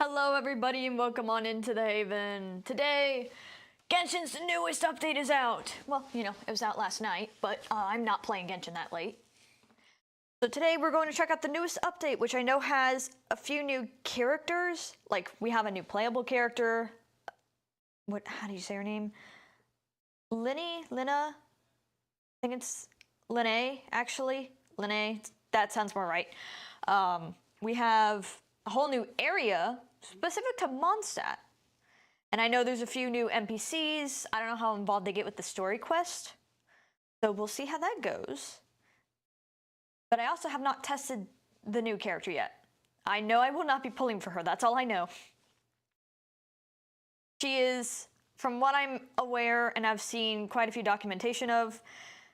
Hello everybody and welcome on into the Haven. Today, Genshin's newest update is out. Well, you know, it was out last night, but I'm not playing Genshin that late. So today we're going to check out the newest update, which I know has a few new characters. Like, we have a new playable character. How do you say her name? Lina? I think it's Linnae, actually. Linnae, that sounds more right. We have a whole new area specific to Mondstadt. And I know there's a few new NPCs. I don't know how involved they get with the story quest. So we'll see how that goes. But I also have not tested the new character yet. I know I will not be pulling for her. That's all I know. She is, from what I'm aware and I've seen quite a few documentation of,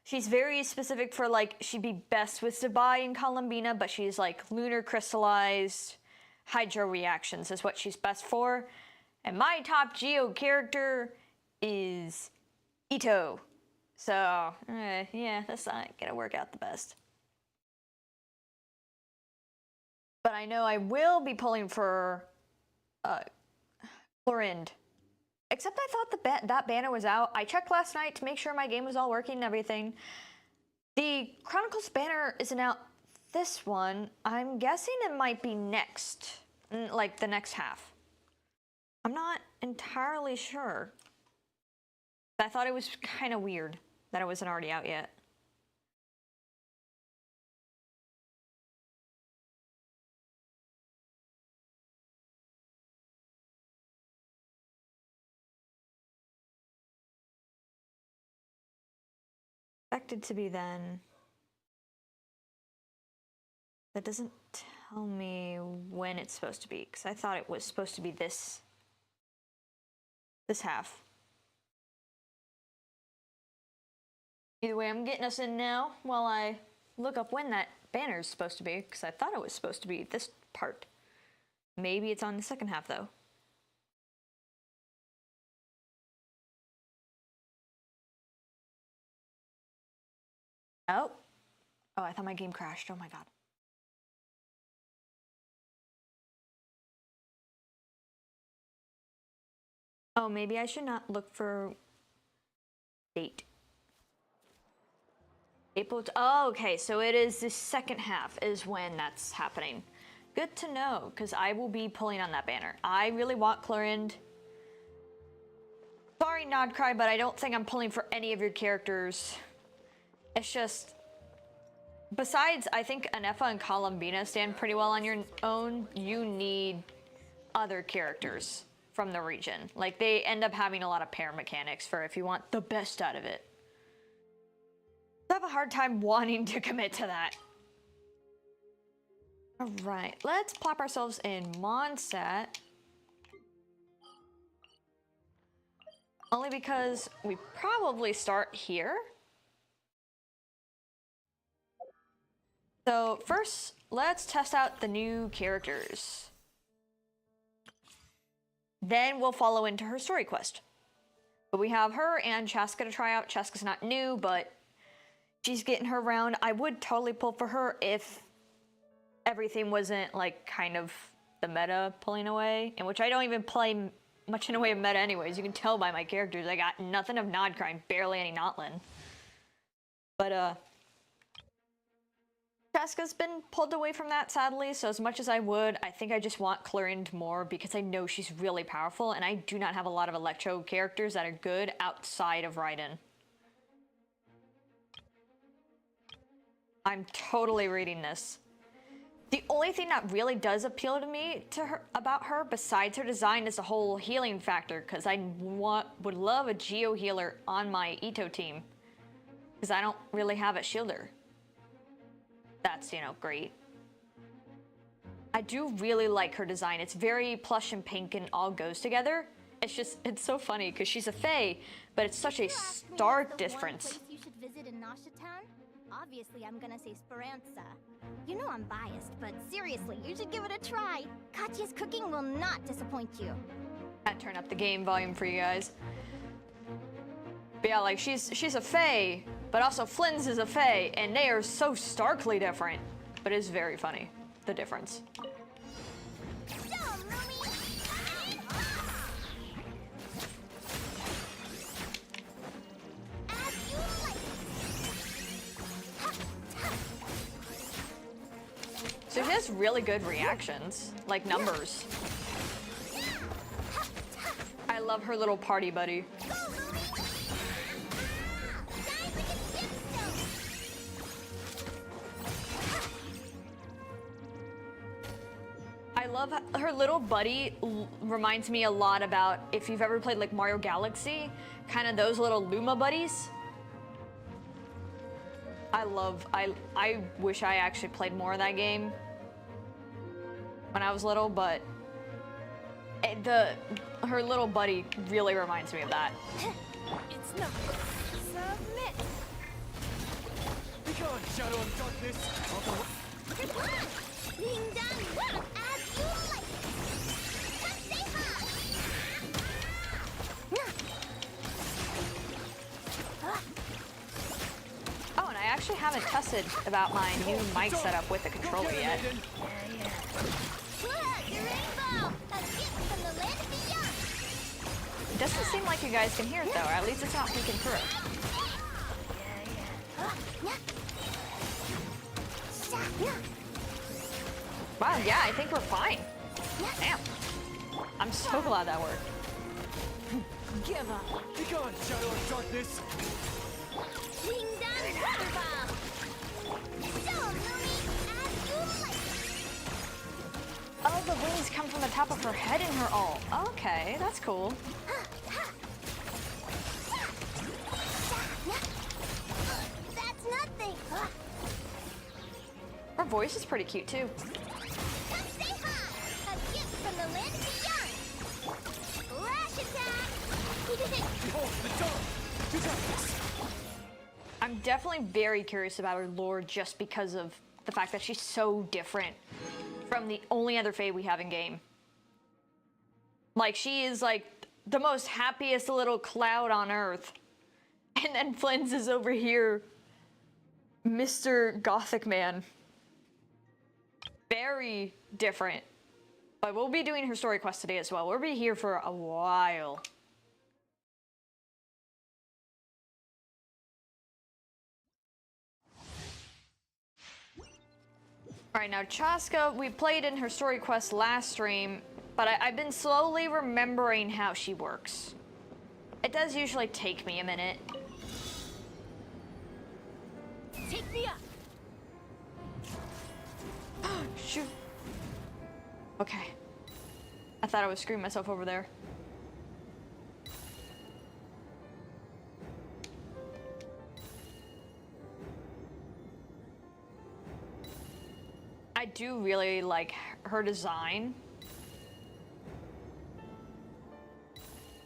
she's very specific for, like, she'd be best with Zabai and Columbina, but she's like lunar crystallized hydro reactions is what she's best for. And my top Geo character is Ito. So, yeah, that's not gonna work out the best. But I know I will be pulling for Chlorind. Except I thought that banner was out. I checked last night to make sure my game was all working and everything. The Chronicles banner isn't out this one. I'm guessing it might be next. Like the next half. I'm not entirely sure. I thought it was kind of weird that it wasn't already out yet. Expected to be then. That doesn't tell me when it's supposed to be, because I thought it was supposed to be this half. Either way, I'm getting us in now while I look up when that banner is supposed to be, because I thought it was supposed to be this part. Maybe it's on the second half, though. Oh, I thought my game crashed. Oh my god. Oh, maybe I should not look for date. April. Oh, okay, so it is the second half is when that's happening. Good to know, because I will be pulling on that banner. I really want Chlorind. Sorry, Nodcry, but I don't think I'm pulling for any of your characters. It's just, besides, I think Anefa and Columbina stand pretty well on your own. You need other characters from the region. Like, they end up having a lot of pair mechanics for if you want the best out of it. I have a hard time wanting to commit to that. Alright, let's plop ourselves in Mondstadt. Only because we probably start here. So first, let's test out the new characters. Then we'll follow into her story quest. But we have her and Chasca to try out. Chasca's not new, but she's getting her round. I would totally pull for her if everything wasn't, like, kind of the meta pulling away. In which I don't even play much in a way of meta anyways. You can tell by my characters. I got nothing of Nodcry, barely any Natlan. But, Chasca's been pulled away from that, sadly, so as much as I would, I think I just want Chlorind more because I know she's really powerful, and I do not have a lot of Electro characters that are good outside of Raiden. I'm totally reading this. The only thing that really does appeal to me about her, besides her design, is the whole healing factor, because I would love a Geo healer on my Ito team, because I don't really have a shielder. That's, you know, great. I do really like her design. It's very plush and pink and all goes together. It's just, it's so funny because she's a Fae, but it's such a stark difference. You should visit in Nasha Town? Obviously, I'm gonna say Speranza. You know I'm biased, but seriously, you should give it a try. Katya's cooking will not disappoint you. I'd turn up the game volume for you guys. But yeah, like, she's a Fae, but also Flynn's is a Fae, and they are so starkly different. But it's very funny, the difference. Show 'em, Rumi! has really good reactions, like numbers. I love her little party buddy. I love her little buddy. Reminds me a lot about if you've ever played like Mario Galaxy, kind of those little Luma buddies. I wish I actually played more of that game when I was little, but her little buddy really reminds me of that. It's not. Submit. Be gone, shadow of darkness. Being done as you like. Oh, and I actually haven't tested about my new mic setup with the controller yet. It doesn't seem like you guys can hear it though, or at least it's not peeking through. Wow, yeah, I think we're fine. Damn. I'm so glad that worked. Give up. Be gone, shadow of darkness. Being done, Waterball. Don't as you like. Oh, the wings come from the top of her head in her ult. Okay, that's cool. That's nothing. Her voice is pretty cute too. Come say hi. A gift from the land beyond. Flash attack. Behold the dawn. To darkness. I'm definitely very curious about her lore just because of the fact that she's so different from the only other Fae we have in game. Like, she is like the most happiest little cloud on Earth. And then Flynn's is over here, Mr. Gothic Man. Very different. But we'll be doing her story quest today as well. We'll be here for a while. Alright, now Chasca, we played in her story quest last stream, but I've been slowly remembering how she works. It does usually take me a minute. Take me up. Shoot. Okay. I thought I was screwing myself over there. I do really like her design.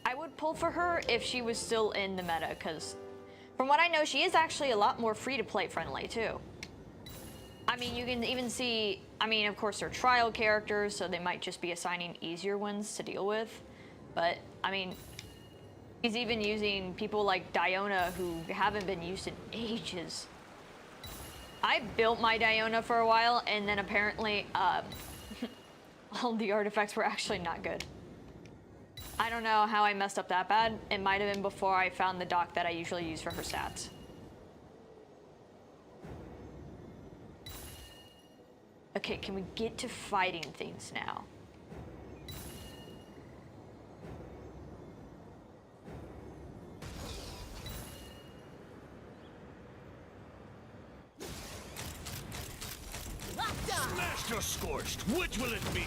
I would pull for her if she was still in the meta, because from what I know, she is actually a lot more free-to-play friendly, too. I mean, you can even see, I mean, of course, they're trial characters, so they might just be assigning easier ones to deal with. But, I mean, he's even using people like Diona who haven't been used in ages. I built my Diona for a while, and then apparently, all the artifacts were actually not good. I don't know how I messed up that bad. It might have been before I found the doc that I usually use for her stats. Okay, can we get to fighting things now? Smashed or scorched, which will it be?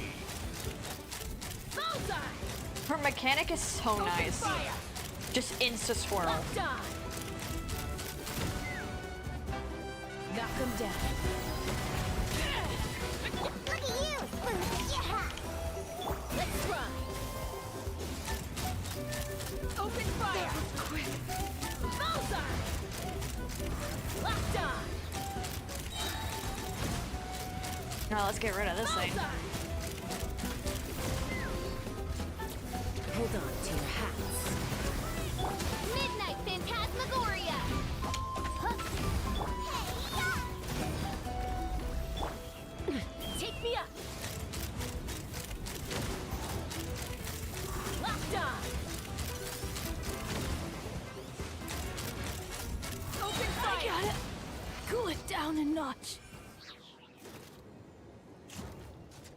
Bullseye. Her mechanic is so nice. Fire. Just insta-swirl. Locked on. Knock him down. Look at you! Yeah! Let's run! Open fire! Quick! Bullseye! Locked on! Now let's get rid of this thing. Bullseye! Hold on to your hats. Midnight Phantasmagoria! Huh. Hey, take me up! Locked on! Open fire! I got it! Cool it down a notch.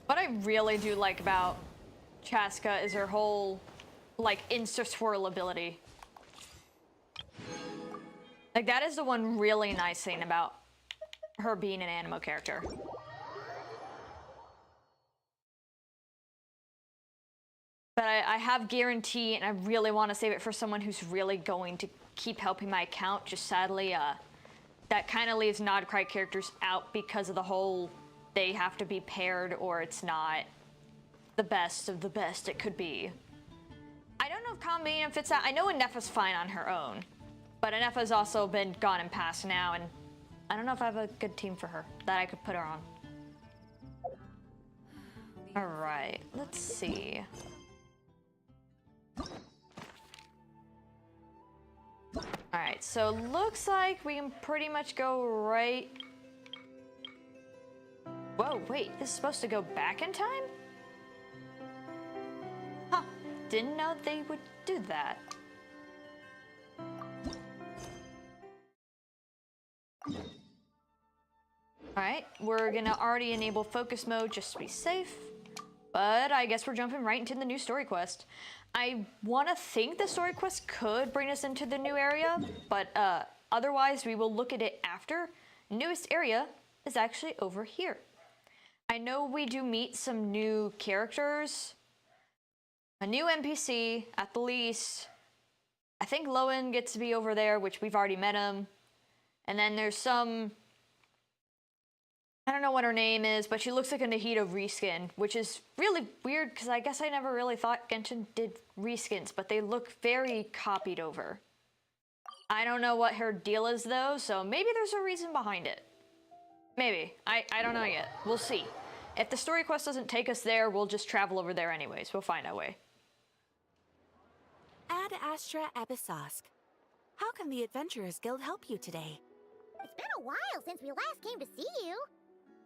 What I really do like about Chasca is her whole, like, insta-swirl ability. Like, that is the one really nice thing about her being an anime character. But I have guarantee, and I really want to save it for someone who's really going to keep helping my account. Just sadly, that kind of leaves Nodcry characters out because of the whole they have to be paired or it's not the best of the best it could be. I don't know if Combina fits that. I know Anefa's fine on her own, but Anefa's also been gone and past now, and I don't know if I have a good team for her that I could put her on. All right, let's see. All right, so looks like we can pretty much go right. Whoa, wait, this is supposed to go back in time? Huh, didn't know they would do that. All right, we're gonna already enable focus mode just to be safe, but I guess we're jumping right into the new story quest. I want to think the story quest could bring us into the new area, but otherwise we will look at it after. Newest area is actually over here. I know we do meet some new characters, a new NPC at the least. I think Lowen gets to be over there, which we've already met him. And then there's some, I don't know what her name is, but she looks like a Nahida reskin, which is really weird because I guess I never really thought Genshin did reskins, but they look very copied over. I don't know what her deal is though, so maybe there's a reason behind it. Maybe. I don't know yet. We'll see. If the story quest doesn't take us there, we'll just travel over there anyways. We'll find our way. Ad Astra Abyssosque. How can the Adventurers Guild help you today? It's been a while since we last came to see you.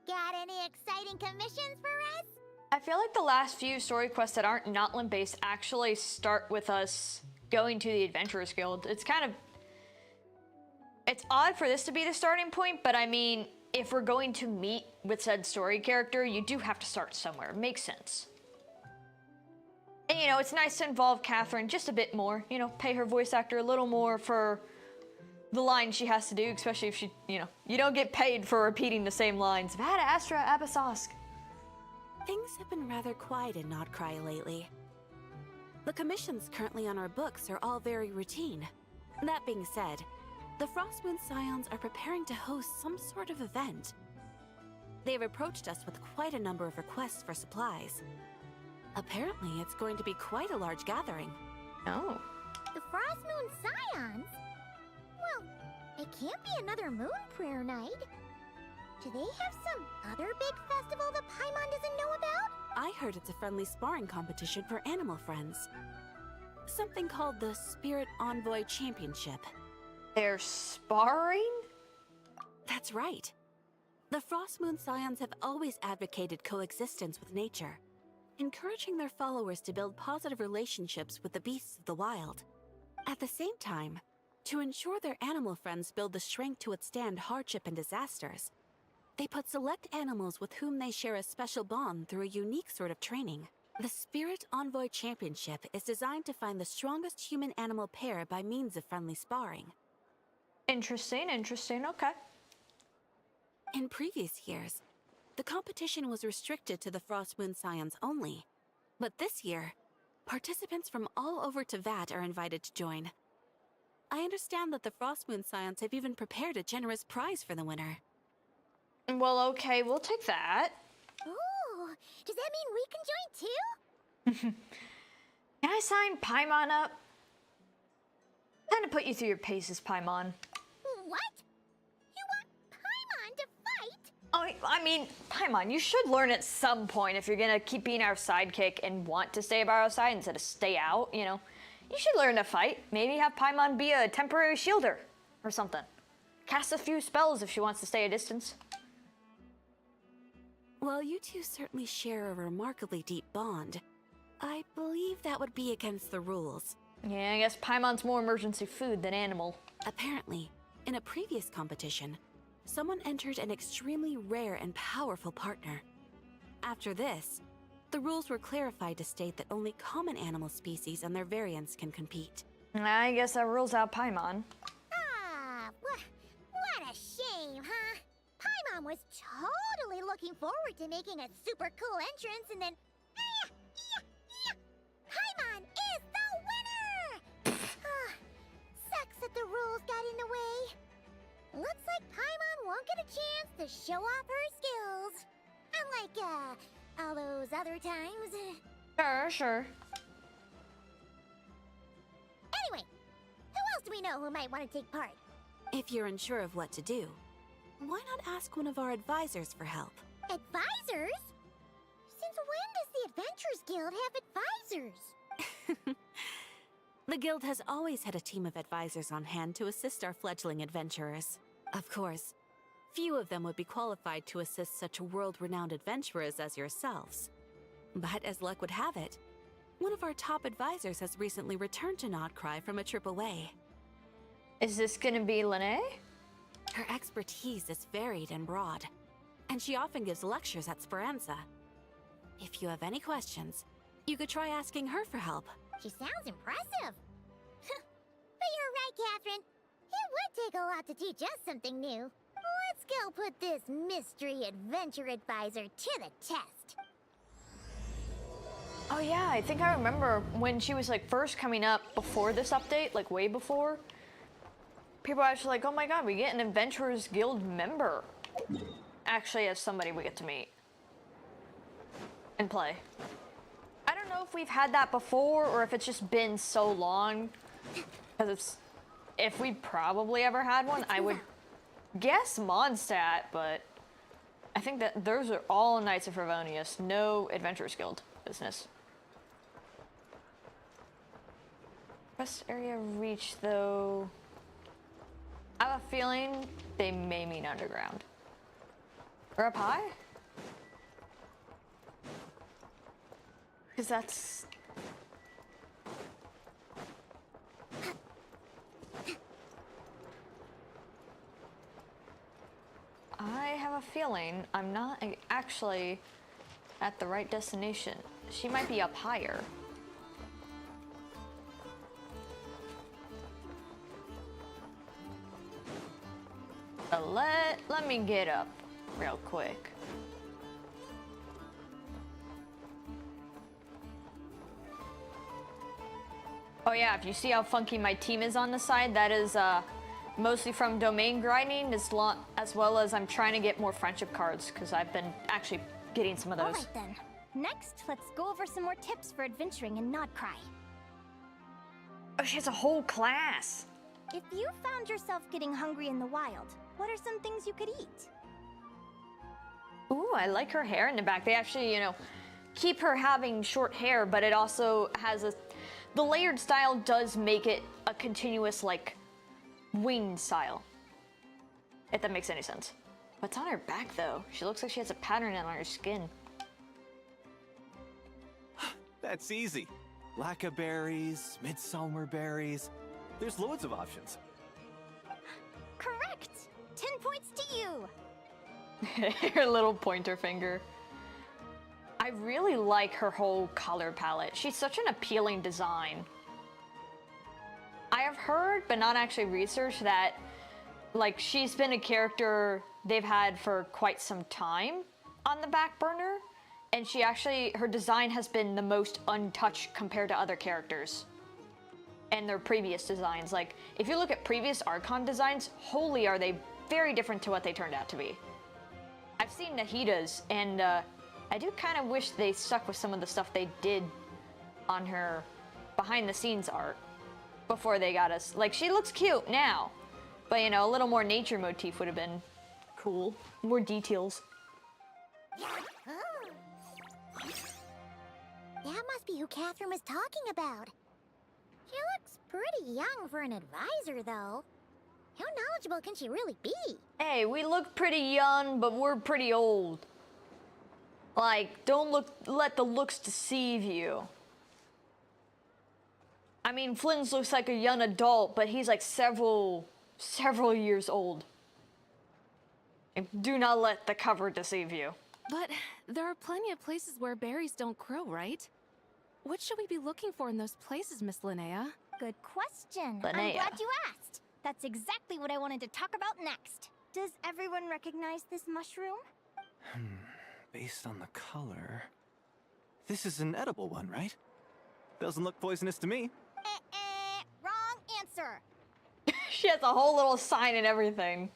Got any exciting commissions for us? I feel like the last few story quests that aren't Natlan based actually start with us going to the Adventurers Guild. It's odd for this to be the starting point, but I mean, if we're going to meet with said story character, you do have to start somewhere. Makes sense. And you know, it's nice to involve Catherine just a bit more, you know, pay her voice actor a little more for the lines she has to do, especially if she, you know, you don't get paid for repeating the same lines. Ad Astra Abyssosque. Things have been rather quiet in Nodcry lately. The commissions currently on our books are all very routine. That being said, the Frostmoon Scions are preparing to host some sort of event. They've approached us with quite a number of requests for supplies. Apparently, it's going to be quite a large gathering. Oh. The Frostmoon Scions? Well, it can't be another moon prayer night. Do they have some other big festival that Paimon doesn't know about? I heard it's a friendly sparring competition for animal friends. Something called the Spirit Envoy Championship. They're sparring? That's right. The Frostmoon Scions have always advocated coexistence with nature, encouraging their followers to build positive relationships with the beasts of the wild. At the same time, to ensure their animal friends build the strength to withstand hardship and disasters, they put select animals with whom they share a special bond through a unique sort of training. The Spirit Envoy Championship is designed to find the strongest human-animal pair by means of friendly sparring. Interesting, okay. In previous years, the competition was restricted to the Frostmoon Scions only. But this year, participants from all over Teyvat are invited to join. I understand that the Frostmoon Scions have even prepared a generous prize for the winner. Well, okay, we'll take that. Ooh, does that mean we can join too? Can I sign Paimon up? Time to put you through your paces, Paimon. What? You want Paimon to fight? I mean, Paimon, you should learn at some point if you're gonna keep being our sidekick and want to stay by our side instead of stay out, you know. You should learn to fight. Maybe have Paimon be a temporary shielder or something. Cast a few spells if she wants to stay a distance. While you two certainly share a remarkably deep bond, I believe that would be against the rules. Yeah, I guess Paimon's more emergency food than animal. Apparently, in a previous competition, someone entered an extremely rare and powerful partner. After this, the rules were clarified to state that only common animal species and their variants can compete. I guess that rules out Paimon. Ah, what a shame, huh? Paimon was totally looking forward to making a super cool entrance, and then... Paimon is the winner! Sucks that the rules got in the way. Looks like Paimon won't get a chance to show off her skills. Unlike, all those other times. Sure. Anyway, who else do we know who might want to take part? If you're unsure of what to do, why not ask one of our advisors for help? Advisors? Since when does the Adventurers Guild have advisors? The guild has always had a team of advisors on hand to assist our fledgling adventurers. Of course, few of them would be qualified to assist such world-renowned adventurers as yourselves. But as luck would have it, one of our top advisors has recently returned to Nodcry from a trip away. Is this gonna be Lene? Her expertise is varied and broad, and she often gives lectures at Speranza. If you have any questions, you could try asking her for help. She sounds impressive. But you're right, Catherine. It would take a lot to teach us something new. Let's go put this mystery adventure advisor to the test. Oh yeah, I think I remember when she was like first coming up before this update, like way before. People were actually like, oh my god, we get an Adventurers Guild member. Actually, as somebody we get to meet and play. I don't know if we've had that before or if it's just been so long. Because if we probably ever had one, I would guess Mondstadt, but I think that those are all Knights of Favonius, no Adventurers Guild business. Quest area reach, though. I have a feeling they may mean underground. Or up high? Because that's... I have a feeling I'm not actually at the right destination. She might be up higher. But let me get up real quick. Oh yeah, if you see how funky my team is on the side, that is mostly from domain grinding as well as I'm trying to get more friendship cards because I've been actually getting some of those. Alright then. Next, let's go over some more tips for adventuring in Nodcry. Oh, she has a whole class. If you found yourself getting hungry in the wild, what are some things you could eat? Ooh, I like her hair in the back. They actually, you know, keep her having short hair, but it also has the layered style does make it a continuous, like, winged style. If that makes any sense. What's on her back, though? She looks like she has a pattern on her skin. That's easy. Lacca berries, midsummer berries. There's loads of options. Correct! 10 points to you! Her little pointer finger. I really like her whole color palette. She's such an appealing design. I have heard, but not actually researched, that like she's been a character they've had for quite some time on the back burner, and she actually, her design has been the most untouched compared to other characters and their previous designs. Like, if you look at previous Archon designs, holy are they very different to what they turned out to be. I've seen Nahida's, and I do kind of wish they stuck with some of the stuff they did on her behind-the-scenes art before they got us. Like, she looks cute now, but, you know, a little more nature motif would have been cool. More details. That must be who Catherine was talking about. She looks pretty young for an advisor, though. How knowledgeable can she really be? Hey, we look pretty young, but we're pretty old. Like, don't let the looks deceive you. I mean, Flynn's looks like a young adult, but he's like several years old. And do not let the cover deceive you. But There are plenty of places where berries don't grow, right? What should we be looking for in those places, Miss Linnea? Good question. I'm Linnea. glad you asked. That's exactly what I wanted to talk about next. Does everyone recognize this mushroom? Based on the color... This is an edible one, right? Doesn't look poisonous to me. Wrong answer. She has a whole little sign and everything.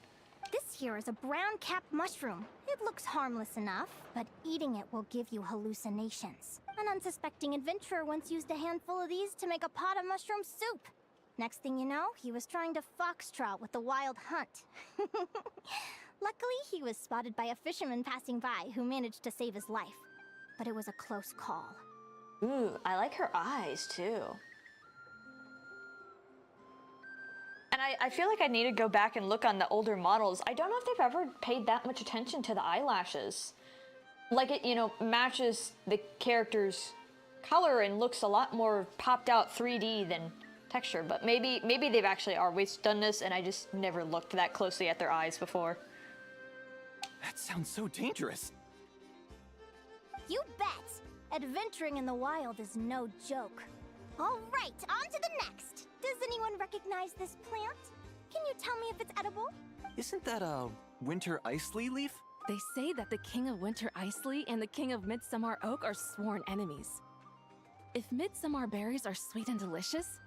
This here is a brown-capped mushroom. It looks harmless enough, but eating it will give you hallucinations. An unsuspecting adventurer once used a handful of these to make a pot of mushroom soup. Next thing you know, he was trying to foxtrot with the wild hunt. Luckily, he was spotted by a fisherman passing by who managed to save his life. But it was a close call. Ooh, I like her eyes too. And I feel like I need to go back and look on the older models. I don't know if they've ever paid that much attention to the eyelashes. Like it, you know, matches the character's color and looks a lot more popped out 3D than texture. But maybe they've actually always done this and I just never looked that closely at their eyes before. That sounds so dangerous. You bet! Adventuring in the wild is no joke. All right, on to the next. Does anyone recognize this plant? Can you tell me if it's edible? Isn't that a winter ice leaf? They say that the King of Winter Isley and the King of Midsummer Oak are sworn enemies. If Midsummer berries are sweet and delicious,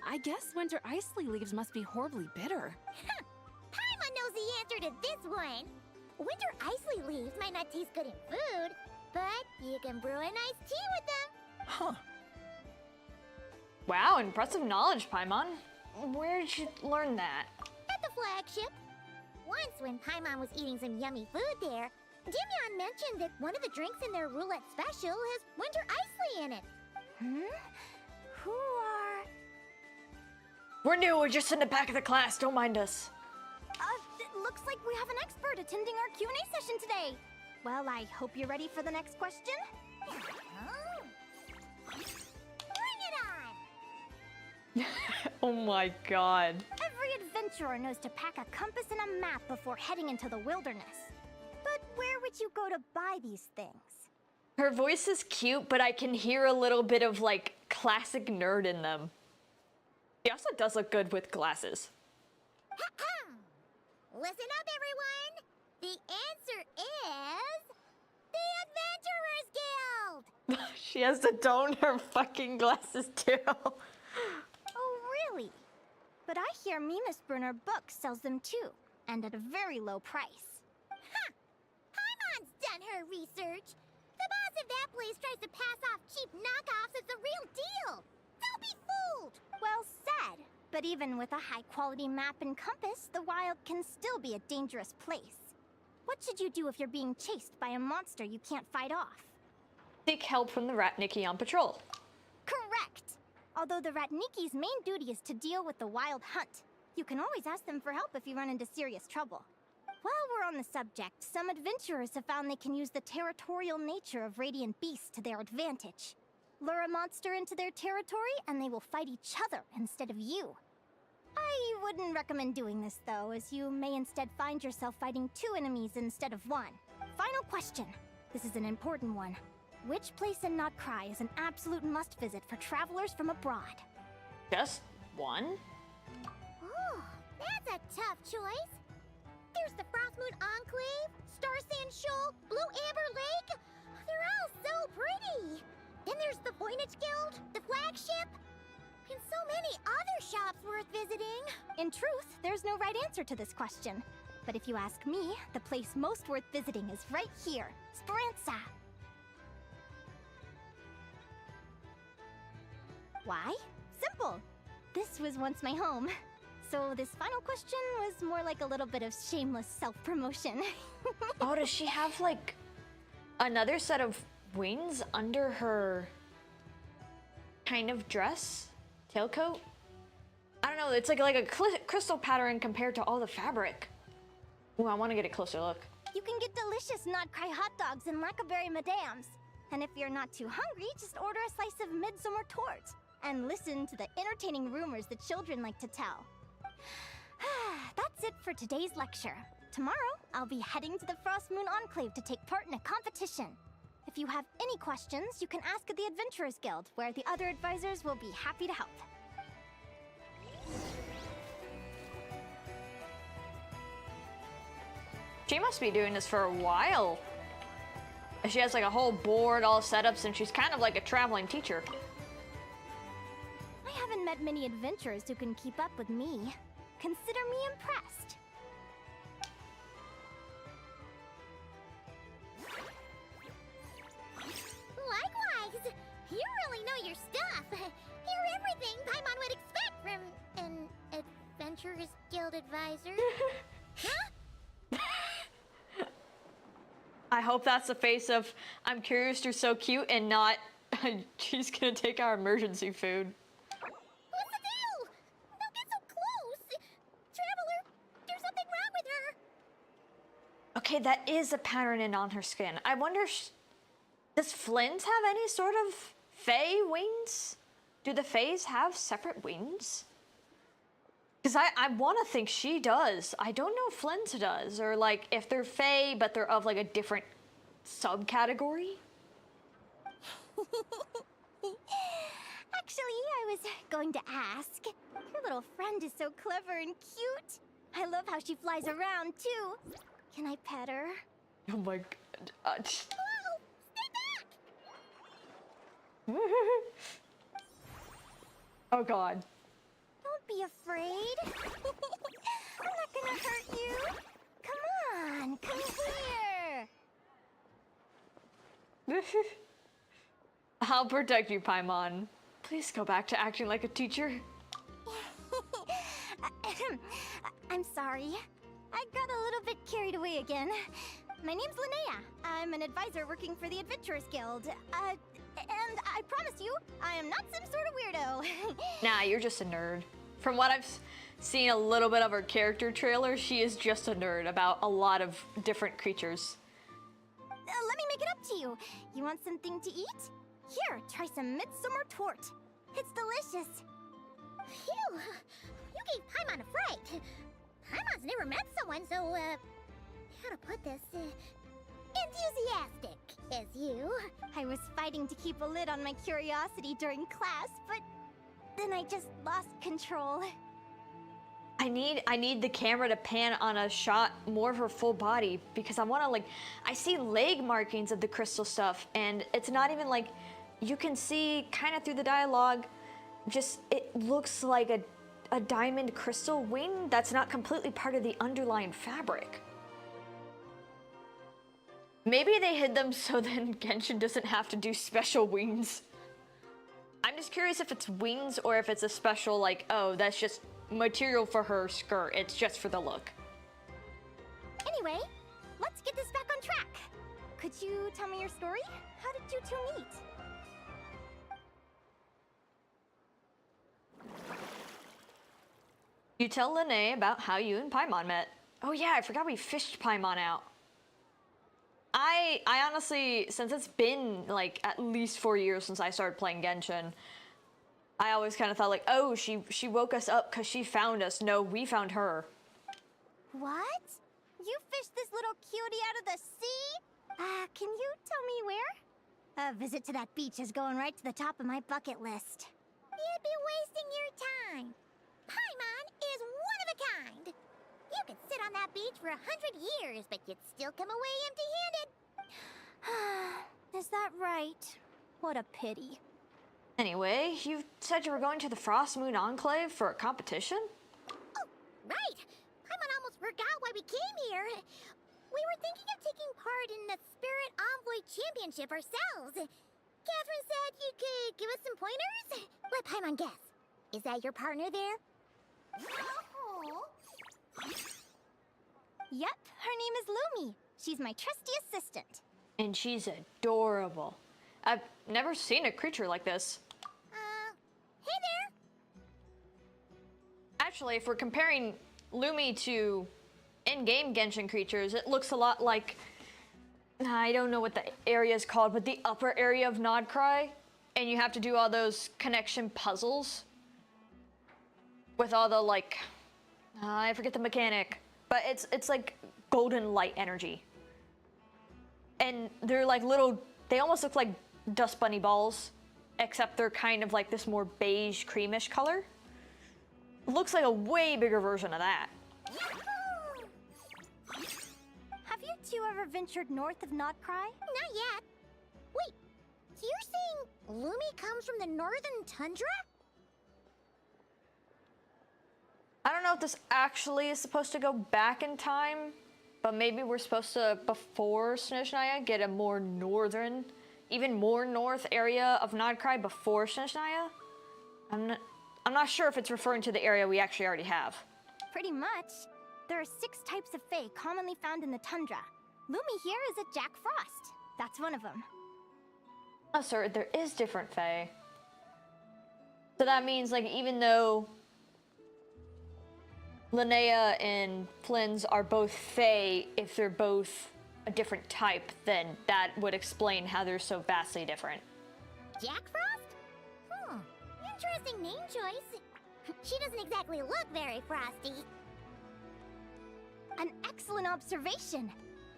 I guess Winter Isley leaves must be horribly bitter. Paimon knows the answer to this one. Winter isley leaves might not taste good in food, but you can brew a nice tea with them. Huh. Wow, impressive knowledge, Paimon. Where did you learn that? At the flagship. Once when Paimon was eating some yummy food there, Dimyon mentioned that one of the drinks in their roulette special has winter isley in it. Who are... We're new, we're just in the back of the class, don't mind us. It looks like we have an expert attending our Q&A session today. Well, I hope you're ready for the next question. Oh. Bring it on! Oh my god. Every adventurer knows to pack a compass and a map before heading into the wilderness. But where would you go to buy these things? Her voice is cute, but I can hear a little bit of like classic nerd in them. She also does look good with glasses. Listen up, everyone! The answer is... the Adventurers Guild! She has to tone her fucking glasses too. Oh, really? But I hear Mimas Brunner Books sells them too, and at a very low price. Ha! Paimon's done her research. The boss of that place tries to pass off cheap knockoffs as the real deal. Don't be fooled! Well said. But even with a high-quality map and compass, the wild can still be a dangerous place. What should you do if you're being chased by a monster you can't fight off? Seek help from the Ratniki on patrol. Correct! Although the Ratniki's main duty is to deal with the wild hunt. You can always ask them for help if you run into serious trouble. While we're on the subject, some adventurers have found they can use the territorial nature of radiant beasts to their advantage. Lure a monster into their territory and they will fight each other instead of you. I wouldn't recommend doing this though, as you may instead find yourself fighting 2 enemies instead of 1. Final question. This is an important one. Which place in Notcry is an absolute must-visit for travelers from abroad? Just one? Ooh, that's a tough choice. There's the Frostmoon Enclave, Star Sand Shoal, Blue Amber Lake. They're all so pretty. Then there's the Voynich Guild, the flagship, and so many other shops worth visiting. In truth, there's no right answer to this question. But if you ask me, the place most worth visiting is right here, Speranza. Why? Simple. This was once my home. So this final question was more like a little bit of shameless self-promotion. Oh, does she have like another set of wings under her kind of dress? Tailcoat? I don't know, it's like a crystal pattern compared to all the fabric. Ooh, I want to get a closer look. You can get delicious Notcry hot dogs and Lackaberry Madames. And if you're not too hungry, just order a slice of midsummer torte. And listen to the entertaining rumors the children like to tell. That's it for today's lecture. Tomorrow, I'll be heading to the Frostmoon Enclave to take part in a competition. If you have any questions, you can ask at the Adventurers Guild, where the other advisors will be happy to help. She must be doing this for a while. She has like a whole board all set up since she's kind of like a traveling teacher. I haven't met many adventurers who can keep up with me. Consider me impressed. Likewise! You really know your stuff. You're everything Paimon would expect from an Adventurers Guild advisor. Huh? I hope that's the face of I'm curious you're so cute and not she's gonna take our emergency food. What's the deal? Don't get so close! Traveler, there's something wrong with her! Okay, that is a pattern in on her skin. I wonder, does Flint have any sort of Fae wings? Do the Faes have separate wings? Because I want to think she does. I don't know if Flint does, or like if they're Fae, but they're of like a different subcategory. Actually, I was going to ask. Your little friend is so clever and cute. I love how she flies around, too. Can I pet her? Oh my god. Whoa! Stay back! Oh god. Don't be afraid. I'm not gonna hurt you. Come on, come here. I'll protect you, Paimon. Please go back to acting like a teacher. I'm sorry. I got a little bit carried away again. My name's Linnea. I'm an advisor working for the Adventurers Guild. And I promise you, I am not some sort of weirdo. Nah, you're just a nerd. From what I've seen a little bit of her character trailer, she is just a nerd about a lot of different creatures. Let me make it up to you. You want something to eat? Here, try some midsummer tort. It's delicious. Phew! You gave Paimon a fright. Paimon's never met someone so, how to put this, enthusiastic as you. I was fighting to keep a lid on my curiosity during class, but then I just lost control. I need the camera to pan on a shot more of her full body because I want to like, I see leg markings of the crystal stuff and it's not even like, you can see kind of through the dialogue, just it looks like a diamond crystal wing that's not completely part of the underlying fabric. Maybe they hid them so then Genshin doesn't have to do special wings. I'm just curious if it's wings or if it's a special like, oh, that's just material for her skirt. It's just for the look. Anyway, let's get this back on track. Could you tell me your story? How did you two meet? You tell Linnea about how you and Paimon met. Oh yeah, I forgot we fished Paimon out. I honestly, since it's been like at least 4 years since I started playing Genshin, I always kind of thought like, oh, she woke us up because she found us. No, we found her. What? You fished this little cutie out of the sea? Can you tell me where? A visit to that beach is going right to the top of my bucket list. You'd be wasting your time. Paimon is one of a kind. You could sit on that beach for 100 years, but you'd still come away empty-handed. Is that right? What a pity. Anyway, you said you were going to the Frost Moon Enclave for a competition? Oh, right. Paimon almost forgot why we came here. We were thinking of taking part in the Spirit Envoy Championship ourselves. Catherine said you could give us some pointers. Let Paimon guess. Is that your partner there? Oh. Yep, her name is Lumi. She's my trusty assistant. And she's adorable. I've never seen a creature like this. Hey there. Actually, if we're comparing Lumi to in-game Genshin creatures, it looks a lot like, I don't know what the area is called, but the upper area of Nodcry. And you have to do all those connection puzzles with all the like, I forget the mechanic, but it's like golden light energy. And they're like little They almost look like dust bunny balls, except they're kind of like this more beige creamish color. Looks like a way bigger version of that. Have you two ever ventured north of Notcry? Not yet. Wait, so you're saying Lumi comes from the northern tundra? I don't know if this actually is supposed to go back in time, but maybe we're supposed to, before Snezhnaya, get a more northern, even more north area of Notcry before Snezhnaya? I'm not sure if it's referring to the area we actually already have. Pretty much. There are 6 types of Fae commonly found in the tundra. Lumi here is a Jack Frost. That's one of them. Oh, sir, there is different Fae. So that means, like, even though Linnea and Flynn's are both Fae, if they're both a different type, then that would explain how they're so vastly different. Jack Frost? Interesting name choice. She doesn't exactly look very frosty. An excellent observation.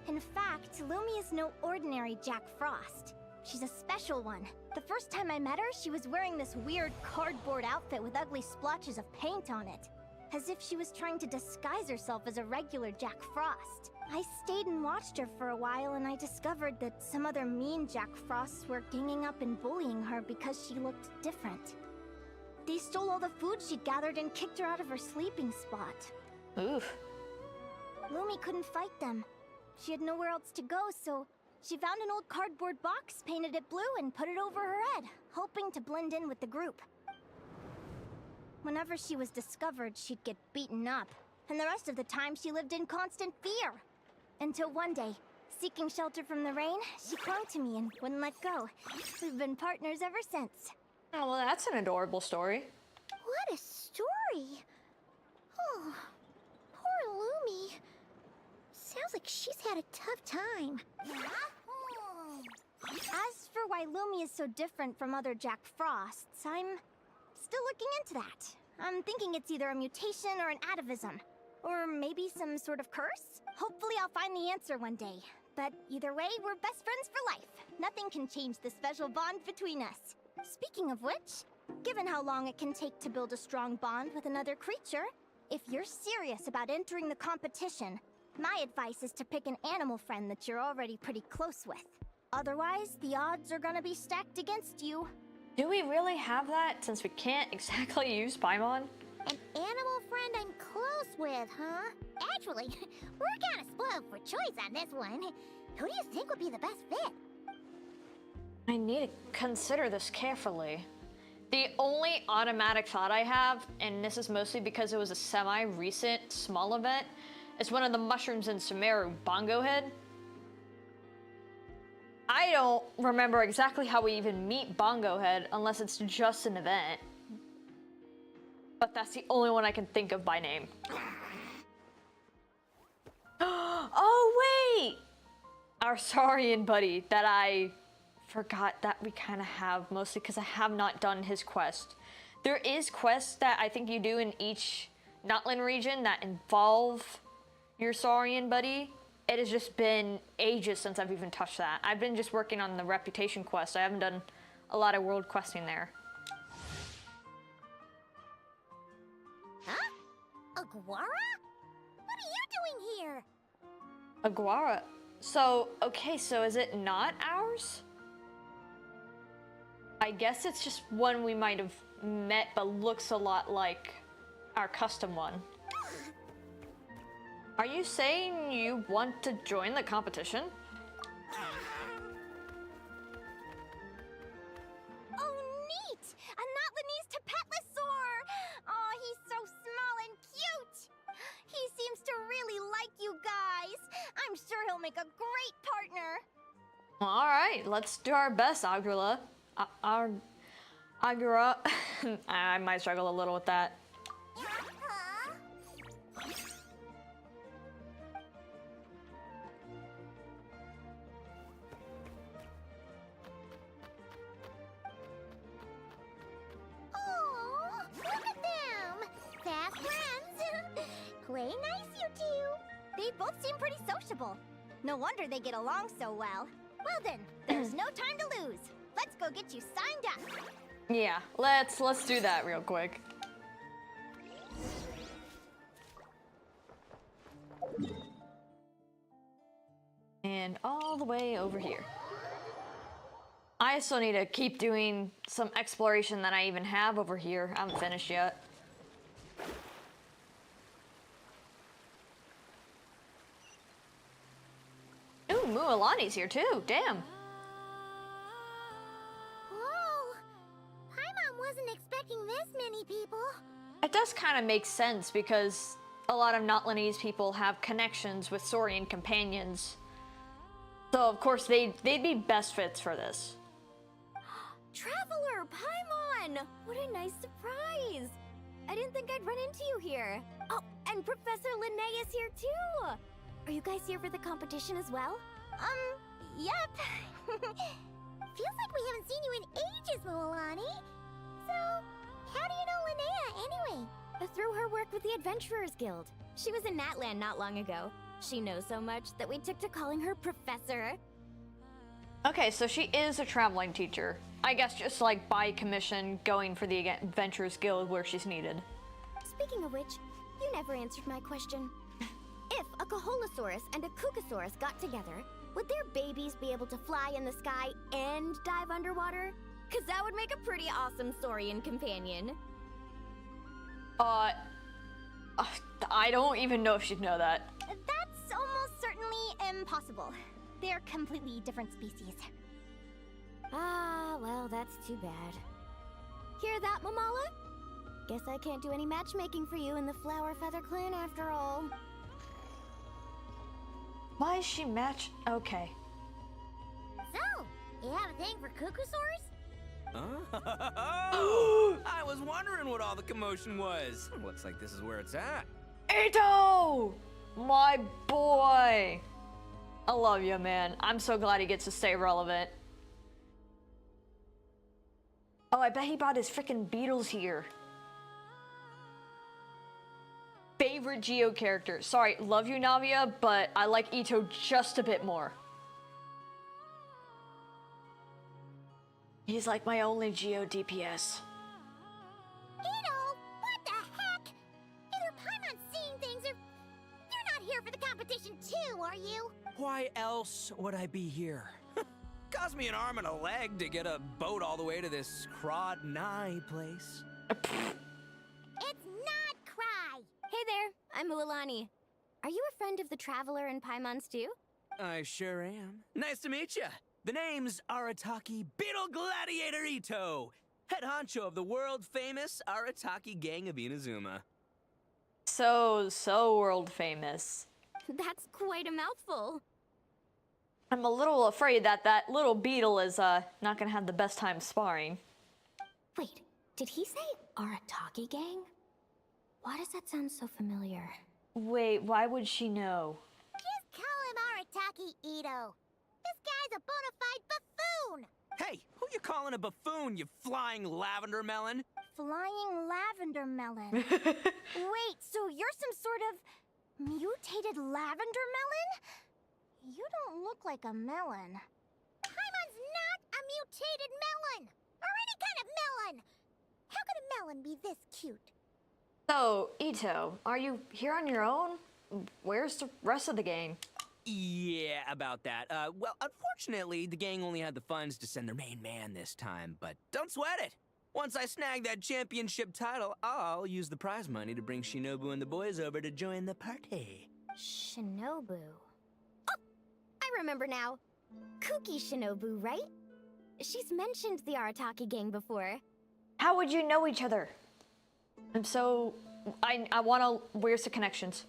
In fact, Lumi is no ordinary Jack Frost. She's a special one. The first time I met her, she was wearing this weird cardboard outfit with ugly splotches of paint on it, as if she was trying to disguise herself as a regular Jack Frost. I stayed and watched her for a while, and I discovered that some other mean Jack Frosts were ganging up and bullying her because she looked different. They stole all the food she'd gathered and kicked her out of her sleeping spot. Oof. Lumi couldn't fight them. She had nowhere else to go, so she found an old cardboard box, painted it blue, and put it over her head, hoping to blend in with the group. Whenever she was discovered, she'd get beaten up, and the rest of the time she lived in constant fear. Until one day, seeking shelter from the rain, she clung to me and wouldn't let go. We've been partners ever since. Oh, well, that's an adorable story. What a story. Oh, poor Lumi. Sounds like she's had a tough time. As for why Lumi is so different from other Jack Frosts, I'm still looking into that. I'm thinking it's either a mutation or an atavism. Or maybe some sort of curse? Hopefully I'll find the answer one day. But either way, we're best friends for life. Nothing can change the special bond between us. Speaking of which, given how long it can take to build a strong bond with another creature, if you're serious about entering the competition, my advice is to pick an animal friend that you're already pretty close with. Otherwise, the odds are gonna be stacked against you. Do we really have that, since we can't exactly use Paimon? An animal friend I'm close with, huh? Actually, we're kind of spoiled for choice on this one. Who do you think would be the best fit? I need to consider this carefully. The only automatic thought I have, and this is mostly because it was a semi-recent small event, is one of the mushrooms in Sumeru, Bongo Head. I don't remember exactly how we even meet Bongo Head unless it's just an event. But that's the only one I can think of by name. Oh wait! Our Saurian buddy that I forgot that we kind of have, mostly because I have not done his quest. There is quests that I think you do in each Natlan region that involve your Saurian buddy. It has just been ages since I've even touched that. I've been just working on the reputation quest. I haven't done a lot of world questing there. Huh? Aguara? What are you doing here? Aguara. So, okay, so is it not ours? I guess it's just one we might have met but looks a lot like our custom one. Are you saying you want to join the competition? Oh, neat! A Natlanese Tapetlosaur! Oh, he's so small and cute! He seems to really like you guys. I'm sure he'll make a great partner. All right, let's do our best, Agura. Agura. I might struggle a little with that. Oh, look at them! Fast friends! Play nice, you two! They both seem pretty sociable. No wonder they get along so well. Well then, There's no time to lose. Let's go get you signed up. Yeah, let's do that real quick. And all the way over here. I still need to keep doing some exploration that I even have over here. I haven't finished yet. Ooh, Mualani's here too. Damn. Whoa! Paimon wasn't expecting this many people. It does kind of make sense because a lot of Natlanese people have connections with Saurian companions. So of course they'd be best fits for this. Traveler, Paimon! What a nice surprise! I didn't think I'd run into you here. Oh, and Professor Linnae is here too! Are you guys here for the competition as well? Yep. Feels like we haven't seen you in ages, Mualani. So, how do you know Linnea anyway? Through her work with the Adventurers Guild. She was in Natlan not long ago. She knows so much that we took to calling her Professor. Okay, so she is a traveling teacher. I guess just like by commission going for the Adventurers Guild where she's needed. Speaking of which, you never answered my question. If a Kaholosaurus and a Kukasaurus got together, would their babies be able to fly in the sky and dive underwater? Cause that would make a pretty awesome Saurian companion. I don't even know if she'd know that. That's almost certainly impossible. They're completely different species. Ah, well, that's too bad. Hear that, Mamala? Guess I can't do any matchmaking for you in the Flower Feather Clan after all. Why is she okay. So, you have a thing for Kukusaurs? Oh, I was wondering what all the commotion was. Looks like this is where it's at. Ito! My boy! I love you, man. I'm so glad he gets to stay relevant. Oh, I bet he brought his freaking beetles here. Favorite Geo character. Sorry, love you, Navia, but I like Ito just a bit more. He's like my only Geo DPS. Ito, what the heck? Either Paimon's seeing things or you're not here for the competition too, are you? Why else would I be here? Cost me an arm and a leg to get a boat all the way to this Crod Nye place. It's not Cry. Hey there, I'm Mualani. Are you a friend of the Traveler and Paimon Stew? I sure am. Nice to meet you. The name's Arataki Beetle Gladiator Ito, head honcho of the world-famous Arataki gang of Inazuma. So world famous. That's quite a mouthful. I'm a little afraid that that little beetle is not gonna have the best time sparring. Wait, did he say Arataki gang? Why does that sound so familiar? Wait, why would she know? Just call him Arataki Ito. This guy's a bona fide buffoon. Hey, who you calling a buffoon, you flying lavender melon? Flying lavender melon. Wait, so you're some sort of mutated lavender melon? You don't look like a melon. Paimon's not a mutated melon. Or any kind of melon. How could a melon be this cute? So, Ito, are you here on your own? Where's the rest of the gang? Yeah, about that. Well, unfortunately, the gang only had the funds to send their main man this time, but don't sweat it. Once I snag that championship title, I'll use the prize money to bring Shinobu and the boys over to join the party. Shinobu. Oh, I remember now. Kuki Shinobu, right? She's mentioned the Arataki gang before. How would you know each other? I wanna, where's the connections?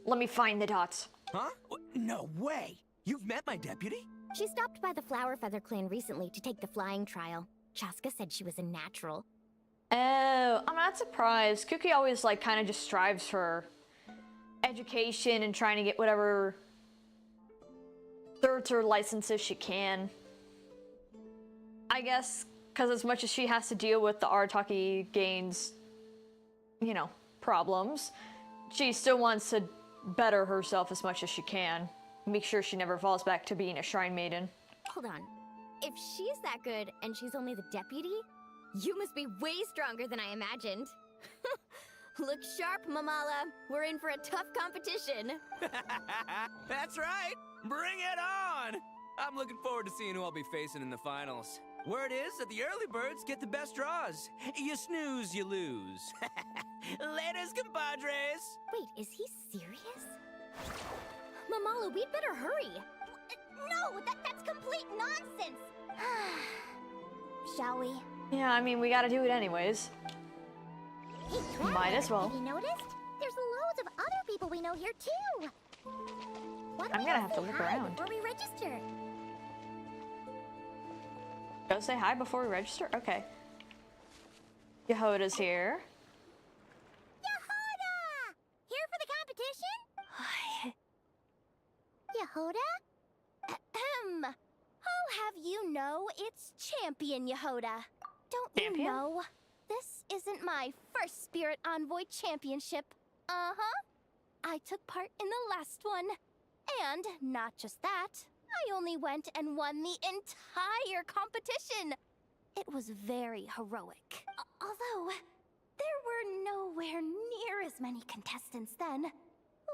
Let me find the dots. Huh? No way! You've met my deputy? She stopped by the Flower Feather Clan recently to take the flying trial. Chasca said she was a natural. Oh, I'm not surprised. Kuki always like kind of just strives for education and trying to get whatever certs or licenses she can. I guess because as much as she has to deal with the Arataki gang's, you know, problems, she still wants to better herself as much as she can. Make sure she never falls back to being a shrine maiden. Hold on. If she's that good and she's only the deputy, you must be way stronger than I imagined. Look sharp, Mamala. We're in for a tough competition. That's right! Bring it on! I'm looking forward to seeing who I'll be facing in the finals. Word is that the early birds get the best draws. You snooze, you lose. Laters, compadres! Wait, is he serious? Mamala, we'd better hurry. No, that's complete nonsense! Shall we? Yeah, I mean, we gotta do it anyways. Hey, Traveler, Might as well. have you noticed? There's loads of other people we know here, too! Why don't I'm we gonna go have to say look hi around. before we register? Go say hi before we register? Okay. Yehoda's here. Yehoda! Here for the competition? Yehoda? Ahem. I'll have you know it's Champion Yehoda. Don't Champion? you know? This isn't my first Spirit Envoy Championship. Uh-huh. I took part in the last one. And not just that, I only went and won the entire competition. It was very heroic. Although, there were nowhere near as many contestants then.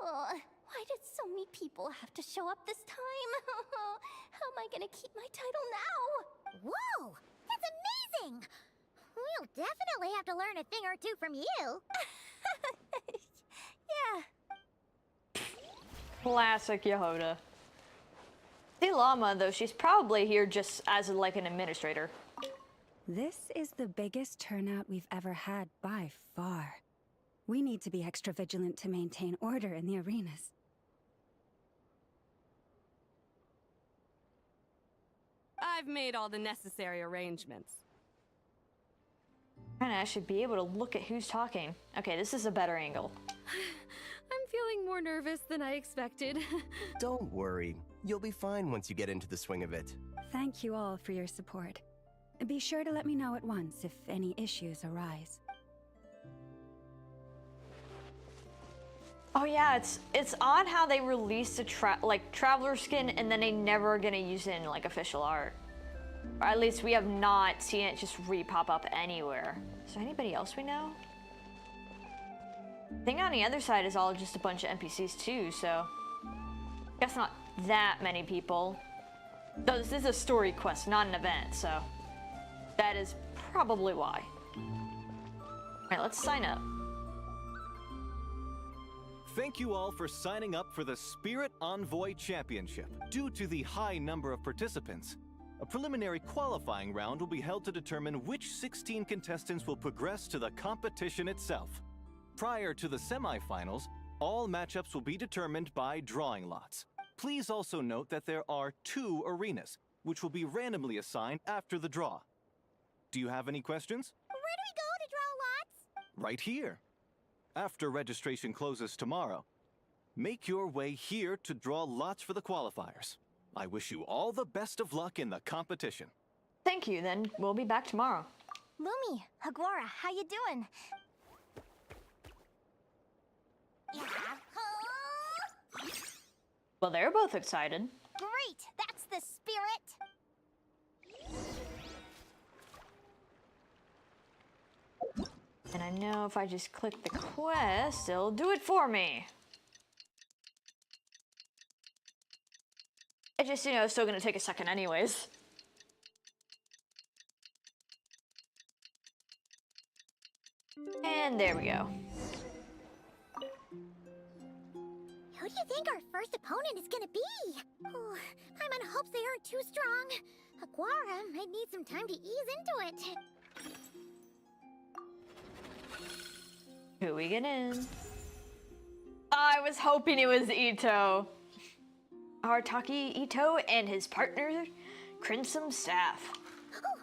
Why did so many people have to show up this time? How am I gonna keep my title now? Whoa! That's amazing! We'll definitely have to learn a thing or two from you. Yeah. Classic Yehoda. The llama, though, she's probably here just as like an administrator. This is the biggest turnout we've ever had by far. We need to be extra vigilant to maintain order in the arenas. I've made all the necessary arrangements. And I should be able to look at who's talking. Okay, this is a better angle. I'm feeling more nervous than I expected. Don't worry. You'll be fine once you get into the swing of it. Thank you all for your support. Be sure to let me know at once if any issues arise. Oh yeah, it's odd how they released a traveler skin and then they never gonna use it in like official art. Or at least we have not seen it just re-pop up anywhere. Is there anybody else we know? I think on the other side is all just a bunch of NPCs too, so I guess not that many people. Though this is a story quest, not an event, so that is probably why. Alright, let's sign up. Thank you all for signing up for the Spirit Envoy Championship. Due to the high number of participants, a preliminary qualifying round will be held to determine which 16 contestants will progress to the competition itself. Prior to the semifinals, all matchups will be determined by drawing lots. Please also note that there are 2 arenas, which will be randomly assigned after the draw. Do you have any questions? Where do we go to draw lots? Right here. After registration closes tomorrow, make your way here to draw lots for the qualifiers. I wish you all the best of luck in the competition. Thank you, then we'll be back tomorrow. Lumi, Haguara, how you doing? Well, they're both excited. Great, that's the spirit. And I know if I just click the quest, it'll do it for me. It just, you know, it's still gonna take a second anyways. And there we go. Who do you think our first opponent is gonna be? Oh, Paimon hopes they aren't too strong. Haguara might need some time to ease into it. Who we get in? I was hoping it was Ito. Arataki Ito and his partner, Crimson Staff. Oh,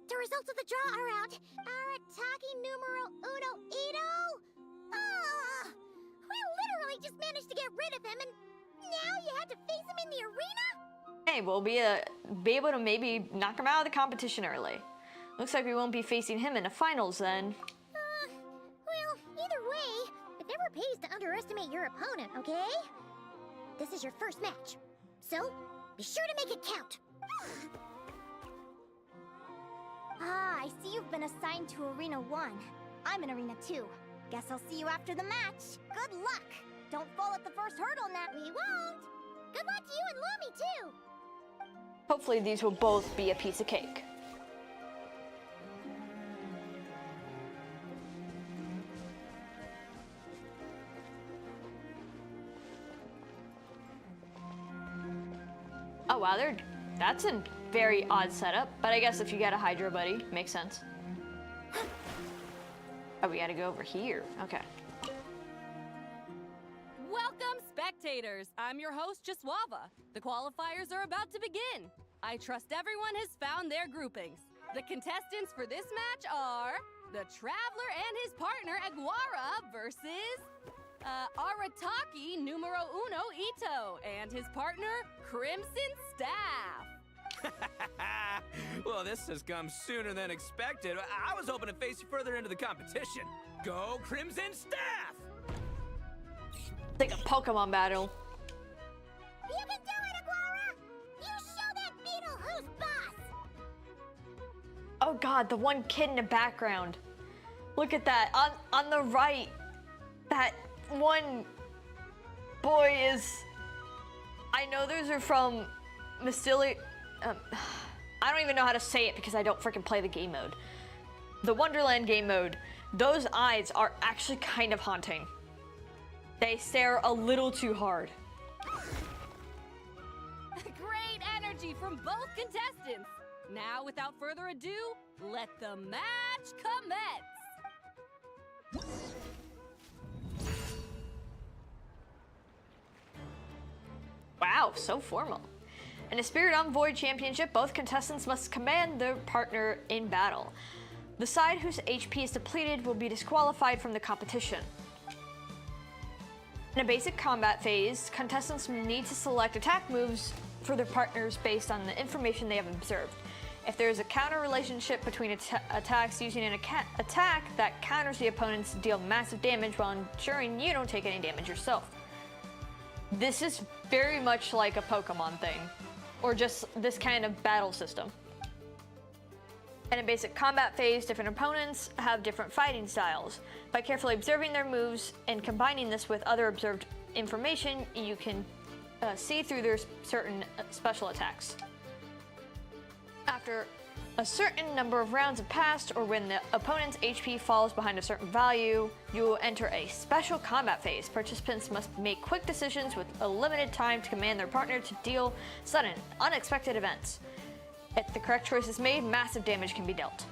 the results of the draw are out. Arataki numero uno Ito? Ah, we literally just managed to get rid of him, and now you had to face him in the arena? Hey, we'll be able to maybe knock him out of the competition early. Looks like we won't be facing him in the finals then. Well, either way, it never pays to underestimate your opponent, okay? This is your first match, so be sure to make it count. Ah, I see you've been assigned to Arena 1. I'm in Arena 2. Guess I'll see you after the match. Good luck! Don't fall at the first hurdle, Nat. We won't. Good luck to you and Lumi, too. Hopefully these will both be a piece of cake. Oh wow, that's a very odd setup, but I guess if you got a Hydro buddy, makes sense. Oh, we gotta go over here. Okay. Welcome, spectators! I'm your host, Jaswava. The qualifiers are about to begin. I trust everyone has found their groupings. The contestants for this match are the Traveler and his partner, Aguara, versus Arataki numero uno Ito and his partner, Crimson Staff. Well, this has come sooner than expected. I was hoping to face you further into the competition. Go Crimson Staff! It's like a Pokemon battle. You can do it, Aguara! You show that beetle who's boss! Oh god, the one kid in the background. Look at that. On the right, that one boy is... I know those are from Mystili... I don't even know how to say it because I don't freaking play the game mode. The Wonderland game mode, those eyes are actually kind of haunting. They stare a little too hard. Great energy from both contestants. Now, without further ado, let the match commence. Wow, so formal. In a Spirit Envoy Championship, both contestants must command their partner in battle. The side whose HP is depleted will be disqualified from the competition. In a basic combat phase, contestants need to select attack moves for their partners based on the information they have observed. If there is a counter relationship between attacks, using an attack that counters the opponents to deal massive damage while ensuring you don't take any damage yourself. This is very much like a Pokemon thing, or just this kind of battle system. In a basic combat phase, different opponents have different fighting styles. By carefully observing their moves and combining this with other observed information, you can see through their certain special attacks. After a certain number of rounds have passed, or when the opponent's HP falls behind a certain value, you will enter a special combat phase. Participants must make quick decisions with a limited time to command their partner to deal sudden, unexpected events. If the correct choice is made, massive damage can be dealt.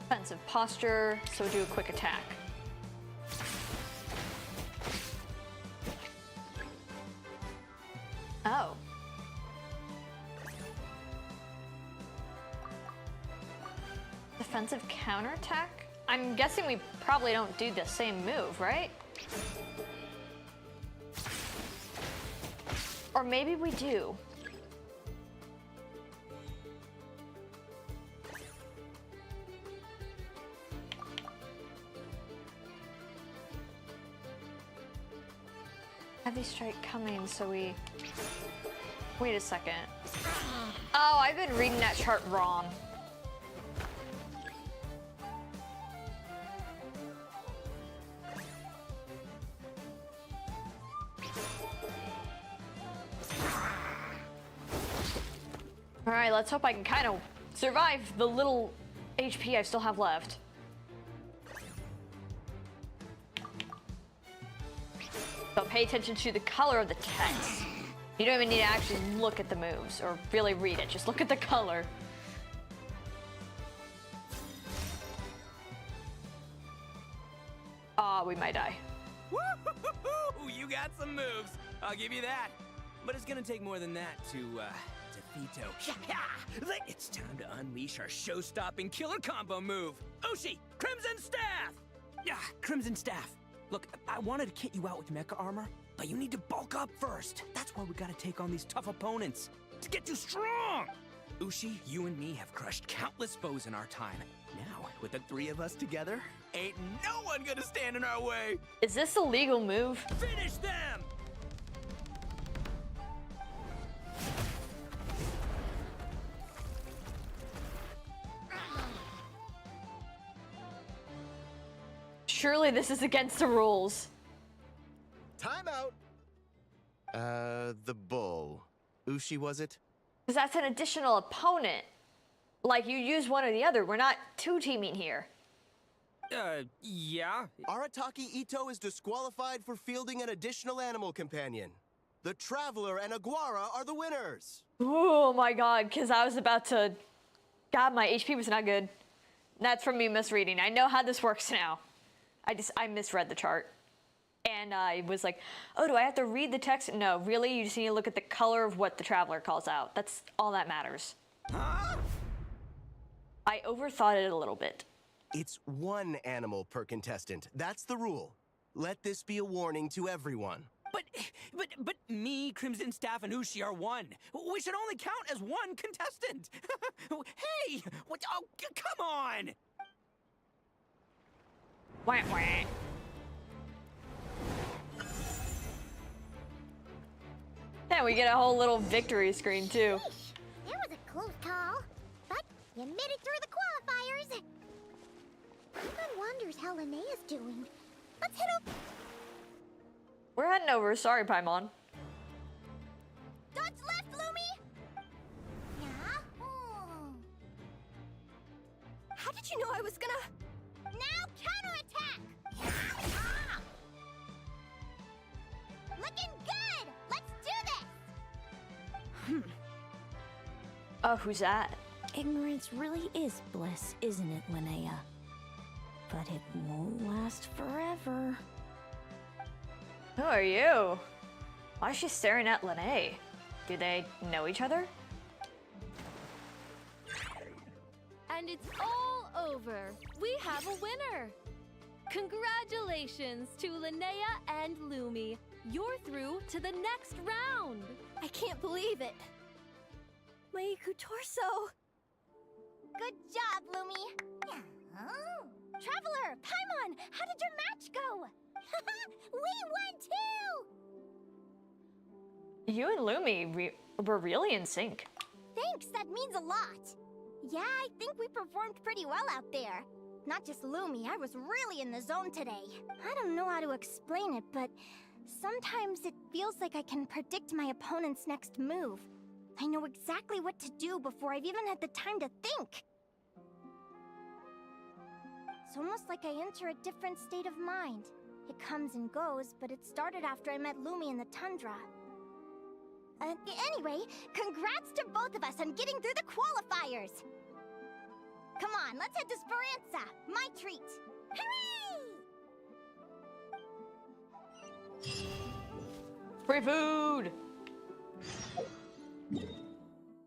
Defensive posture, so do a quick attack. Oh. Defensive counterattack? I'm guessing we probably don't do the same move, right? Or maybe we do. Heavy strike coming, so we... Wait a second. Oh, I've been reading that chart wrong. Alright, let's hope I can kind of survive the little HP I still have left. So pay attention to the color of the text. You don't even need to actually look at the moves or really read it, just look at the color. Ah, we might die. Woo-hoo-hoo-hoo! You got some moves, I'll give you that. But it's gonna take more than that to defeat It's time to unleash our show-stopping killer combo move. Ushi, Crimson Staff! Yeah, Crimson Staff. Look, I wanted to kit you out with mecha armor, but you need to bulk up first. That's why we gotta take on these tough opponents to get you strong. Ushi, you and me have crushed countless foes in our time. Now, With the three of us together, ain't no one gonna stand in our way. Is this a legal move? Finish them! Surely this is against the rules. Time out! The bull. Ushi, was it? Because that's an additional opponent. Like, you use one or the other. We're not two-teaming here. Yeah. Arataki Ito is disqualified for fielding an additional animal companion. The Traveler and Aguara are the winners! Oh my god, because I was about to... God, my HP was not good. That's from me misreading. I know how this works now. I misread the chart. And I was like, oh, do I have to read the text? No, really? You just need to look at the color of what the Traveler calls out. That's all that matters. Huh? I overthought it a little bit. It's one animal per contestant. That's the rule. Let this be a warning to everyone. But me, Crimson Staff, and Ushi are one. We should only count as one contestant. Hey, what? Oh, come on! Wah, wah. Yeah, we get a whole little victory screen too. Sheesh, there was a close call. But you made it through the qualifiers. Paimon wonders how Linnea's doing. Let's head up. We're heading over. Sorry, Paimon. Dodge left, Lumi! Yeah? How did you know I was gonna... Now counterattack! Looking good! Let's do this! Oh, who's that? Ignorance really is bliss, isn't it, Linnea? But it won't last forever. Who are you? Why is she staring at Linne? Do they know each other? And it's all over. We have a winner. Congratulations to Linnea and Lumi. You're through to the next round. I can't believe it. My Iku torso. Good job, Lumi! Oh. Traveler, Paimon, how did your match go? We won too! You and Lumi were really in sync. Thanks, that means a lot. Yeah, I think we performed pretty well out there. Not just Lumi, I was really in the zone today. I don't know how to explain it, but sometimes it feels like I can predict my opponent's next move. I know exactly what to do before I've even had the time to think. It's almost like I enter a different state of mind. It comes and goes, but it started after I met Lumi in the tundra. Anyway, congrats to both of us on getting through the qualifiers! Come on, let's head to Speranza, my treat! Hooray! Free food!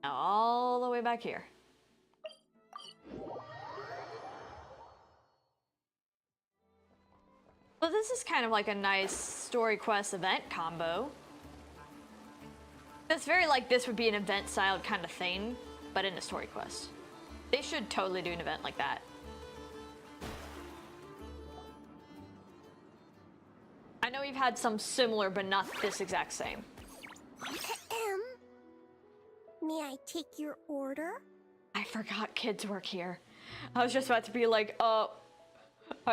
Now all the way back here. Well, this is kind of like a nice story quest event combo. It's very like this would be an event style kind of thing, but in a story quest. They should totally do an event like that. I know we've had some similar, but not this exact same. May I take your order? I forgot kids work here. I was just about to be like, are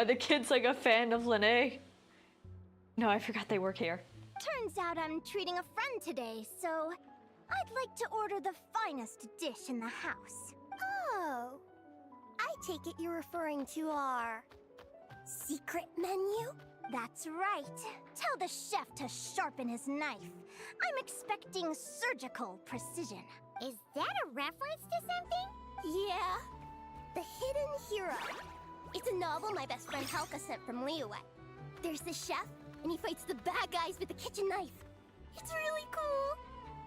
the kids like a fan of Linne? No, I forgot they work here. Turns out I'm treating a friend today, so I'd like to order the finest dish in the house. Oh, I take it you're referring to our secret menu? That's right. Tell the chef to sharpen his knife. I'm expecting surgical precision. Is that a reference to something? Yeah, The Hidden Hero. It's a novel my best friend Halka sent from Liyue. There's the chef, and he fights the bad guys with a kitchen knife. It's really cool.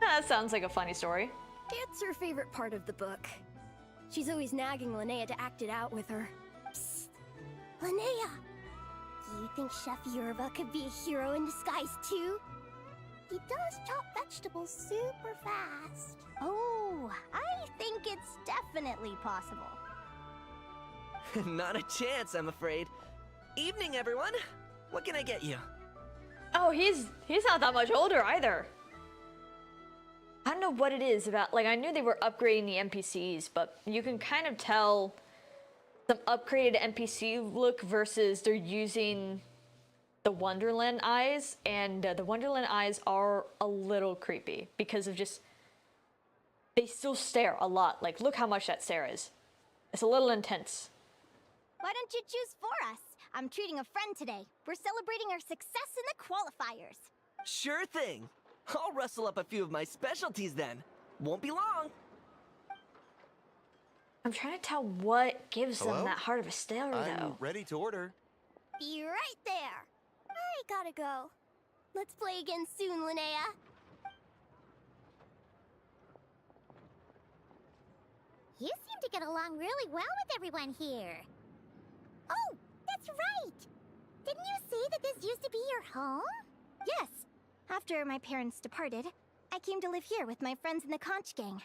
That sounds like a funny story. It's her favorite part of the book. She's always nagging Linnea to act it out with her. Psst! Linnea! Do you think Chef Yerba could be a hero in disguise too? He does chop vegetables super fast. Oh, I think it's definitely possible. Not a chance, I'm afraid. Evening, everyone. What can I get you? Oh, he's not that much older either. I don't know what it is about, like, I knew they were upgrading the NPCs, but you can kind of tell some upgraded NPC look versus they're using the Wonderland eyes, and the Wonderland eyes are a little creepy because of just, they still stare a lot. Like, look how much that stare is. It's a little intense. Why don't you choose for us? I'm treating a friend today. We're celebrating our success in the qualifiers. Sure thing. I'll rustle up a few of my specialties then. Won't be long. I'm trying to tell what gives Hello? them that heart of a stare, I'm though. ready to order. Be right there. I gotta go. Let's play again soon, Linnea. You seem to get along really well with everyone here. Oh, that's right! Didn't you say that this used to be your home? Yes. After my parents departed, I came to live here with my friends in the conch gang.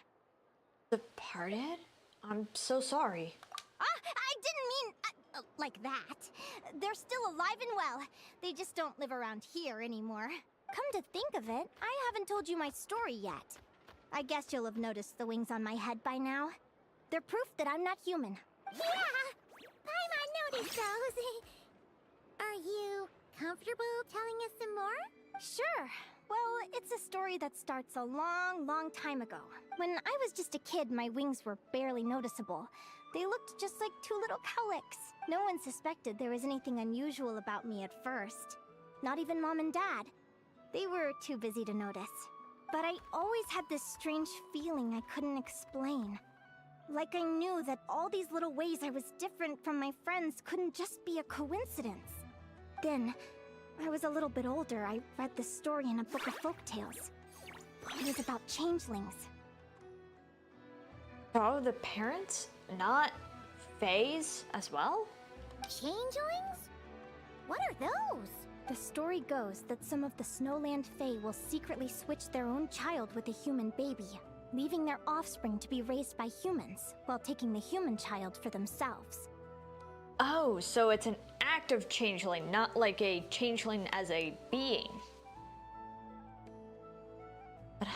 Departed? I'm so sorry. I didn't mean like that. They're still alive and well. They just don't live around here anymore. Come to think of it, I haven't told you my story yet. I guess you'll have noticed the wings on my head by now. They're proof that I'm not human. Yeah! Paimon noticed those. Are you comfortable telling us some more? Sure. Well, it's a story that starts a long, long time ago. When I was just a kid, my wings were barely noticeable. They looked just like two little cowlicks. No one suspected there was anything unusual about me at first. Not even Mom and Dad. They were too busy to notice. But I always had this strange feeling I couldn't explain. Like I knew that all these little ways I was different from my friends couldn't just be a coincidence. Then, I was a little bit older, I read this story in a book of folktales. It was about changelings. So the parents, not Fays as well? Changelings? What are those? The story goes that some of the Snowland Fae will secretly switch their own child with a human baby, leaving their offspring to be raised by humans, while taking the human child for themselves. Oh, so it's an active changeling, not like a changeling as a being. But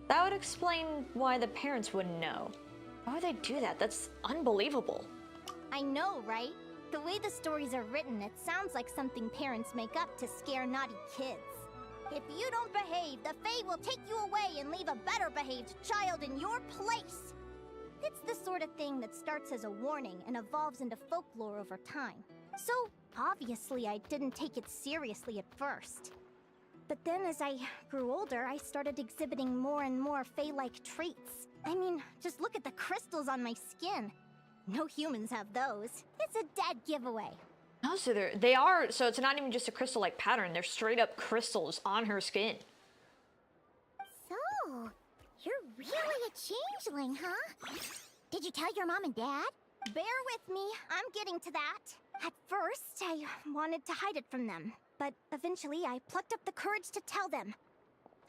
that would explain why the parents wouldn't know. Why would they do that? That's unbelievable. I know, right? The way the stories are written, it sounds like something parents make up to scare naughty kids. If you don't behave, the Fae will take you away and leave a better behaved child in your place. It's the sort of thing that starts as a warning and evolves into folklore over time. So, obviously, I didn't take it seriously at first. But then as I grew older, I started exhibiting more and more Fae-like traits. I mean, just look at the crystals on my skin. No humans have those. It's a dead giveaway. Oh, so they are, so it's not even just a crystal-like pattern, they're straight up crystals on her skin. So, you're really a changeling, huh? Did you tell your mom and dad? Bear with me, I'm getting to that. At first, I wanted to hide it from them, but eventually I plucked up the courage to tell them.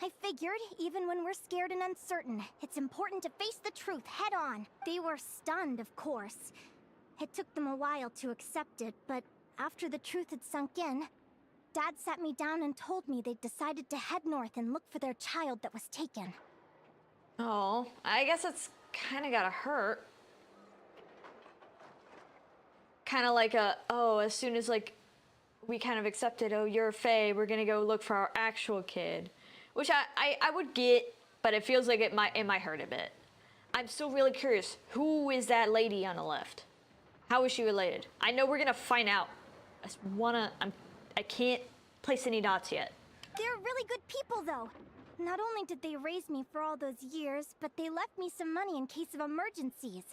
I figured, even when we're scared and uncertain, it's important to face the truth head on. They were stunned, of course. It took them a while to accept it, but after the truth had sunk in, Dad sat me down and told me they'd decided to head north and look for their child that was taken. Oh, I guess it's kind of gotta hurt. Kind of like as soon as like we kind of accepted, oh, you're a Fae, we're gonna go look for our actual kid. Which I would get, but it feels like it might hurt a bit. I'm still really curious, who is that lady on the left? How is she related? I know we're gonna find out. I can't place any dots yet. They're really good people, though. Not only did they raise me for all those years, but they left me some money in case of emergencies.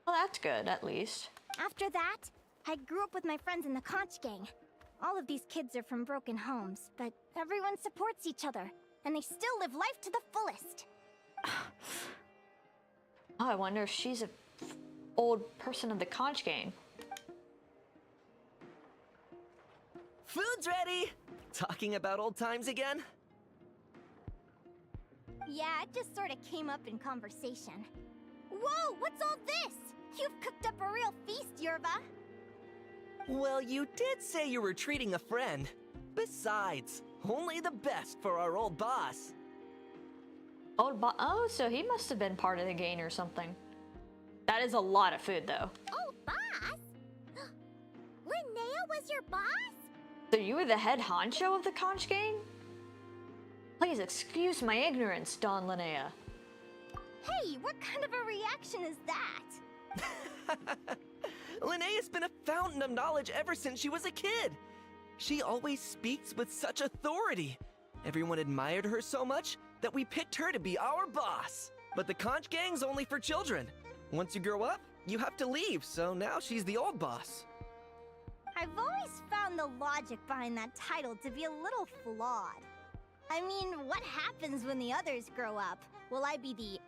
Well, that's good, at least. After that, I grew up with my friends in the conch gang. All of these kids are from broken homes, but everyone supports each other, and they still live life to the fullest. Oh, I wonder if she's a old person of the conch gang. Food's ready! Talking about old times again? Yeah, it just sort of came up in conversation. Whoa, what's all this? You've cooked up a real feast, Yerba. Well, you did say you were treating a friend. Besides, only the best for our old boss. Oh, so he must have been part of the gang or something. That is a lot of food, though. Oh, boss? Linnea was your boss? So you were the head honcho of the conch gang? Please excuse my ignorance, Don Linnea. Hey, what kind of a reaction is that? Linnea's been a fountain of knowledge ever since she was a kid. She always speaks with such authority. Everyone admired her so much that we picked her to be our boss. But the conch gang's only for children. Once you grow up, you have to leave, so now she's the old boss. I've always found the logic behind that title to be a little flawed. I mean, what happens when the others grow up? Will I be the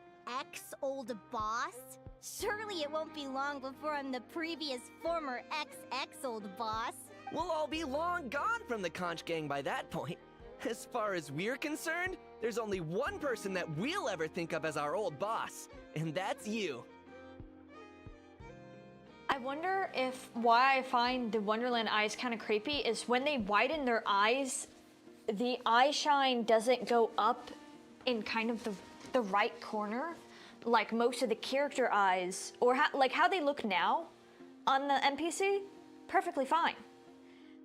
ex-old boss? Surely it won't be long before I'm the previous former ex-old boss. We'll all be long gone from the conch gang by that point. As far as we're concerned, there's only one person that we'll ever think of as our old boss, and that's you. I wonder if why I find the Wonderland eyes kind of creepy is when they widen their eyes, the eye shine doesn't go up in kind of the right corner, like most of the character eyes, or like how they look now on the NPC, perfectly fine.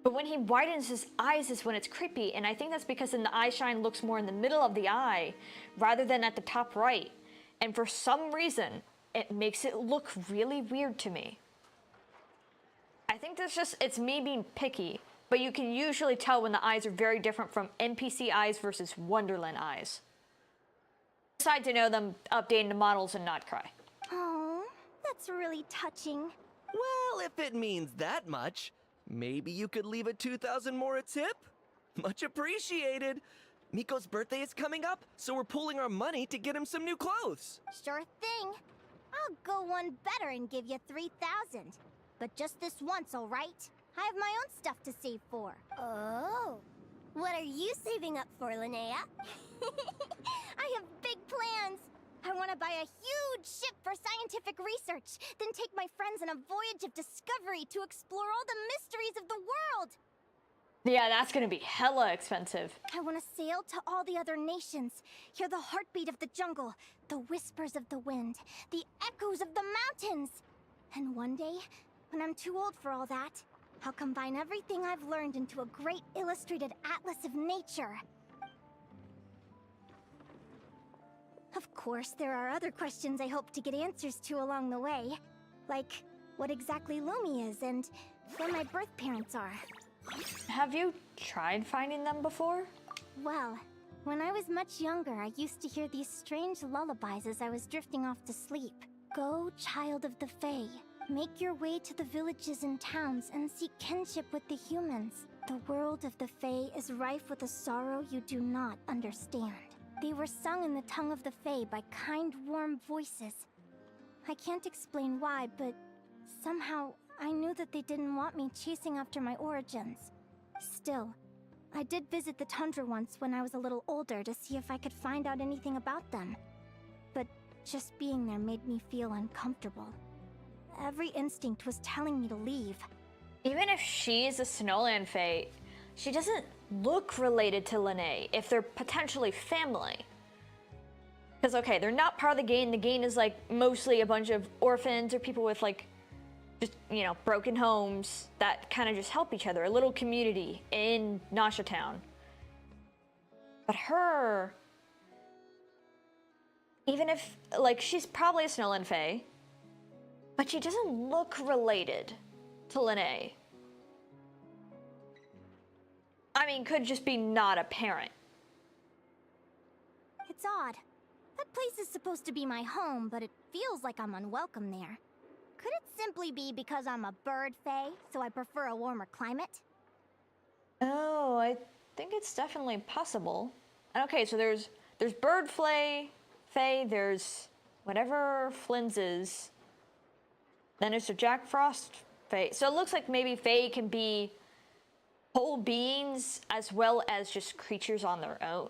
But when he widens his eyes is when it's creepy, and I think that's because then the eye shine looks more in the middle of the eye rather than at the top right. And for some reason, it makes it look really weird to me. I think it's me being picky, but you can usually tell when the eyes are very different from NPC eyes versus Wonderland eyes. Besides, I know them updating the models and not cry. Oh, that's really touching. Well, if it means that much, maybe you could leave a 2,000 more a tip? Much appreciated. Miko's birthday is coming up, so we're pooling our money to get him some new clothes. Sure thing. I'll go one better and give you 3,000. But just this once, all right? I have my own stuff to save for. Oh. What are you saving up for, Linnea? I have big plans. I want to buy a huge ship for scientific research, then take my friends on a voyage of discovery to explore all the mysteries of the world. Yeah, that's gonna be hella expensive. I want to sail to all the other nations, hear the heartbeat of the jungle, the whispers of the wind, the echoes of the mountains. And one day, when I'm too old for all that, I'll combine everything I've learned into a great illustrated atlas of nature. Of course, there are other questions I hope to get answers to along the way. Like, what exactly Lumi is and where my birth parents are. Have you tried finding them before? Well, when I was much younger, I used to hear these strange lullabies as I was drifting off to sleep. Go, child of the Fae. Make your way to the villages and towns and seek kinship with the humans. The world of the Fae is rife with a sorrow you do not understand. They were sung in the tongue of the Fae by kind, warm voices. I can't explain why, but somehow I knew that they didn't want me chasing after my origins. Still, I did visit the tundra once when I was a little older to see if I could find out anything about them. But just being there made me feel uncomfortable. Every instinct was telling me to leave. Even if she's a Snowland Fae, she doesn't look related to Linnea if they're potentially family. Because, okay, they're not part of the gang. The gang is, like, mostly a bunch of orphans or people with, like, just, you know, broken homes that kind of just help each other. A little community in Nasha Town. But her, even if, like, she's probably a Snowland Fae, but she doesn't look related to Linnea. I mean, could just be not a parent. It's odd. That place is supposed to be my home, but it feels like I'm unwelcome there. Could it simply be because I'm a bird fae, so I prefer a warmer climate? Oh, I think it's definitely possible. And okay, so there's bird fae, there's whatever Flynn's is. Then there's a Jack Frost fae. So it looks like maybe fae can be whole beings as well as just creatures on their own.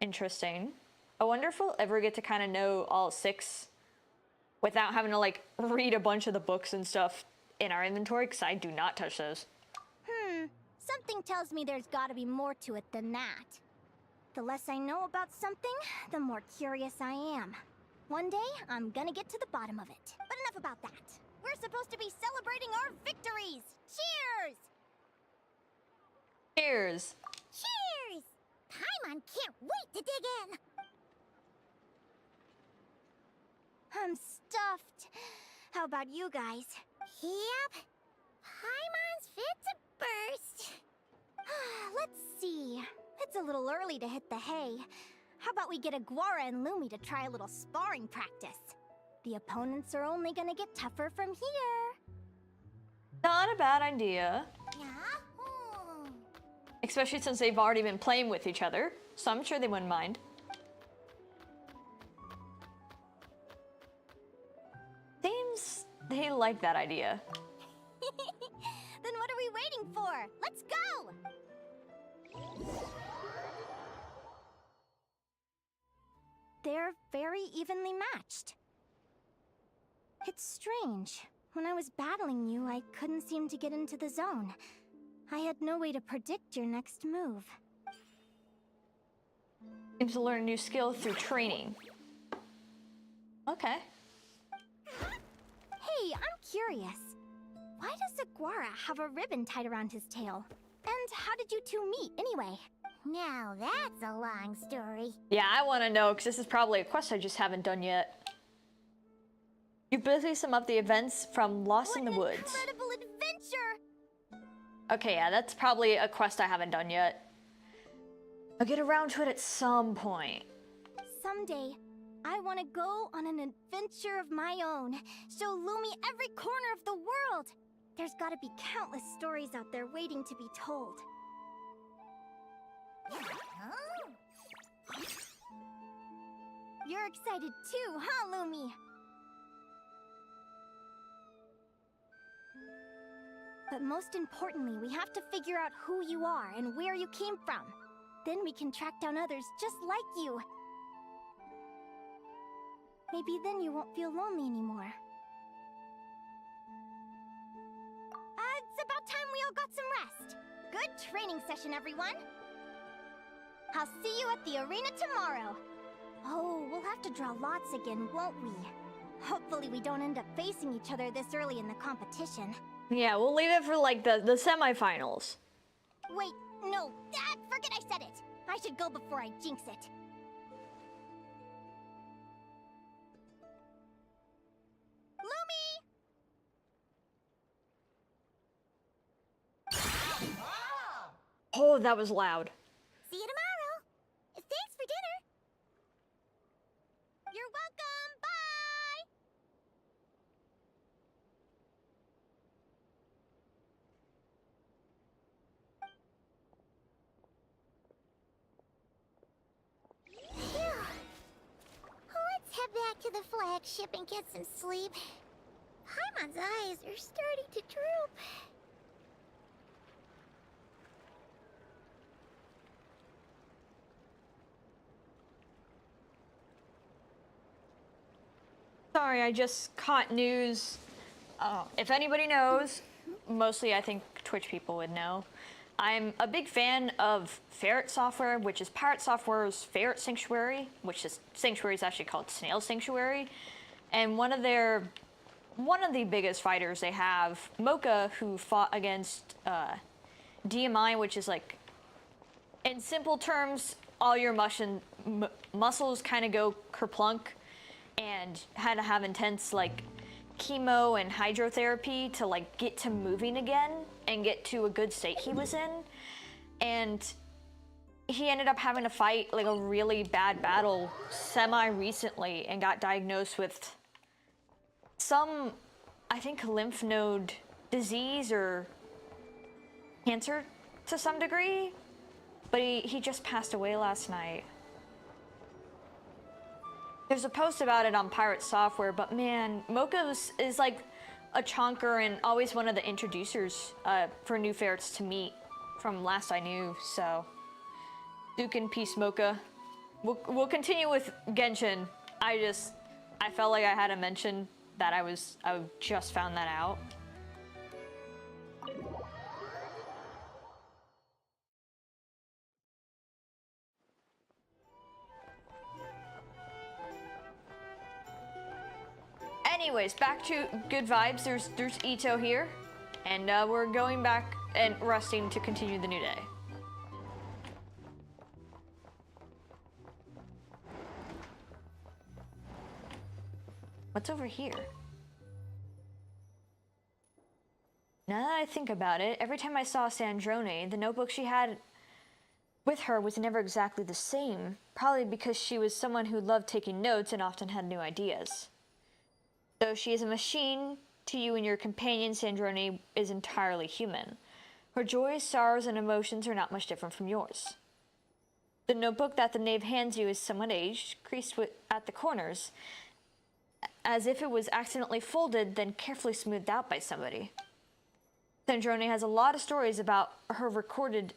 Interesting. I wonder if we'll ever get to kind of know all 6 without having to like read a bunch of the books and stuff in our inventory, because I do not touch those. Something tells me there's gotta be more to it than that. The less I know about something, the more curious I am. One day, I'm gonna get to the bottom of it. But enough about that. We're supposed to be celebrating our victories! Cheers! Cheers! Cheers! Paimon can't wait to dig in! I'm stuffed. How about you guys? Yep. Paimon's fit to burst. Let's see. It's a little early to hit the hay. How about we get Aguara and Lumi to try a little sparring practice? The opponents are only gonna get tougher from here. Not a bad idea. Yahoo! Especially since they've already been playing with each other, so I'm sure they wouldn't mind. Seems they like that idea. Then what are we waiting for? Let's go! They're very evenly matched. It's strange. When I was battling you, I couldn't seem to get into the zone. I had no way to predict your next move. Seems to learn a new skill through training. Okay. Hey, I'm curious. Why does Aguara have a ribbon tied around his tail? And how did you two meet, anyway? Now that's a long story. Yeah, I want to know, because this is probably a quest I just haven't done yet. You busy sum up the events from Lost in the Woods. Incredible adventure! Okay, yeah, that's probably a quest I haven't done yet. I'll get around to it at some point. Someday, I want to go on an adventure of my own. Show Lumi every corner of the world. There's gotta be countless stories out there waiting to be told. You're excited too, huh, Lumi? But most importantly, we have to figure out who you are and where you came from. Then we can track down others just like you. Maybe then you won't feel lonely anymore. It's about time we all got some rest. Good training session, everyone. I'll see you at the arena tomorrow. Oh, we'll have to draw lots again, won't we? Hopefully we don't end up facing each other this early in the competition. Yeah, we'll leave it for like the semifinals. Wait, no, forget I said it. I should go before I jinx it. Oh, that was loud. See you tomorrow. Thanks for dinner. You're welcome. Bye. Let's head back to the flagship and get some sleep. Paimon's eyes are starting to droop. Sorry, I just caught news. If anybody knows, mostly I think Twitch people would know. I'm a big fan of Ferret Software, which is Pirate Software's Ferret Sanctuary, which is Sanctuary is actually called Snail Sanctuary. And one of the biggest fighters they have, Mocha, who fought against DMI, which is like, in simple terms, all your muscles kind of go kerplunk, and had to have intense like chemo and hydrotherapy to like get to moving again and get to a good state he was in. And he ended up having to fight like a really bad battle semi-recently and got diagnosed with some, I think, lymph node disease or cancer to some degree. But he just passed away last night. There's a post about it on Pirate Software, but man, Mocha is like a chonker and always one of the introducers for new ferrets to meet from last I knew, so Duke in peace, Mocha. We'll continue with Genshin. I I felt like I had to mention that I just found that out. Anyways, back to good vibes. There's Ito here, and we're going back and resting to continue the new day. What's over here? Now that I think about it, every time I saw Sandrone, the notebook she had with her was never exactly the same, probably because she was someone who loved taking notes and often had new ideas. Though she is a machine, to you and your companion, Sandrone is entirely human. Her joys, sorrows, and emotions are not much different from yours. The notebook that the knave hands you is somewhat aged, creased at the corners, as if it was accidentally folded, then carefully smoothed out by somebody. Sandrone has a lot of stories about her recorded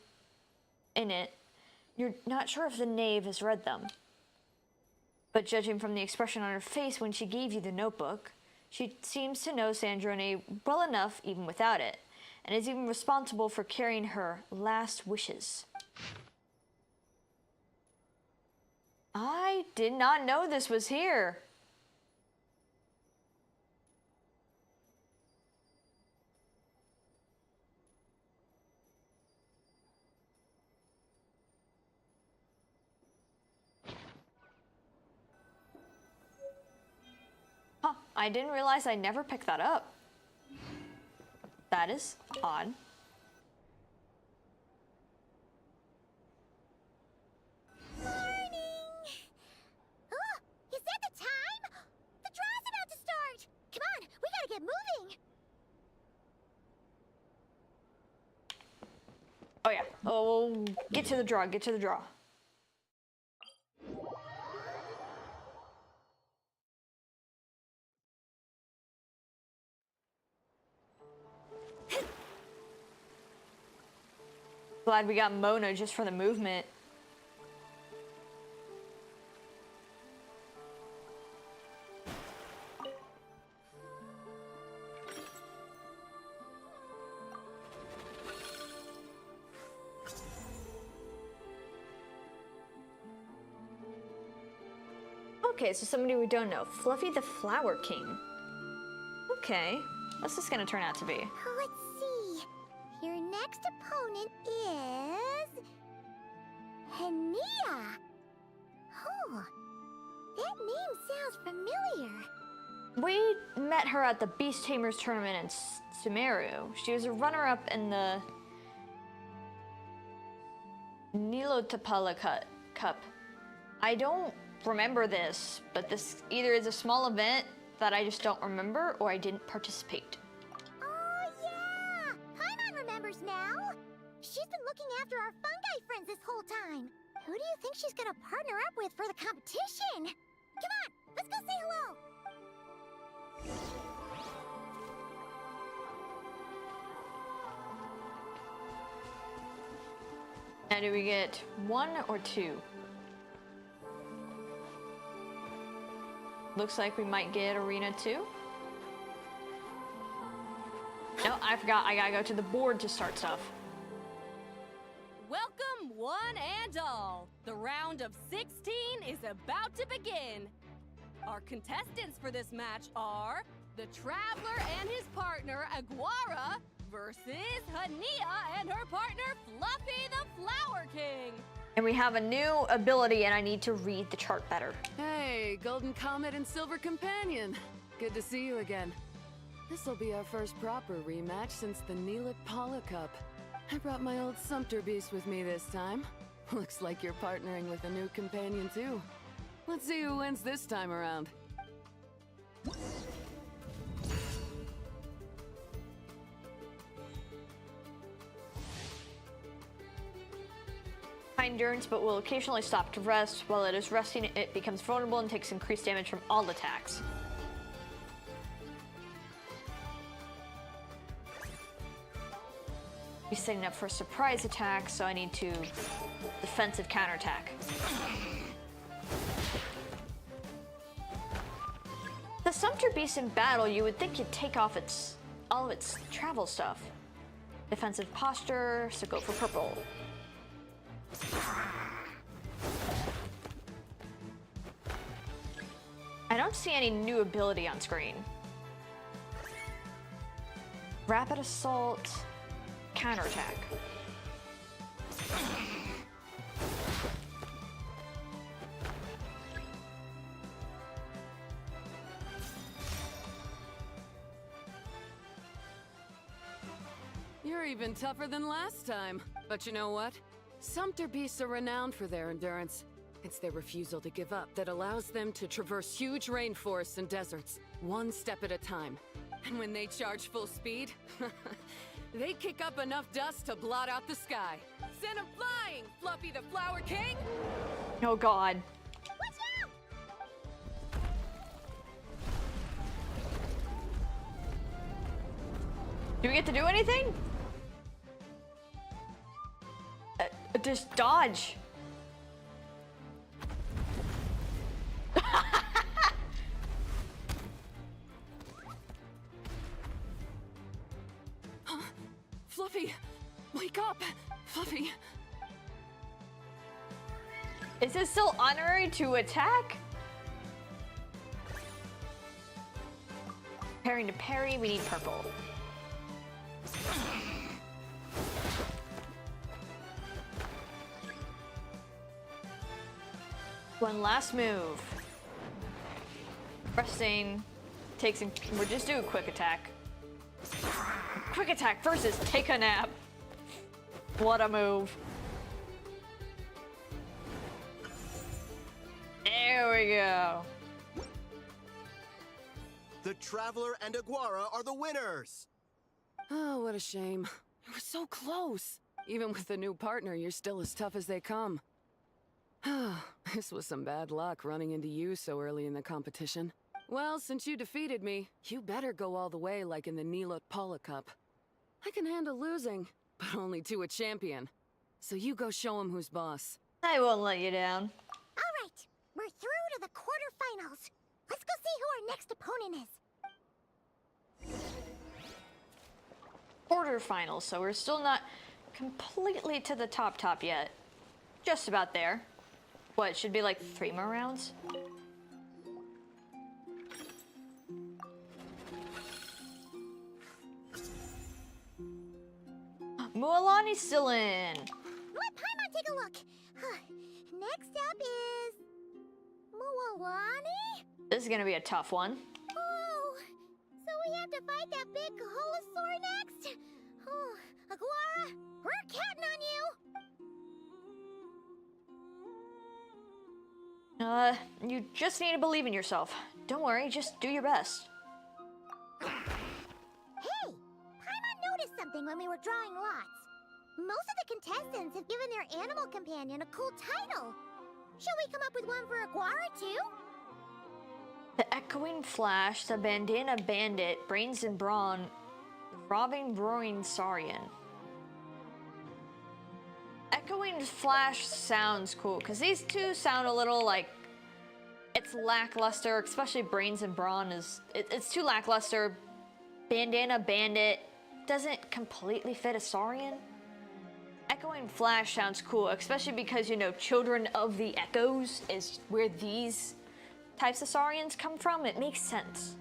in it. You're not sure if the knave has read them. But judging from the expression on her face when she gave you the notebook, she seems to know Sandrone well enough even without it, and is even responsible for carrying her last wishes. I did not know this was here. Huh, I didn't realize I never picked that up. That is odd. Morning! Oh, is that the time? The draw's about to start! Come on, we gotta get moving! Oh yeah, oh, get to the draw, get to the draw. Glad we got Mona just for the movement. Okay, so somebody we don't know. Fluffy the Flower King. Okay, what's this gonna turn out to be? Let's see. Your next opponent is... Hania. Oh, that name sounds familiar. We met her at the Beast Tamers tournament in Sumeru. She was a runner-up in the Nilotapala Cup. I don't remember this, but this either is a small event that I just don't remember, or I didn't participate. Oh, yeah! Paimon remembers now! She's been looking after our fungi friends this whole time. Who do you think she's gonna partner up with for the competition? Come on, let's go say hello! Now do we get 1 or 2? Looks like we might get Arena 2. No, I forgot. I gotta go to the board to start stuff. Welcome, one and all. The round of 16 is about to begin. Our contestants for this match are the Traveler and his partner, Aguara, versus Hania and her partner, Fluffy the Flower King. And we have a new ability, and I need to read the chart better. Hey, Golden Comet and Silver Companion. Good to see you again. This'll be our first proper rematch since the Nilotapala Cup. I brought my old Sumpter Beast with me this time. Looks like you're partnering with a new companion too. Let's see who wins this time around. High endurance, but will occasionally stop to rest. While it is resting, it becomes vulnerable and takes increased damage from all attacks. He's setting up for a surprise attack, so I need to defensive counterattack. The Sumpter Beast in battle, you would think you'd take off all of its travel stuff. Defensive posture, so go for purple. I don't see any new ability on screen. Rapid assault, counterattack. You're even tougher than last time. But you know what? Sumpter beasts are renowned for their endurance. It's their refusal to give up that allows them to traverse huge rainforests and deserts, one step at a time. And when they charge full speed, they kick up enough dust to blot out the sky. Send 'em flying, Fluffy the Flower King! Oh god. Watch out! Do we get to do anything? Just dodge. Fluffy, wake up! Fluffy! Is it still honorary to attack? Parrying to parry, we need purple. One last move. Resting. Takes. We're just doing quick attack. Quick attack versus take a nap. What a move. There we go. The Traveler and Aguara are the winners! Oh, what a shame. It was so close. Even with the new partner, you're still as tough as they come. This was some bad luck running into you so early in the competition. Well, since you defeated me, you better go all the way like in the Natlan Story Cup. I can handle losing, but only to a champion. So you go show him who's boss. I won't let you down. All right, we're through to the quarterfinals. Let's go see who our next opponent is. Quarterfinals, so we're still not completely to the top yet. Just about there. What, should be like 3 more rounds? Mualani's still in. Let Paimon take a look. Next up is... Mualani? This is gonna be a tough one. Oh, so we have to fight that big Holosaur next? Oh, Aguara, we're counting on you. You just need to believe in yourself. Don't worry, just do your best. Hey, Paimon noticed something when we were drawing lots. Most of the contestants have given their animal companion a cool title. Shall we come up with one for Aguara too? The Echoing Flash, the Bandana Bandit, Brains and Brawn, the Robbing Roaring Saurian. Echoing Flash sounds cool, because these two sound a little like it's lackluster, especially Brains and Brawn it's too lackluster. Bandana Bandit doesn't completely fit a Saurian. Echoing Flash sounds cool, especially because, you know, Children of the Echoes is where these types of Saurians come from. It makes sense.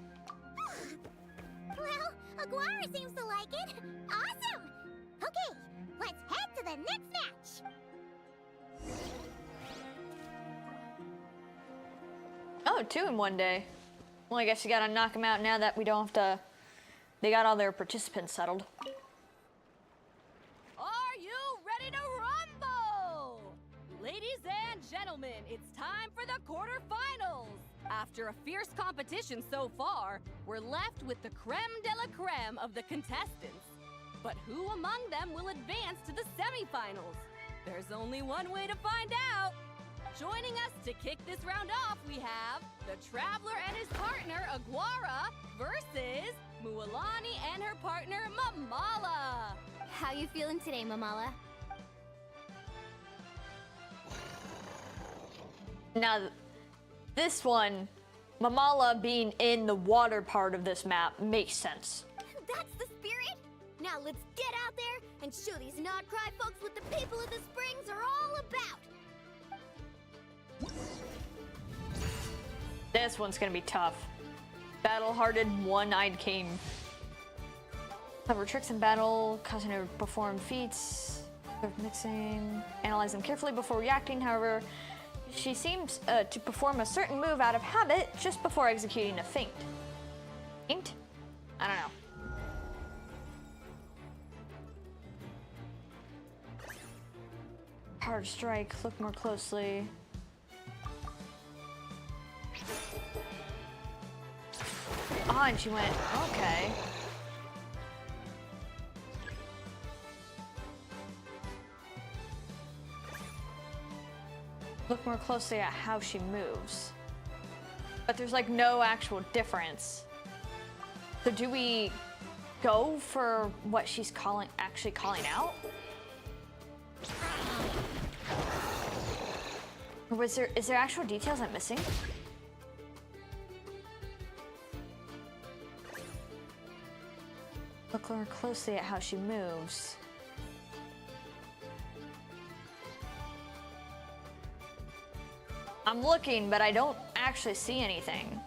Well, Aguara seems to like it. Awesome! Okay, let's head to the next match. Oh, 2 in one day. Well, I guess you gotta knock them out now that we don't have to... They got all their participants settled. Are you ready to rumble? Ladies and gentlemen, it's time for the quarterfinals. After a fierce competition so far, we're left with the creme de la creme of the contestants. But who among them will advance to the semifinals? There's only one way to find out. Joining us to kick this round off, we have the Traveler and his partner, Aguara, versus Mualani and her partner, Mamala. How you feeling today, Mamala? Now, this one Mamala being in the water part of this map makes sense. That's the spirit? Now let's get out there and show these Nodcry folks what the people of the Springs are all about. This one's gonna be tough. Battle-hearted, one-eyed king. Clever tricks in battle, causing her to perform feats, mixing, analyze them carefully before reacting. However, she seems to perform a certain move out of habit just before executing a feint. Feint? I don't know. Hard strike, look more closely. Ah, and she went, okay. Look more closely at how she moves. But there's like no actual difference. So do we go for what she's actually calling out? Or is there actual details I'm missing? Look more closely at how she moves. I'm looking, but I don't actually see anything.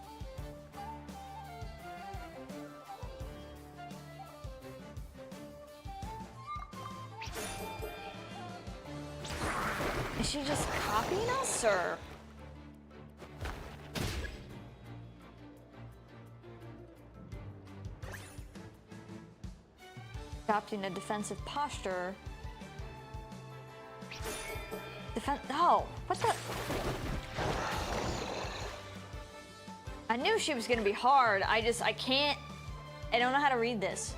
Is she just copying us, or? Adopting a defensive posture. No, what the? I knew she was gonna be hard. I can't. I don't know how to read this.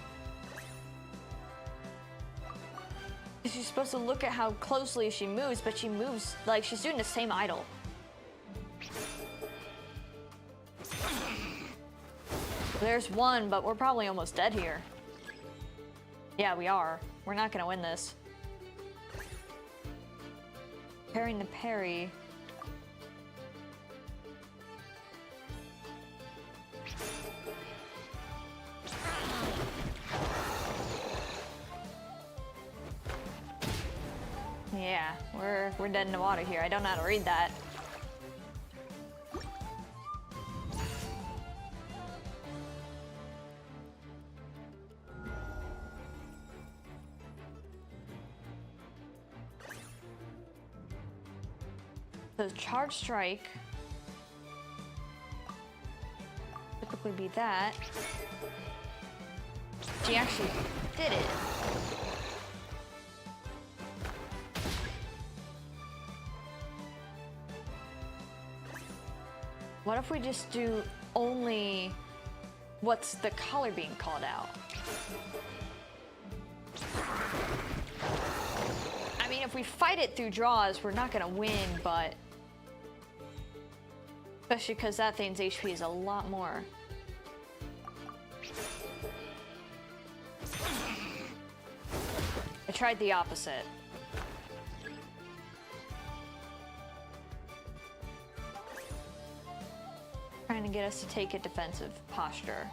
She's supposed to look at how closely she moves, but she moves like she's doing the same idle. There's one, but we're probably almost dead here. Yeah, we are. We're not gonna win this. Parrying the parry. Yeah, we're dead in the water here. I don't know how to read that. So charge strike typically be that. She actually did it. What if we just do only what's the color being called out? I mean, if we fight it through draws, we're not gonna win, but especially because that thing's HP is a lot more. I tried the opposite. Trying to get us to take a defensive posture.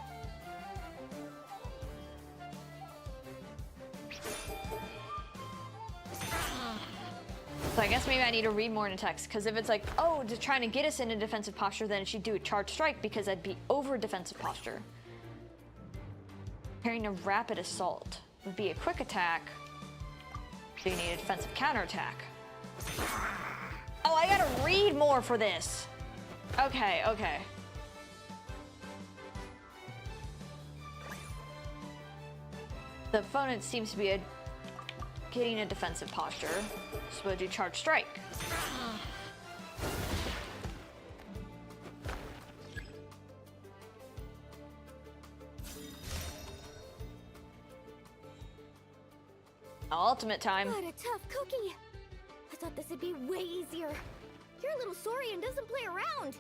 So I guess maybe I need to read more in the text, because if it's like, oh, just trying to get us in a defensive posture, then she'd do a charge strike because I'd be over defensive posture. Carrying a rapid assault would be a quick attack. So you need a defensive counterattack. Oh, I gotta read more for this. Okay, okay. The opponent seems to be getting a defensive posture, so we'll do charge strike. Ultimate time. What a tough cookie. I thought this would be way easier. Your little Saurian doesn't play around.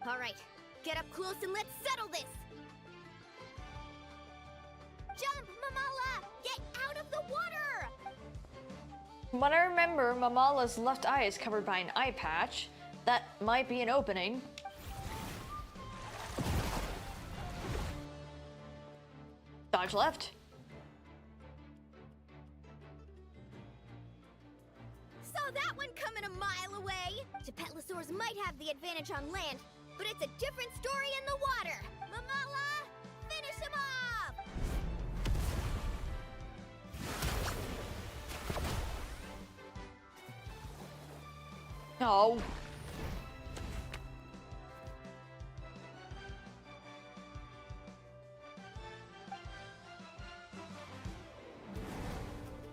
All right, get up close and let's settle this. Jump, Mamala! Get out of the water! From what I remember, Mamala's left eye is covered by an eye patch. That might be an opening. Dodge left. Saw that one coming a mile away! Gepetlosaurs might have the advantage on land, but it's a different story in the water! Mamala, finish him off! No.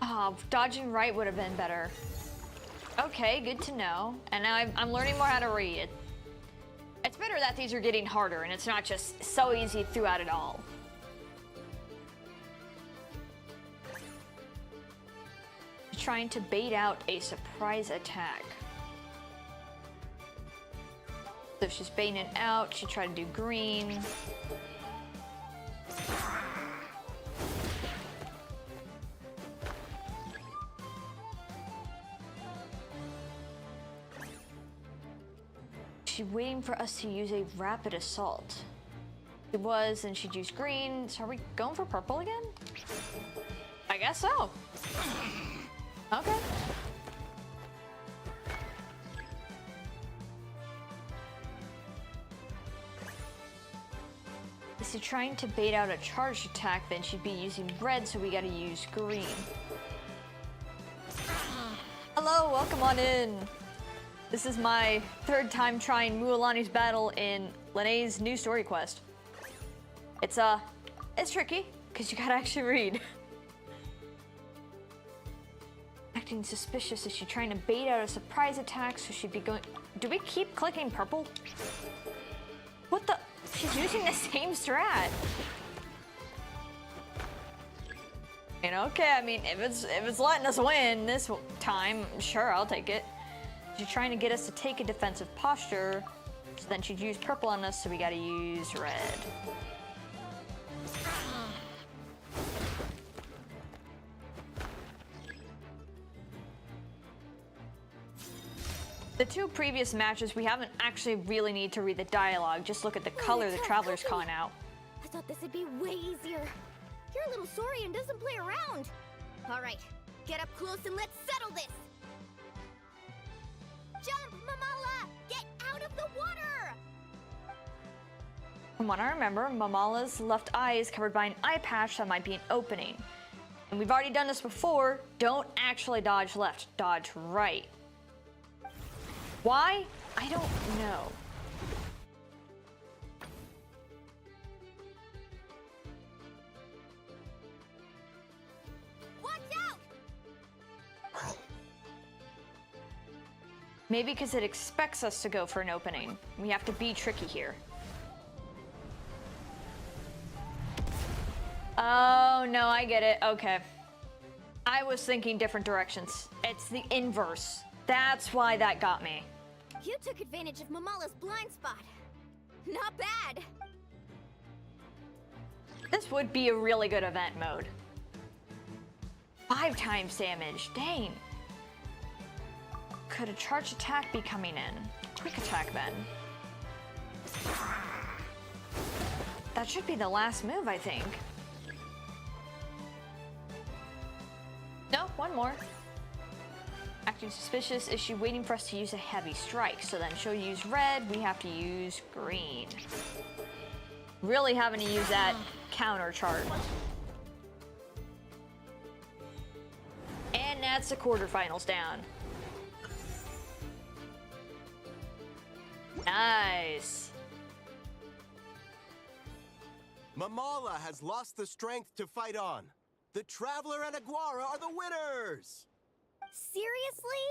Oh, dodging right would have been better. Okay, good to know. And now I'm learning more how to read it. It's better that these are getting harder and it's not just so easy throughout it all. Trying to bait out a surprise attack. So if she's baiting it out, she tried to do green. She's waiting for us to use a rapid assault. She was, and she'd use green. So are we going for purple again? I guess so. Okay. Is she trying to bait out a charged attack, then she'd be using red, so we gotta use green. Hello, welcome on in. This is my third time trying Mualani's battle in Linnea's new story quest. It's tricky, because you gotta actually read. Acting suspicious, is she trying to bait out a surprise attack, so she'd be going... Do we keep clicking purple? What the... She's using the same strat. And okay, I mean, if it's letting us win this time, sure, I'll take it. She's trying to get us to take a defensive posture, so then she'd use purple on us, so we gotta use red. The two previous matches, we haven't actually really need to read the dialogue. Just look at the color the traveler's calling out. I thought this would be way easier. Your little Saurian doesn't play around. All right, get up close and let's settle this. Jump, Mamala! Get out of the water! From what I remember, Mamala's left eye is covered by an eye patch that might be an opening. And we've already done this before. Don't actually dodge left, dodge right. Why? I don't know. Watch out! Maybe because it expects us to go for an opening. We have to be tricky here. Oh, no, I get it. Okay. I was thinking different directions. It's the inverse. That's why that got me. You took advantage of Mamala's blind spot. Not bad. This would be a really good event mode. 5 times damage, dang. Could a charge attack be coming in? Quick attack then. That should be the last move, I think. No, one more. Acting suspicious, is she waiting for us to use a heavy strike? So then she'll use red, we have to use green. Really having to use that counter charge. And that's the quarterfinals down. Nice. Mamala has lost the strength to fight on. The Traveler and Aguara are the winners! Seriously?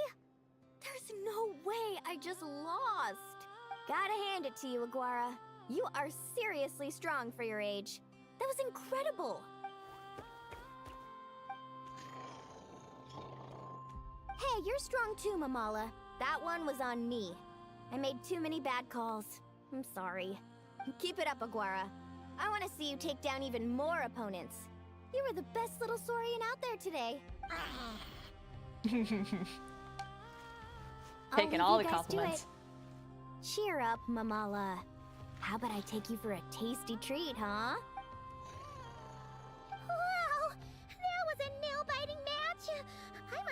There's no way I just lost. Gotta hand it to you, Aguara. You are seriously strong for your age. That was incredible. Hey, you're strong too, Mamala. That one was on me. I made too many bad calls. I'm sorry. Keep it up, Aguara. I want to see you take down even more opponents. You were the best little Saurian out there today. Taking all the compliments. Cheer up, Mamala. How about I take you for a tasty treat, huh?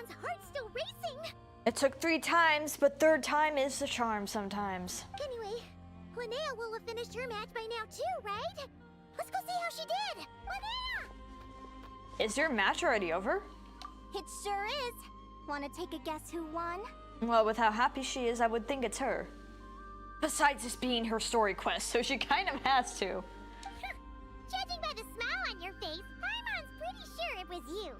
everyone's heart's still racing. It took 3 times, but third time is the charm sometimes. Anyway, Linnea will have finished her match by now too, right? Let's go see how she did. Linnea! Is your match already over? It sure is. Wanna take a guess who won? Well, with how happy she is, I would think it's her. Besides this being her story quest, so she kind of has to. Judging by the smile on your face, Paimon's pretty sure it was you.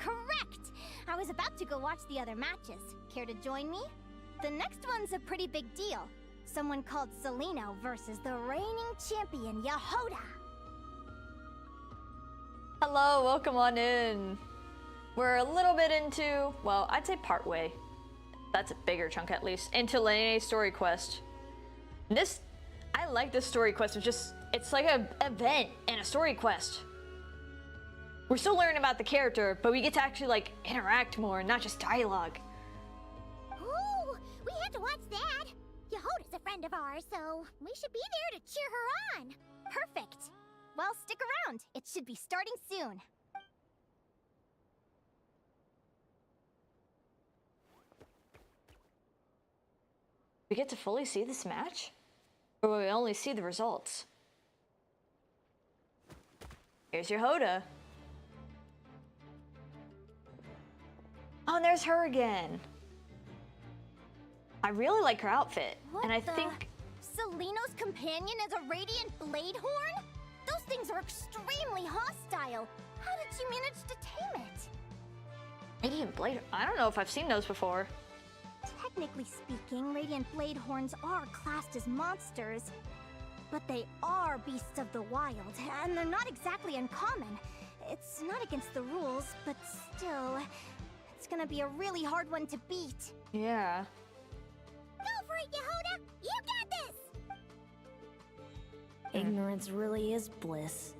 Correct! I was about to go watch the other matches. Care to join me? The next one's a pretty big deal. Someone called Celino versus the reigning champion, Yehoda. Hello, welcome on in. We're a little bit into, well, I'd say part way. That's a bigger chunk at least, into Lanay's story quest. I like this story quest. It's like an event and a story quest. We're still learning about the character, but we get to actually like interact more, not just dialogue. Ooh, we have to watch that. Yehoda's a friend of ours, so we should be there to cheer her on. Perfect. Well, stick around. It should be starting soon. We get to fully see this match? Or will we only see the results? Here's your Hoda. Oh, and there's her again. I really like her outfit. What and I the? think Celino's companion is a radiant blade horn? Those things are extremely hostile. How did you manage to tame it? Radiant Blade, I don't know if I've seen those before. Technically speaking, radiant blade horns are classed as monsters, but they are beasts of the wild, and they're not exactly uncommon. It's not against the rules, but still, it's gonna be a really hard one to beat. Yeah. Go for it, Yehoda! You got this! Ignorance really is bliss,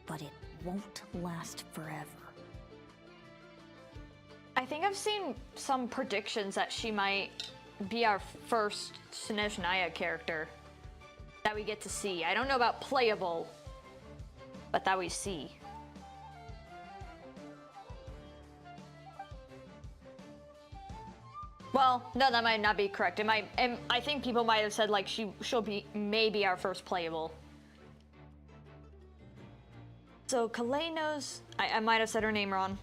but it won't last forever. I think I've seen some predictions that she might be our first Snezhnaya character that we get to see. I don't know about playable, but that we see. Well, no, that might not be correct. It might. I think people might have said like she'll be maybe our first playable. So Kaleino's, I might have said her name wrong.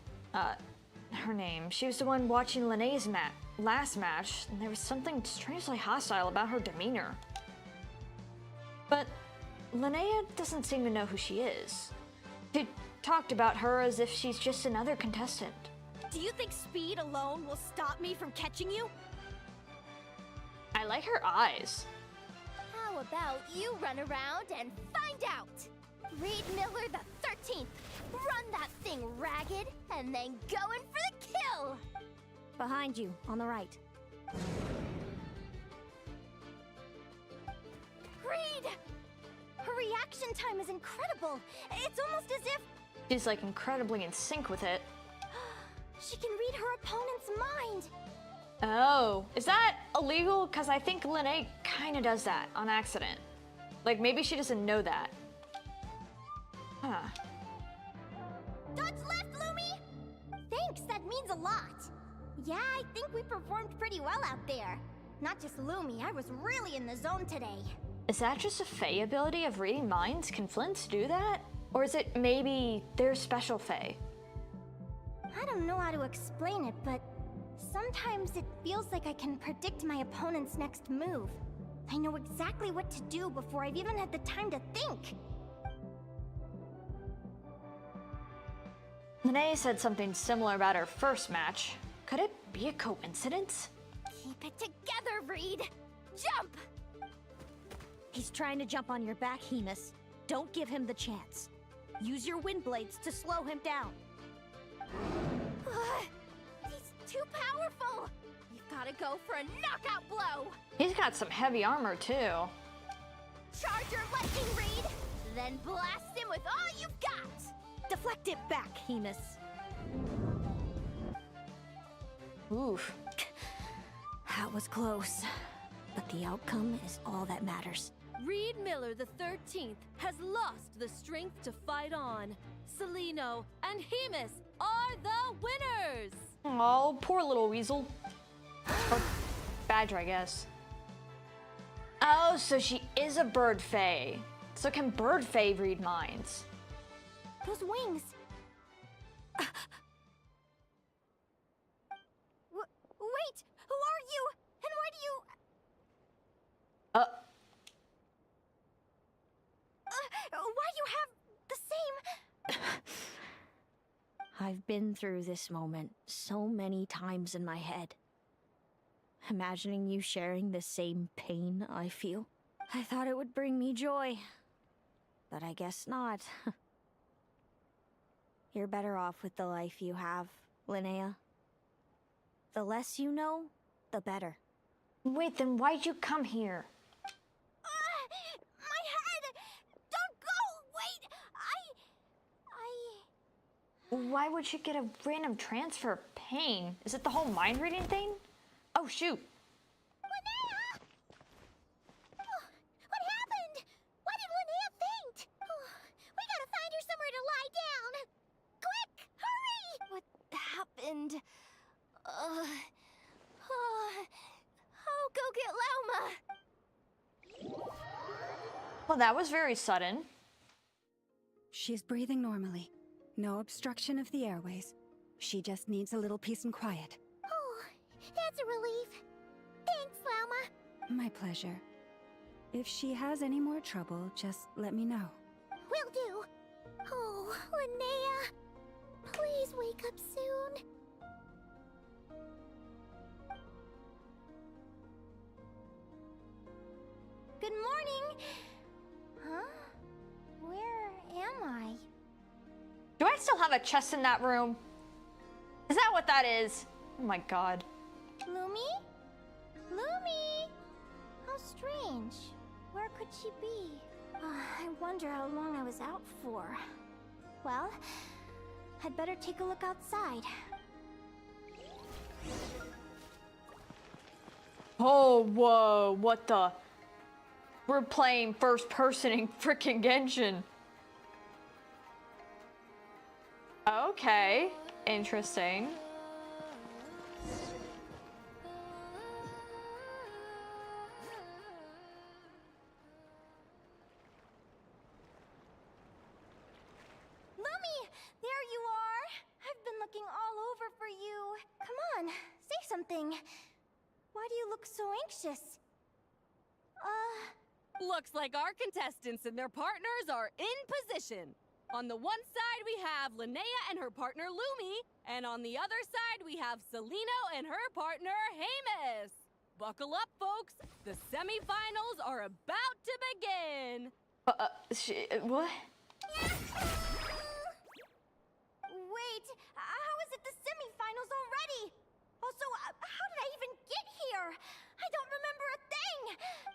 Her name. She was the one watching Linnea's last match, and there was something strangely hostile about her demeanor. But Linnea doesn't seem to know who she is. She talked about her as if she's just another contestant. Do you think speed alone will stop me from catching you? I like her eyes. How about you run around and find out? Reed Miller the 13th, run that thing ragged, and then go in for the kill! Behind you, on the right. Reed! Her reaction time is incredible. It's almost as if She's like incredibly in sync with it. she can read her opponent's mind. Oh, is that illegal? Because I think Linnea kind of does that on accident. Like maybe she doesn't know that. Huh. Dodge left, Lumi! Thanks, that means a lot. Yeah, I think we performed pretty well out there. Not just Lumi, I was really in the zone today. Is that just a Fae ability of reading minds? Can Flints do that? Or is it maybe their special Fae? I don't know how to explain it, but sometimes it feels like I can predict my opponent's next move. I know exactly what to do before I've even had the time to think. Linnea said something similar about her first match. Could it be a coincidence? Keep it together, Reed! Jump! He's trying to jump on your back, Hemus. Don't give him the chance. Use your wind blades to slow him down. He's too powerful! You've gotta go for a knockout blow! He's got some heavy armor too. Charge your lightning, Reed! Then blast him with all you've got! Deflect it back, Hemus. Oof. That was close. But the outcome is all that matters. Reed Miller the 13th has lost the strength to fight on. Celino and Hemus are the winners! Oh, poor little weasel. Or badger, I guess. Oh, so she is a bird fae. So can bird fae read minds? Those wings. Wait, who are you? And why do you... why you have the same... I've been through this moment so many times in my head. Imagining you sharing the same pain I feel. I thought it would bring me joy. But I guess not. You're better off with the life you have, Linnea. The less you know, the better. Wait, then why'd you come here? My head! Don't go! Wait! Why would she get a random transfer of pain? Is it the whole mind reading thing? Oh, shoot. Linnea! What happened? Why did Linnea faint? We gotta find her somewhere to lie down. Quick! Hurry! What happened? I'll go get Lauma. Well, that was very sudden. She's breathing normally. No obstruction of the airways. She just needs a little peace and quiet. Oh, that's a relief. Thanks, Lauma. My pleasure. If she has any more trouble, just let me know. Will do. Oh, Linnea. Please wake up soon. Good morning. Huh? Where am I? Do I still have a chest in that room? Is that what that is? Oh my god. Lumi? Lumi! How strange. Where could she be? I wonder how long I was out for. Well, I'd better take a look outside. Oh, whoa, what the? We're playing first person in frickin' Genshin. Okay, interesting. Lumi! There you are! I've been looking all over for you. Come on, say something. Why do you look so anxious? Looks like our contestants and their partners are in position. On the one side, we have Linnea and her partner Lumi, and on the other side, we have Celino and her partner Hamus. Buckle up, folks. The semifinals are about to begin. What? Wait, how is it the semifinals already? Also, how did I even get here? I don't remember a thing.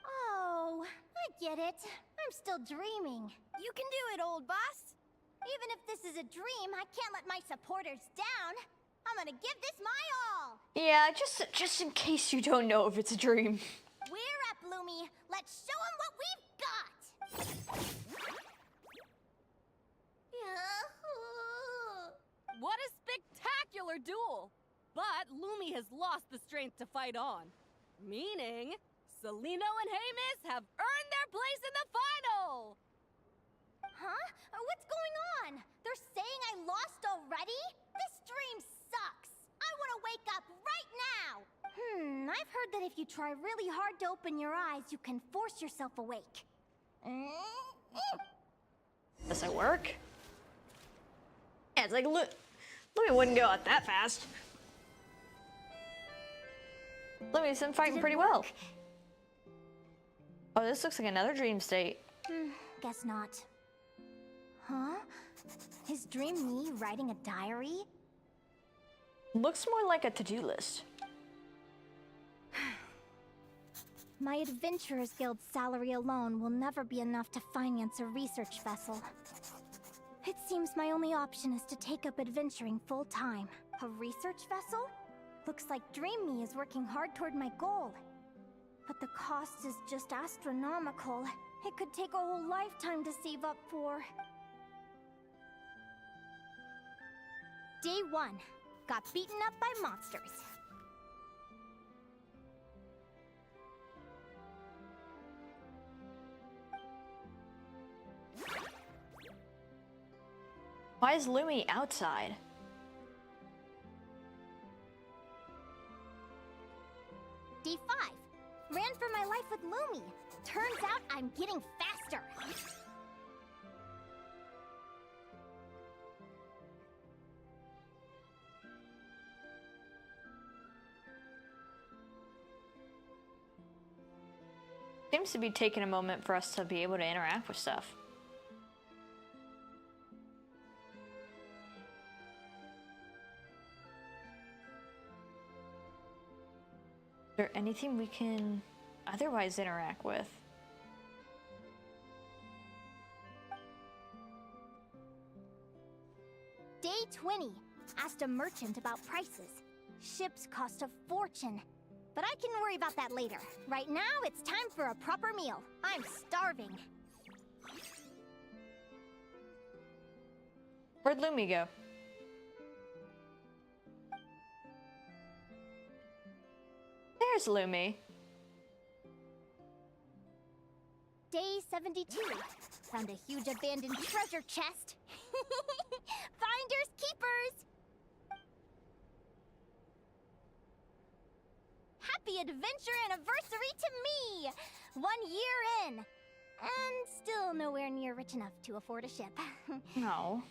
Oh, I get it. I'm still dreaming. You can do it, old boss. Even if this is a dream, I can't let my supporters down. I'm gonna give this my all. Yeah, just in case you don't know if it's a dream. We're up, Lumi. Let's show them what we've got. What a spectacular duel! But Lumi has lost the strength to fight on. Meaning, Celino and Hamus have earned their place in the final! Huh? What's going on? They're saying I lost already? This dream sucks. I want to wake up right now. I've heard that if you try really hard to open your eyes, you can force yourself awake. Does it work? Yeah, it's like, look, Lumi wouldn't go out that fast. Lumi's been fighting pretty well. Oh, this looks like another dream state. Guess not. Huh? Is Dream me writing a diary? Looks more like a to-do list. My Adventurers Guild salary alone will never be enough to finance a research vessel. It seems my only option is to take up adventuring full-time. A research vessel? Looks like Dream Me is working hard toward my goal. But the cost is just astronomical. It could take a whole lifetime to save up for. Day 1. Got beaten up by monsters. Why is Lumi outside? Day 5. Ran for my life with Lumi. Turns out I'm getting faster. Seems to be taking a moment for us to be able to interact with stuff. Is there anything we can otherwise interact with? Day 20. Asked a merchant about prices. Ships cost a fortune. But I can worry about that later. Right now, it's time for a proper meal. I'm starving. Where'd Lumi go? There's Lumi. Day 72. Found a huge abandoned treasure chest. Finders keepers! Happy adventure anniversary to me! 1 year in. And still nowhere near rich enough to afford a ship. No.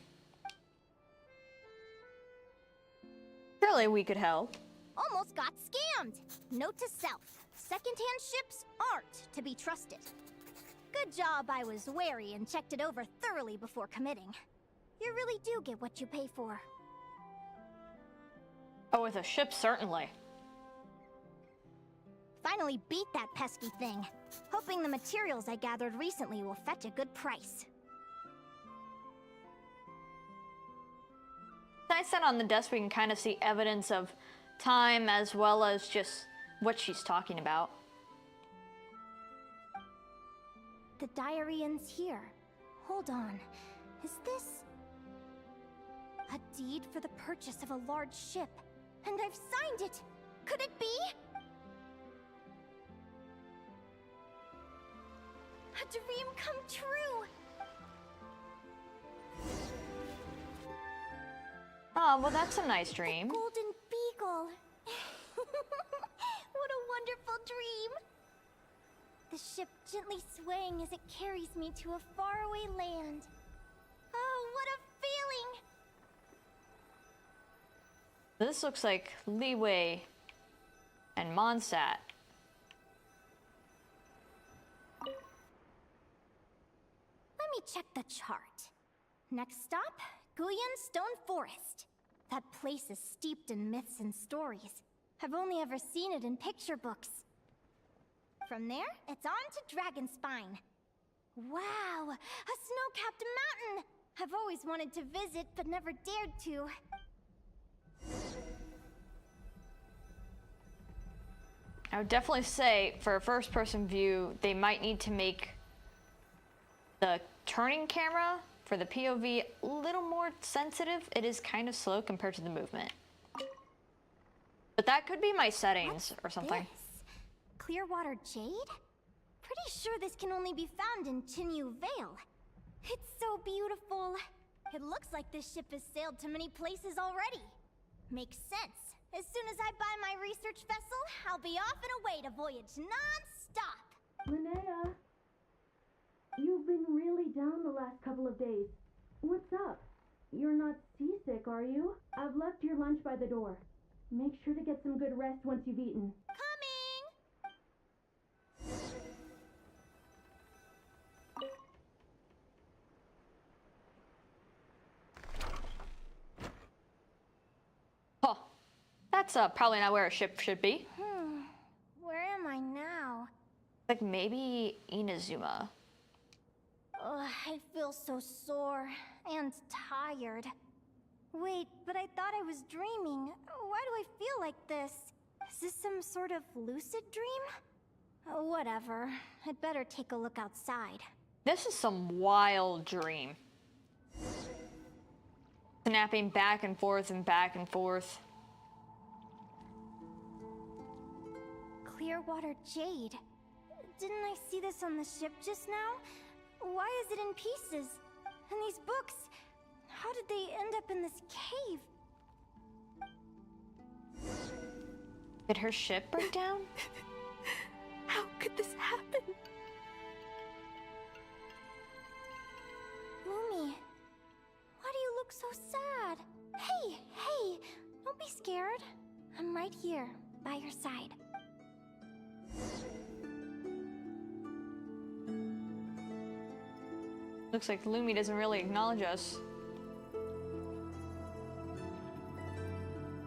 Surely we could help. Almost got scammed. Note to self. Secondhand ships aren't to be trusted. Good job I was wary and checked it over thoroughly before committing. You really do get what you pay for. Oh, with a ship, certainly. Finally beat that pesky thing. Hoping the materials I gathered recently will fetch a good price. Nice that on the desk we can kind of see evidence of time as well as just what she's talking about. The diary ends here. Hold on. Is this... a deed for the purchase of a large ship? And I've signed it! Could it be? A dream come true! Oh, well that's a nice dream. The golden beagle! What a wonderful dream! The ship gently swaying as it carries me to a faraway land. Oh, what a feeling! This looks like Leeway and Mondstadt. Let me check the chart. Next stop, Guyan Stone Forest. That place is steeped in myths and stories. I've only ever seen it in picture books. From there, it's on to Dragonspine. Wow, a snow-capped mountain! I've always wanted to visit, but never dared to. I would definitely say, for a first-person view, they might need to make the turning camera for the POV a little more sensitive. It is kind of slow compared to the movement. But that could be my settings or something. This? Clearwater jade? Pretty sure this can only be found in Chinyu Vale. It's so beautiful. It looks like this ship has sailed to many places already. Makes sense. As soon as I buy my research vessel, I'll be off and away to voyage non-stop. Linnea, you've been really down the last couple of days. What's up? You're not seasick, are you? I've left your lunch by the door. Make sure to get some good rest once you've eaten. Coming! Huh. That's probably not where a ship should be. Where am I now? Like maybe Inazuma. Ugh, I feel so sore and tired. Wait, but I thought I was dreaming. Why do I feel like this? Is this some sort of lucid dream? Whatever. I'd better take a look outside. This is some wild dream. Snapping back and forth and back and forth. Clearwater jade. Didn't I see this on the ship just now? Why is it in pieces? And these books, how did they end up in this cave? Did her ship break down? How could this happen? Lumi, why do you look so sad? Hey, don't be scared. I'm right here, by your side. Looks like Lumi doesn't really acknowledge us.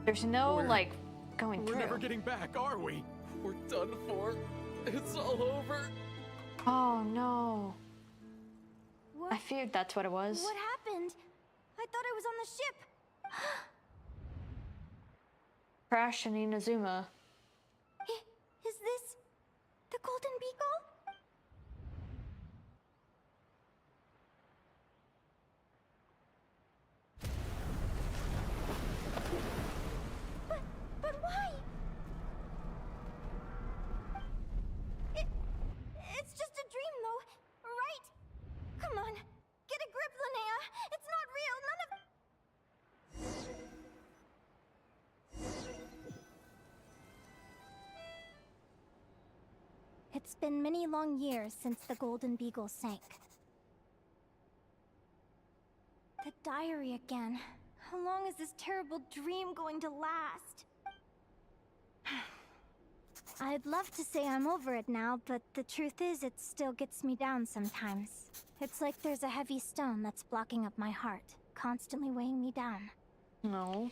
There's no, like, going through. We're never getting back, are we? We're done for. It's all over. Oh, no. I feared that's what it was. What happened? I thought I was on the ship. Crash in Inazuma. Is this the Golden Beagle? But why? It's just a dream, though, right? Come on, get a grip, Linnea. It's not real. It's been many long years since the Golden Beagle sank. The diary again. How long is this terrible dream going to last? I'd love to say I'm over it now, but the truth is it still gets me down sometimes. It's like there's a heavy stone that's blocking up my heart, constantly weighing me down. No.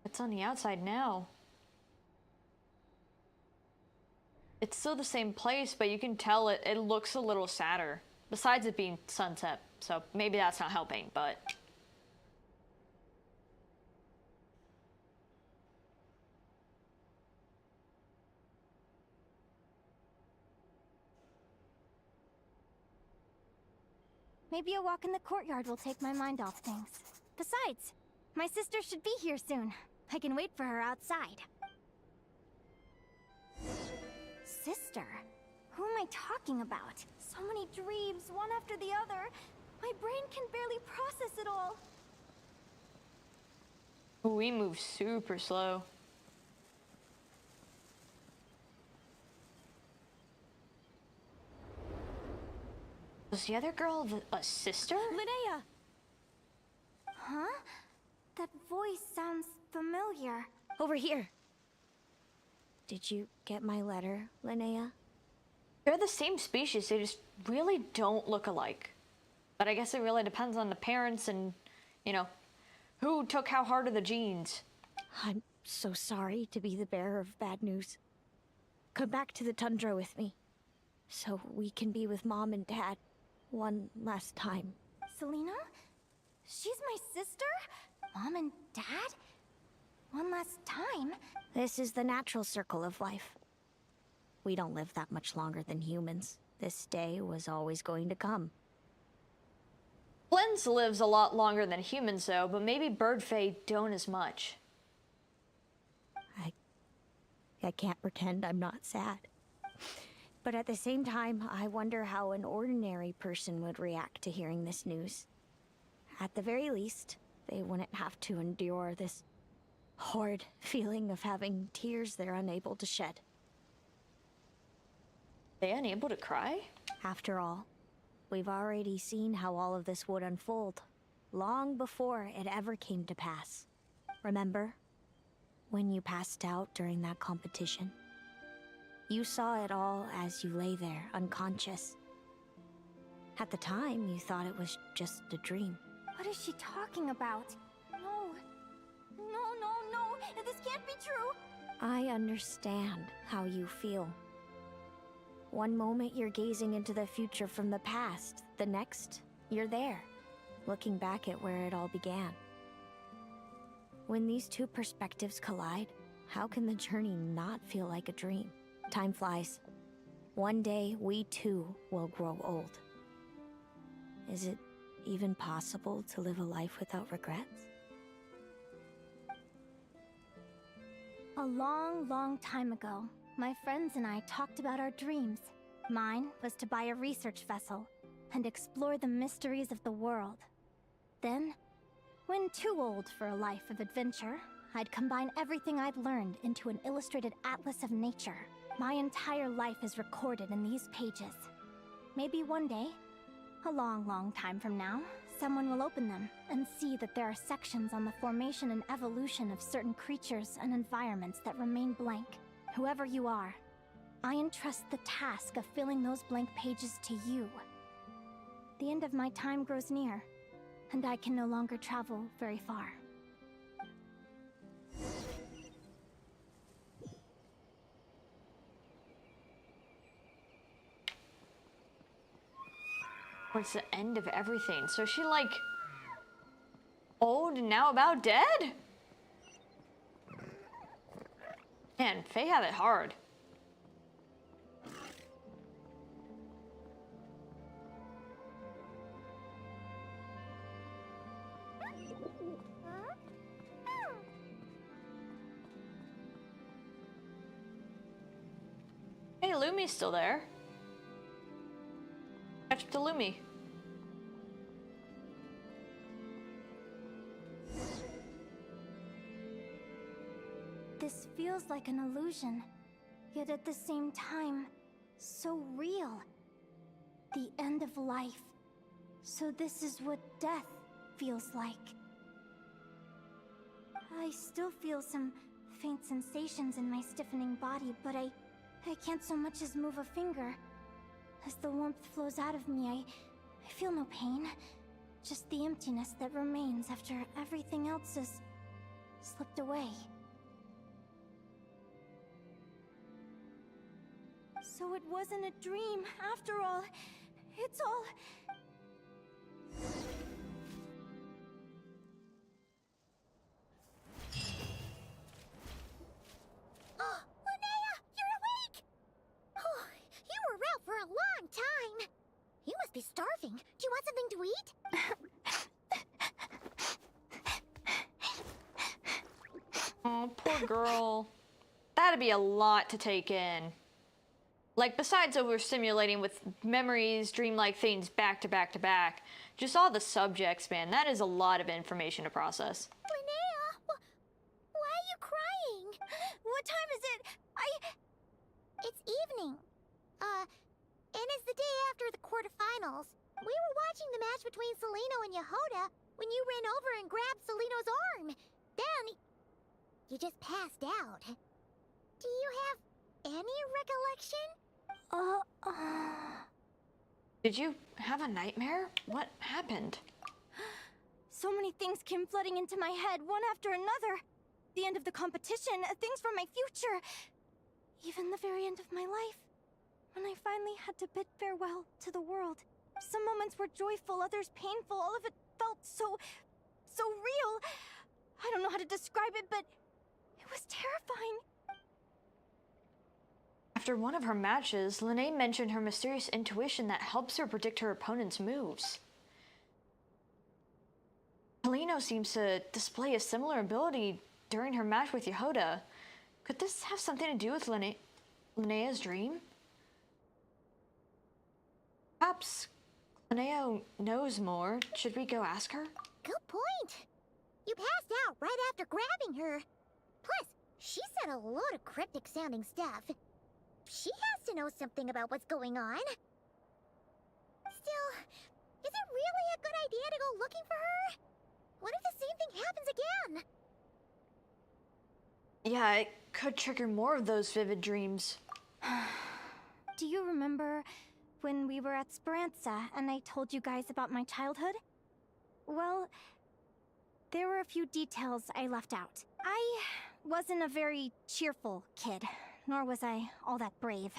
It's on the outside now. It's still the same place, but you can tell it looks a little sadder. Besides it being sunset, so maybe that's not helping, but... Maybe a walk in the courtyard will take my mind off things. Besides, my sister should be here soon. I can wait for her outside. Sister? Who am I talking about? So many dreams, one after the other. My brain can barely process it all. We move super slow. Was the other girl a sister? Linnea! Huh? That voice sounds familiar. Over here. Did you get my letter, Linnea? They're the same species, they just really don't look alike. But I guess it really depends on the parents and, you know, who took how hard of the genes. I'm so sorry to be the bearer of bad news. Come back to the tundra with me, so we can be with Mom and Dad one last time. Selena? She's my sister? Mom and Dad? One last time? This is the natural circle of life. We don't live that much longer than humans. This day was always going to come. Flens lives a lot longer than humans though, but maybe Birdfae don't as much. I can't pretend I'm not sad. But at the same time, I wonder how an ordinary person would react to hearing this news. At the very least, they wouldn't have to endure this horrid feeling of having tears they're unable to shed. They unable to cry? After all, we've already seen how all of this would unfold, long before it ever came to pass. Remember? When you passed out during that competition? You saw it all as you lay there, unconscious. At the time, you thought it was just a dream. What is she talking about? No. This can't be true. I understand how you feel. One moment you're gazing into the future from the past, the next, you're there, looking back at where it all began. When these two perspectives collide, how can the journey not feel like a dream? Time flies. One day, we too will grow old. Is it even possible to live a life without regrets? A long, long time ago, my friends and I talked about our dreams. Mine was to buy a research vessel and explore the mysteries of the world. Then, when too old for a life of adventure, I'd combine everything I'd learned into an illustrated atlas of nature. My entire life is recorded in these pages. Maybe one day, a long, long time from now, someone will open them and see that there are sections on the formation and evolution of certain creatures and environments that remain blank. Whoever you are, I entrust the task of filling those blank pages to you. The end of my time grows near, and I can no longer travel very far. What's the end of everything? So is she like old and now about dead? Man, Faye have it hard. Hey, Lumi's still there. Catch up to Lumi. This feels like an illusion, yet at the same time, so real. The end of life. So this is what death feels like. I still feel some faint sensations in my stiffening body, but I can't so much as move a finger. As the warmth flows out of me, I feel no pain. Just the emptiness that remains after everything else has slipped away. So it wasn't a dream, after all. It's all... Oh, Linnea, you're awake! Oh, you were out for a long time. You must be starving. Do you want something to eat? Oh, poor girl. That'd be a lot to take in. Like, besides overstimulating with memories, dreamlike things back to back to back, just all the subjects, man, that is a lot of information to process. Linnea, why are you crying? What time is it? It's evening. And it's the day after the quarterfinals. We were watching the match between Celino and Yehoda when you ran over and grabbed Celino's arm. Then, you just passed out. Do you have any recollection? Did you have a nightmare? What happened? So many things came flooding into my head, one after another. The end of the competition, things from my future. Even the very end of my life. When I finally had to bid farewell to the world. Some moments were joyful, others painful. All of it felt so real. I don't know how to describe it, but it was terrifying. After one of her matches, Lene mentioned her mysterious intuition that helps her predict her opponent's moves. Celino seems to display a similar ability during her match with Yehoda. Could this have something to do with Linnea's dream? Perhaps Linnea knows more. Should we go ask her? Good point. You passed out right after grabbing her. Plus, she said a load of cryptic-sounding stuff. She has to know something about what's going on. Still, is it really a good idea to go looking for her? What if the same thing happens again? Yeah, it could trigger more of those vivid dreams. Do you remember when we were at Speranza and I told you guys about my childhood? Well, there were a few details I left out. I wasn't a very cheerful kid, nor was I all that brave.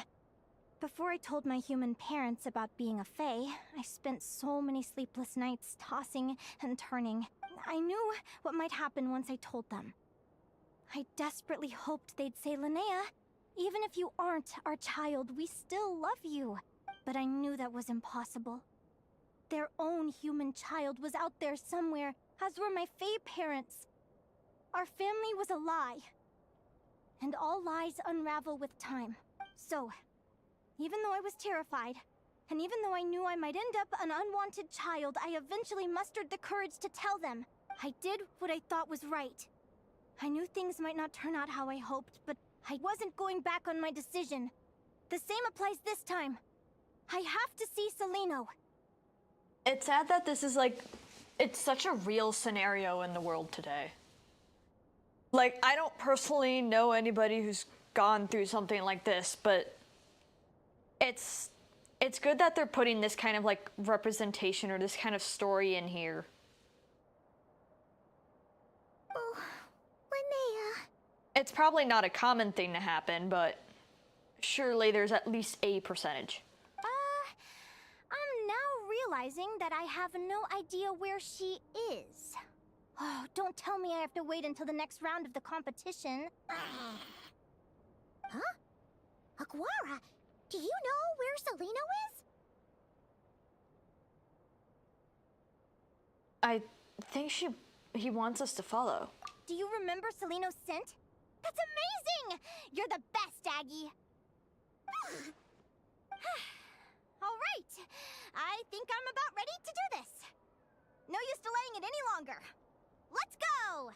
Before I told my human parents about being a fae, I spent so many sleepless nights tossing and turning. I knew what might happen once I told them. I desperately hoped they'd say, Linnea, even if you aren't our child, we still love you. But I knew that was impossible. Their own human child was out there somewhere, as were my Fae parents. Our family was a lie. And all lies unravel with time. So, even though I was terrified, and even though I knew I might end up an unwanted child, I eventually mustered the courage to tell them. I did what I thought was right. I knew things might not turn out how I hoped, but I wasn't going back on my decision. The same applies this time. I have to see Celino. It's sad that this is like, it's such a real scenario in the world today. Like, I don't personally know anybody who's gone through something like this, but it's good that they're putting this kind of like representation or this kind of story in here. Oh, Linnea. It's probably not a common thing to happen, but surely there's at least a percentage. I'm now realizing that I have no idea where she is. Oh, don't tell me I have to wait until the next round of the competition. Huh? Aguara, do you know where Celino is? I think he wants us to follow. Do you remember Celino's scent? That's amazing! You're the best, Aggie! All right, I think I'm about ready to do this. No use delaying it any longer. Let's go!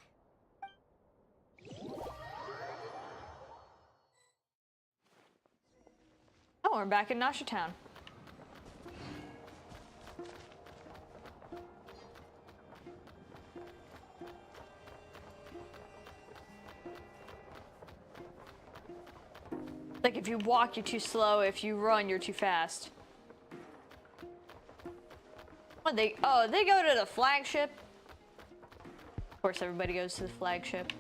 Oh, we're back in Nasha Town. Like, if you walk, you're too slow. If you run, you're too fast. What, they go to the flagship? Of course, everybody goes to the flagship.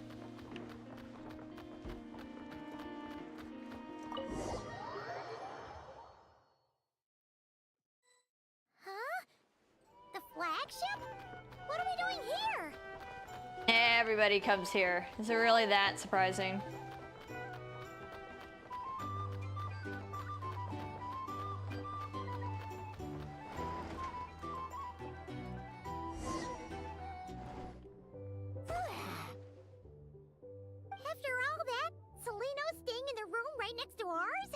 Huh? The flagship? What are we doing here? Everybody comes here. Is it really that surprising? After all that, Celino's staying in the room right next to ours?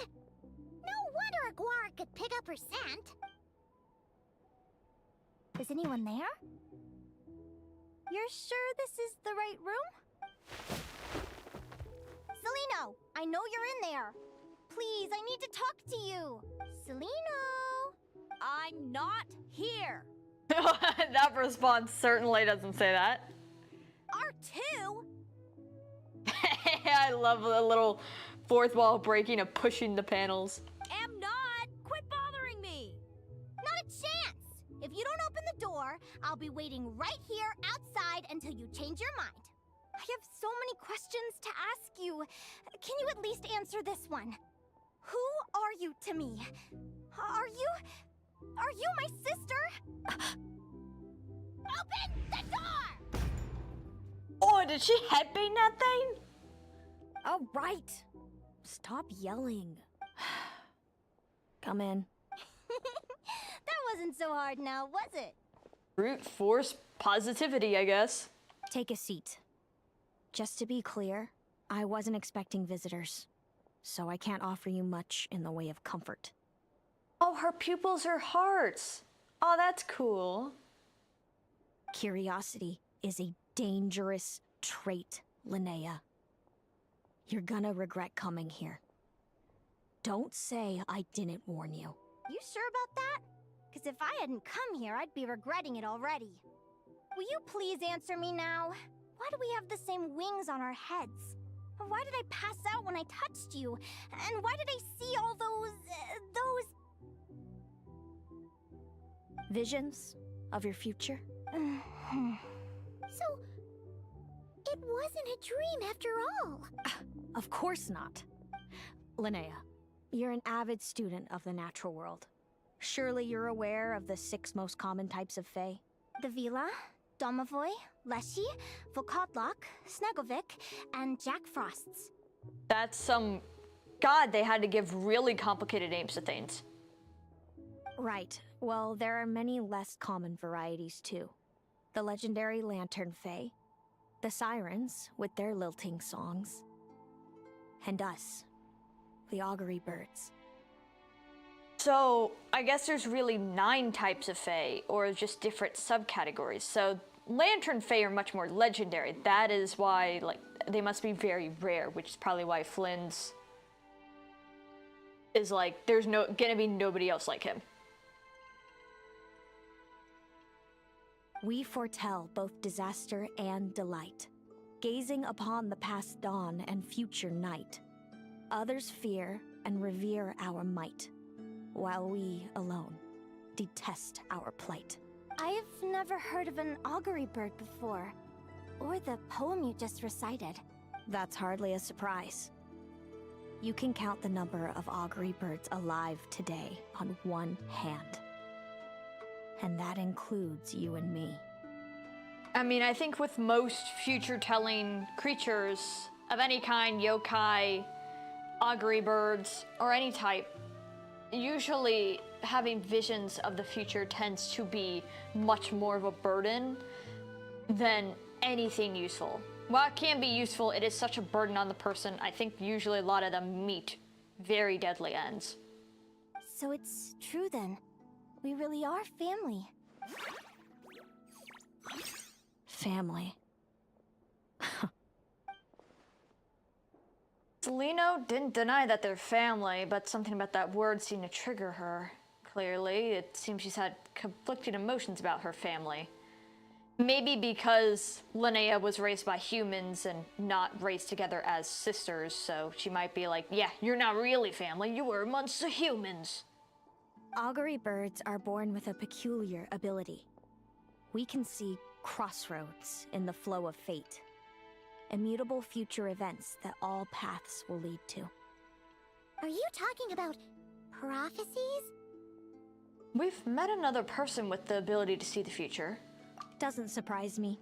No wonder Aguara could pick up her scent. Is anyone there? You're sure this is the right room? Celino, I know you're in there. Please, I need to talk to you. Celino! I'm not here. That response certainly doesn't say that. R2? I love the little fourth wall breaking of pushing the panels. Am not. Quit bothering me. Not a chance! If you don't open the door, I'll be waiting right here outside until you change your mind. I have so many questions to ask you. Can you at least answer this one? Who are you to me? Are you my sister? Open the door! Oh, did she headbang that thing? All right. Stop yelling. Come in. That wasn't so hard now, was it? Brute force positivity, I guess. Take a seat. Just to be clear, I wasn't expecting visitors, so I can't offer you much in the way of comfort. Oh, her pupils are hearts. Oh, that's cool. Curiosity is a dangerous trait, Linnea. You're gonna regret coming here. Don't say I didn't warn you. You sure about that? Because if I hadn't come here, I'd be regretting it already. Will you please answer me now? Why do we have the same wings on our heads? Why did I pass out when I touched you? And why did I see all those... Visions of your future? So, it wasn't a dream after all. Of course not. Linnea, you're an avid student of the natural world. Surely you're aware of the 6 most common types of Fae? The Vila, Domovoy, Leshy, Volkodlok, Snegovic, and Jack Frosts. That's some... God, they had to give really complicated names to things. Right. Well, there are many less common varieties too. The legendary Lantern Fae, the Sirens with their lilting songs, and us, the Augury Birds. So, I guess there's really 9 types of Fae, or just different subcategories. So, Lantern Fae are much more legendary. That is why, like, they must be very rare, which is probably why Flynn's is like, there's gonna be nobody else like him. We foretell both disaster and delight, gazing upon the past dawn and future night. Others fear and revere our might, while we alone detest our plight. I've never heard of an augury bird before, or the poem you just recited. That's hardly a surprise. You can count the number of augury birds alive today on one hand. And that includes you and me. I mean, I think with most future-telling creatures of any kind, yokai, augury birds, or any type, usually having visions of the future tends to be much more of a burden than anything useful. While it can be useful, it is such a burden on the person. I think usually a lot of them meet very deadly ends. So it's true then. We really are family. Family. Celino didn't deny that they're family, but something about that word seemed to trigger her. Clearly, it seems she's had conflicting emotions about her family. Maybe because Linnea was raised by humans and not raised together as sisters, so she might be like, yeah, you're not really family, you were amongst the humans. Augury birds are born with a peculiar ability. We can see crossroads in the flow of fate. Immutable future events that all paths will lead to. Are you talking about prophecies? We've met another person with the ability to see the future. Doesn't surprise me.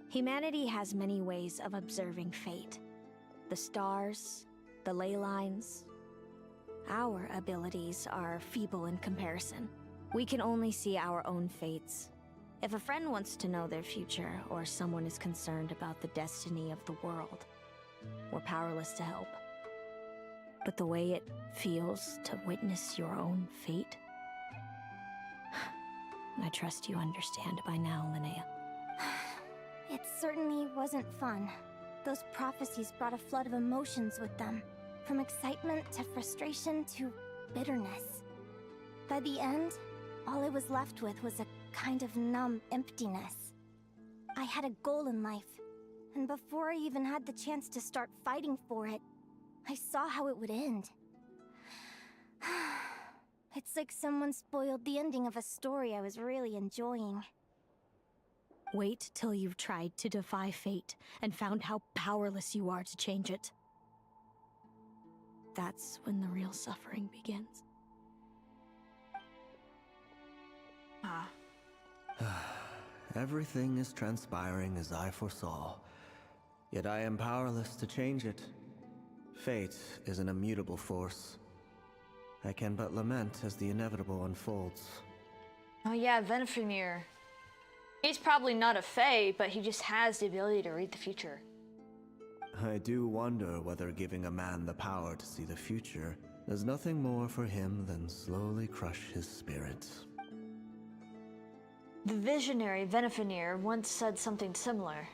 Humanity has many ways of observing fate. The stars, the ley lines. Our abilities are feeble in comparison. We can only see our own fates. If a friend wants to know their future, or someone is concerned about the destiny of the world, we're powerless to help. But the way it feels to witness your own fate, I trust you understand by now, Linnea. It certainly wasn't fun. Those prophecies brought a flood of emotions with them. From excitement to frustration to bitterness. By the end, all I was left with was a kind of numb emptiness. I had a goal in life, and before I even had the chance to start fighting for it, I saw how it would end. It's like someone spoiled the ending of a story I was really enjoying. Wait till you've tried to defy fate and found how powerless you are to change it. That's when the real suffering begins. Everything is transpiring as I foresaw, yet I am powerless to change it. Fate is an immutable force. I can but lament as the inevitable unfolds. Oh yeah, Venfenir. He's probably not a Fae, but he just has the ability to read the future. I do wonder whether giving a man the power to see the future does nothing more for him than slowly crush his spirit. The visionary Venfenir once said something similar.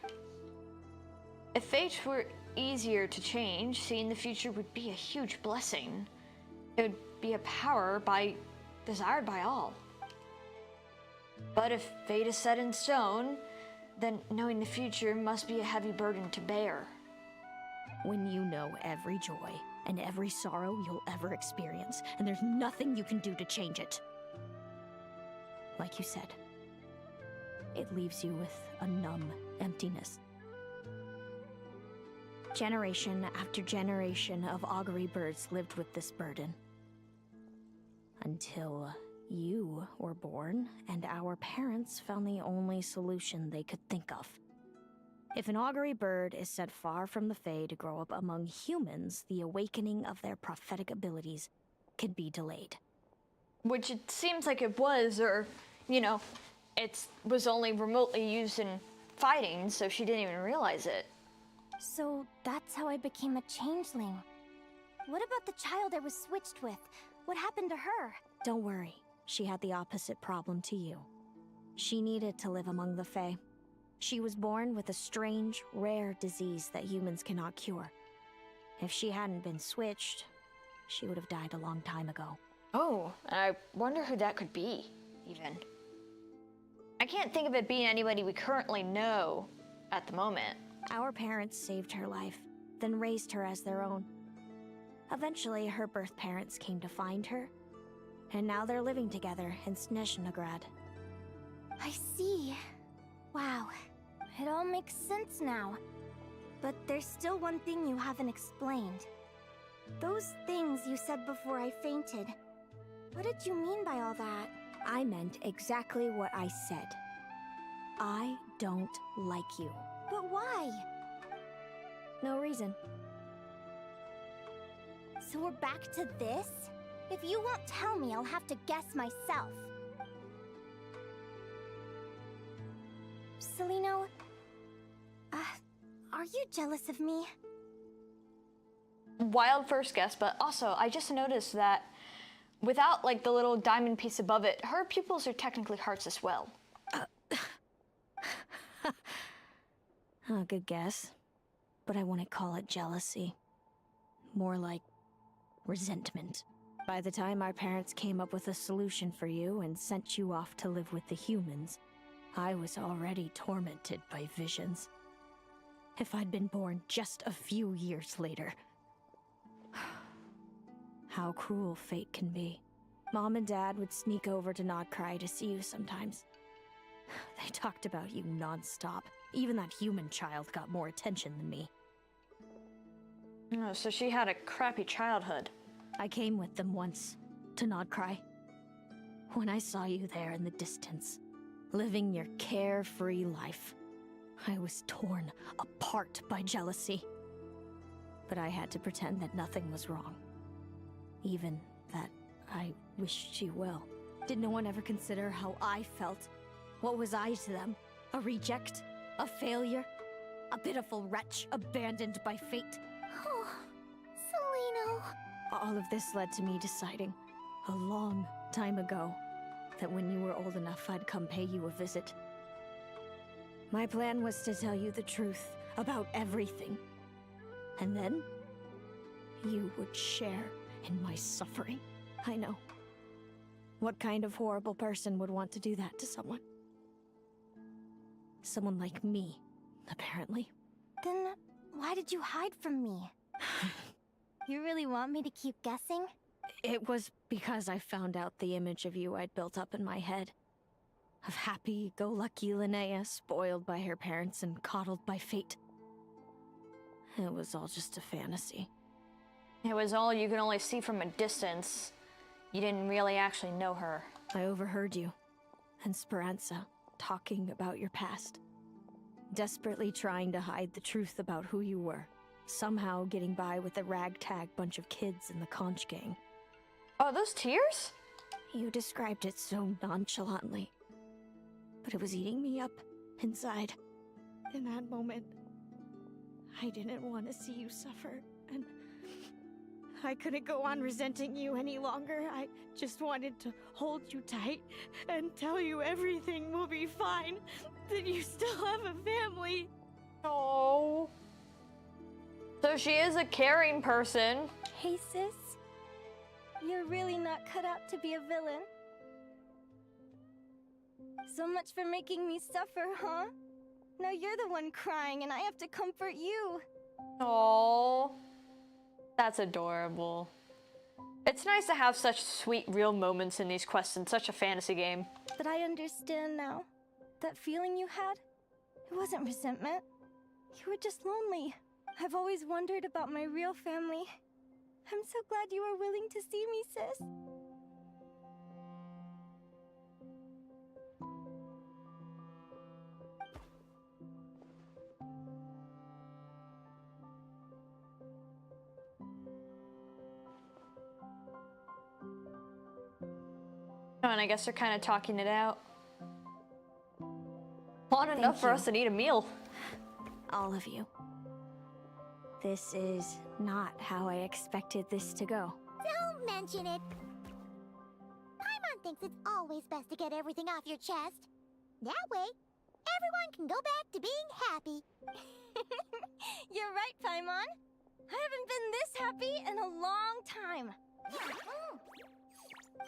If fate were easier to change, seeing the future would be a huge blessing. It would be a power desired by all. But if fate is set in stone, then knowing the future must be a heavy burden to bear. When you know every joy and every sorrow you'll ever experience, and there's nothing you can do to change it. Like you said, it leaves you with a numb emptiness. Generation after generation of augury birds lived with this burden. Until you were born, and our parents found the only solution they could think of. If an augury bird is set far from the Fae to grow up among humans, the awakening of their prophetic abilities can be delayed. which it seems like it was, or, you know, it was only remotely used in fighting, so she didn't even realize it. So that's how I became a changeling. What about the child I was switched with? What happened to her? Don't worry, she had the opposite problem to you. She needed to live among the Fae. She was born with a strange, rare disease that humans cannot cure. If she hadn't been switched, she would have died a long time ago. Oh, I wonder who that could be, even. I can't think of it being anybody we currently know at the moment. Our parents saved her life, then raised her as their own. Eventually, her birth parents came to find her, and now they're living together in Snezhnegrad. I see. Wow. It all makes sense now. But there's still one thing you haven't explained. Those things you said before I fainted. What did you mean by all that? I meant exactly what I said. I don't like you. But why? No reason. So we're back to this? If you won't tell me, I'll have to guess myself. Celino, are you jealous of me? Wild first guess, but also I just noticed that without like the little diamond piece above it, her pupils are technically hearts as well. Good guess. But I wouldn't call it jealousy. More like resentment. By the time our parents came up with a solution for you and sent you off to live with the humans, I was already tormented by visions. If I'd been born just a few years later. How cruel fate can be. Mom and Dad would sneak over to Nodcry to see you sometimes. They talked about you non-stop. Even that human child got more attention than me. Oh, so she had a crappy childhood. I came with them once, to Nodcry. When I saw you there in the distance, living your carefree life, I was torn apart by jealousy. But I had to pretend that nothing was wrong. Even that I wished you well. Did no one ever consider how I felt? What was I to them? A reject? A failure? A pitiful wretch abandoned by fate? Oh, Celino. All of this led to me deciding, a long time ago, that when you were old enough, I'd come pay you a visit. My plan was to tell you the truth about everything. And then, you would share in my suffering. I know. What kind of horrible person would want to do that to someone? Someone like me, apparently. Then, why did you hide from me? You really want me to keep guessing? It was because I found out the image of you I'd built up in my head. Of happy-go-lucky Linnea, spoiled by her parents and coddled by fate. It was all just a fantasy. It was all you could only see from a distance. You didn't really actually know her. I overheard you, and Speranza, talking about your past. Desperately trying to hide the truth about who you were. Somehow getting by with a ragtag bunch of kids in the conch gang. Oh, those tears? You described it so nonchalantly. But it was eating me up, inside. In that moment, I didn't want to see you suffer, and I couldn't go on resenting you any longer. I just wanted to hold you tight and tell you everything will be fine, that you still have a family. Oh. So she is a caring person. Hey, sis. You're really not cut out to be a villain. So much for making me suffer, huh? Now you're the one crying and I have to comfort you. Oh. That's adorable. It's nice to have such sweet, real moments in these quests in such a fantasy game. But I understand now. That feeling you had, it wasn't resentment. You were just lonely. I've always wondered about my real family. I'm so glad you were willing to see me, sis. Oh, and I guess they're kind of talking it out. Want enough for us to need a meal. All of you. This is not how I expected this to go. Don't mention it. Paimon thinks it's always best to get everything off your chest. That way, everyone can go back to being happy. You're right, Paimon. I haven't been this happy in a long time.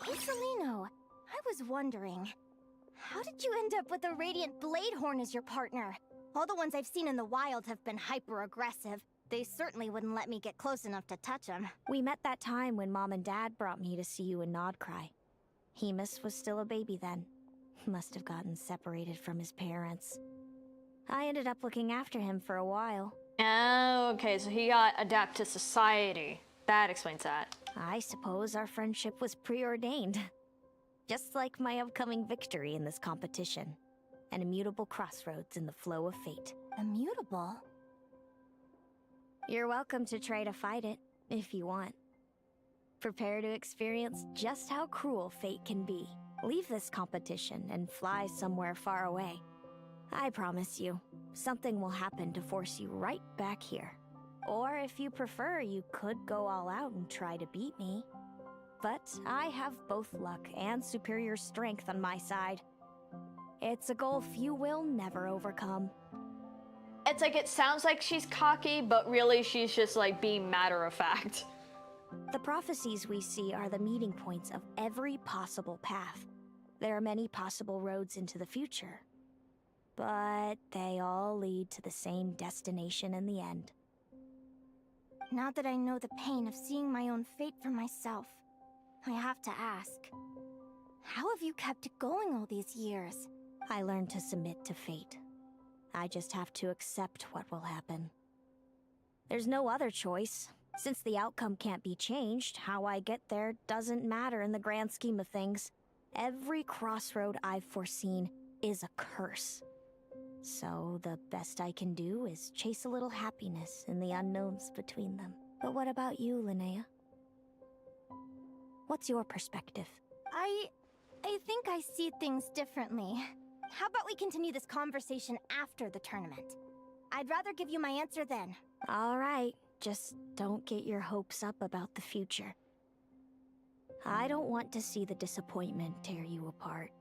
Hey, Celino, I was wondering, how did you end up with a Radiant Bladehorn as your partner? All the ones I've seen in the wild have been hyper-aggressive. They certainly wouldn't let me get close enough to touch them. We met that time when Mom and Dad brought me to see you in Nodcry. Hemus was still a baby then. Must have gotten separated from his parents. I ended up looking after him for a while. Oh, okay, so he got adapted to society. That explains that. I suppose our friendship was preordained. Just like my upcoming victory in this competition. An immutable crossroads in the flow of fate. Immutable? You're welcome to try to fight it, if you want. Prepare to experience just how cruel fate can be. Leave this competition and fly somewhere far away. I promise you, something will happen to force you right back here. Or if you prefer, you could go all out and try to beat me. But I have both luck and superior strength on my side. It's a goal few will never overcome. It's like, it sounds like she's cocky, but really she's just like being matter of fact. The prophecies we see are the meeting points of every possible path. There are many possible roads into the future. But they all lead to the same destination in the end. Now that I know the pain of seeing my own fate for myself, I have to ask, how have you kept it going all these years? I learned to submit to fate. I just have to accept what will happen. There's no other choice. Since the outcome can't be changed, how I get there doesn't matter in the grand scheme of things. Every crossroad I've foreseen is a curse. So the best I can do is chase a little happiness in the unknowns between them. But what about you, Linnea? What's your perspective? I think I see things differently. How about we continue this conversation after the tournament? I'd rather give you my answer then. All right, just don't get your hopes up about the future. I don't want to see the disappointment tear you apart.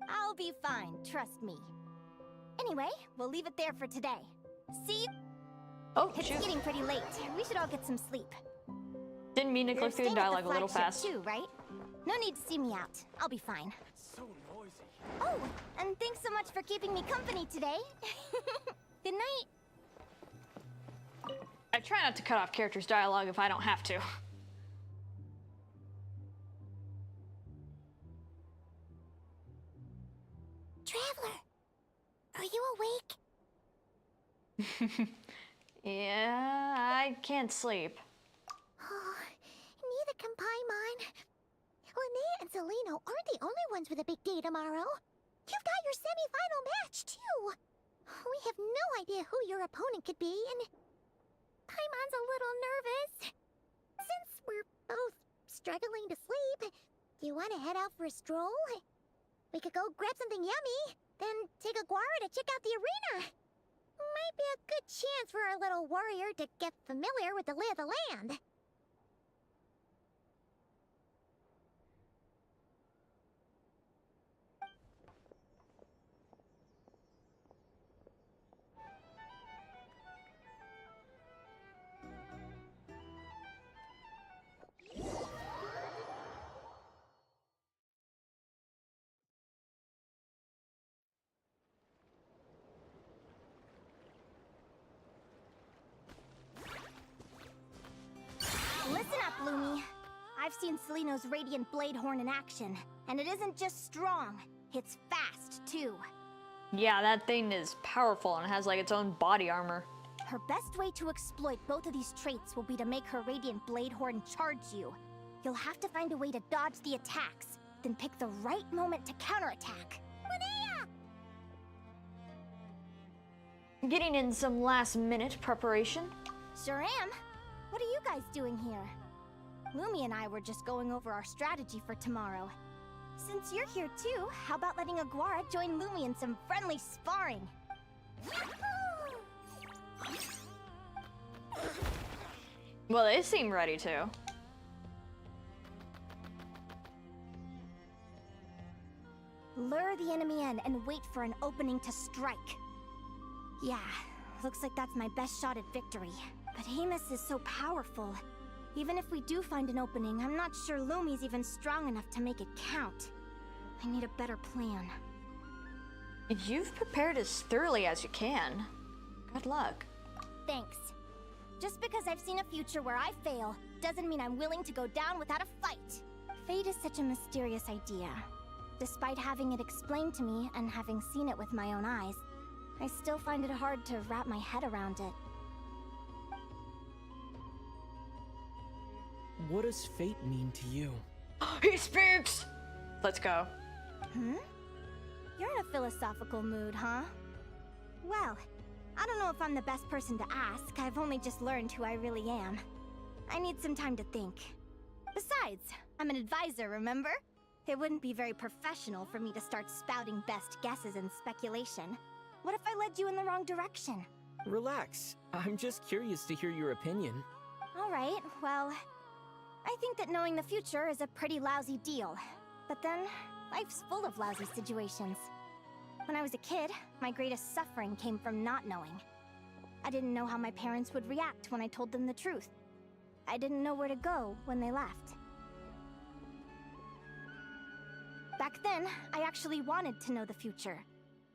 I'll be fine, trust me. Anyway, we'll leave it there for today. See? Oh, it's getting pretty late. We should all get some sleep. Didn't mean to click through the dialogue a little fast. Too, right? No need to see me out. I'll be fine. It's so noisy. Oh, and thanks so much for keeping me company today. Good night. I try not to cut off characters' dialogue if I don't have to. Traveler, are you awake? Yeah, I can't sleep. Oh, neither can Paimon. Linnea and Celino aren't the only ones with a big day tomorrow. You've got your semi-final match, too. We have no idea who your opponent could be, and Paimon's a little nervous. Since we're both struggling to sleep, do you want to head out for a stroll? We could go grab something yummy, then take a guara to check out the arena. Might be a good chance for our little warrior to get familiar with the lay of the land. Listen up, Lumi. I've seen Celino's Radiant Bladehorn in action, and it isn't just strong, it's fast, too. Yeah, that thing is powerful and has like its own body armor. Her best way to exploit both of these traits will be to make her Radiant Bladehorn charge you. You'll have to find a way to dodge the attacks, then pick the right moment to counterattack. Linnea! Getting in some last-minute preparation. Sure am. What are you guys doing here? Lumi and I were just going over our strategy for tomorrow. Since you're here too, how about letting Aguara join Lumi in some friendly sparring? Well, they seem ready to. Lure the enemy in and wait for an opening to strike. Yeah, looks like that's my best shot at victory. But Amos is so powerful. Even if we do find an opening, I'm not sure Lumi's even strong enough to make it count. I need a better plan. You've prepared as thoroughly as you can. Good luck. Thanks. Just because I've seen a future where I fail, doesn't mean I'm willing to go down without a fight. Fate is such a mysterious idea. Despite having it explained to me and having seen it with my own eyes, I still find it hard to wrap my head around it. What does fate mean to you? He speaks! Let's go. You're in a philosophical mood, huh? Well, I don't know if I'm the best person to ask. I've only just learned who I really am. I need some time to think. Besides, I'm an advisor, remember? It wouldn't be very professional for me to start spouting best guesses and speculation. What if I led you in the wrong direction? Relax. I'm just curious to hear your opinion. Alright, well, I think that knowing the future is a pretty lousy deal. But then, life's full of lousy situations. When I was a kid, my greatest suffering came from not knowing. I didn't know how my parents would react when I told them the truth. I didn't know where to go when they left. Back then, I actually wanted to know the future.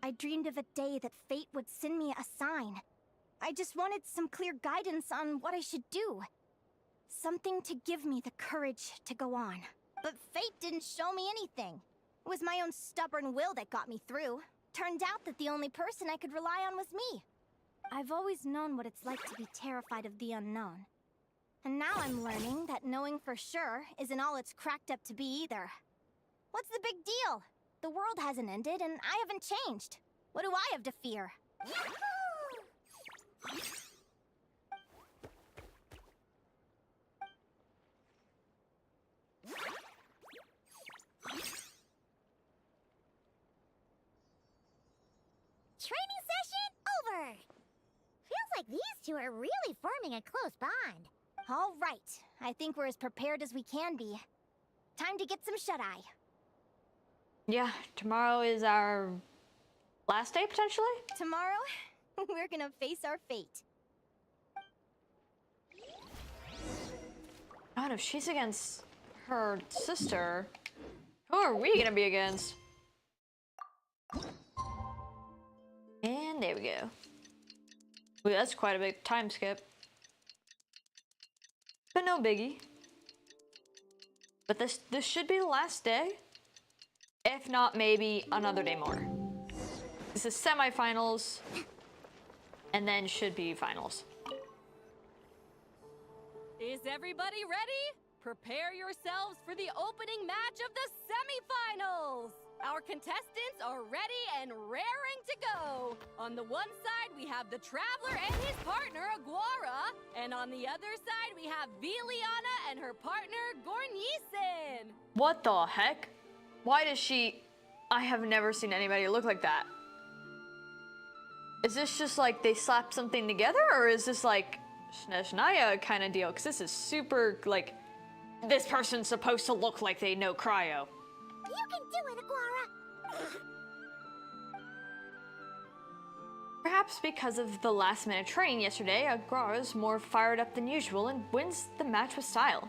I dreamed of a day that fate would send me a sign. I just wanted some clear guidance on what I should do. Something to give me the courage to go on. But fate didn't show me anything. It was my own stubborn will that got me through. Turned out that the only person I could rely on was me. I've always known what it's like to be terrified of the unknown. And now I'm learning that knowing for sure isn't all it's cracked up to be either. What's the big deal? The world hasn't ended and I haven't changed. What do I have to fear? Training session over! Feels like these two are really forming a close bond. All right, I think we're as prepared as we can be. Time to get some shut-eye. Yeah, tomorrow is our last day, potentially? Tomorrow, we're gonna face our fate. God, if she's against her sister, who are we gonna be against? And there we go. Ooh, that's quite a big time skip. But no biggie. But this should be the last day. If not, maybe another day more. This is semifinals, and then should be finals. Is everybody ready? Prepare yourselves for the opening match of the semifinals! Our contestants are ready and raring to go! On the one side, we have the Traveler and his partner, Aguara. And on the other side, we have Viliana and her partner, Gornisen. What the heck? Why does she... I have never seen anybody look like that. Is this just like they slapped something together, or is this like Snezhnaya kind of deal? Because this is super, like, this person's supposed to look like they know cryo. You can do it, Aguara! Perhaps because of the last-minute training yesterday, Aguara's more fired up than usual and wins the match with style.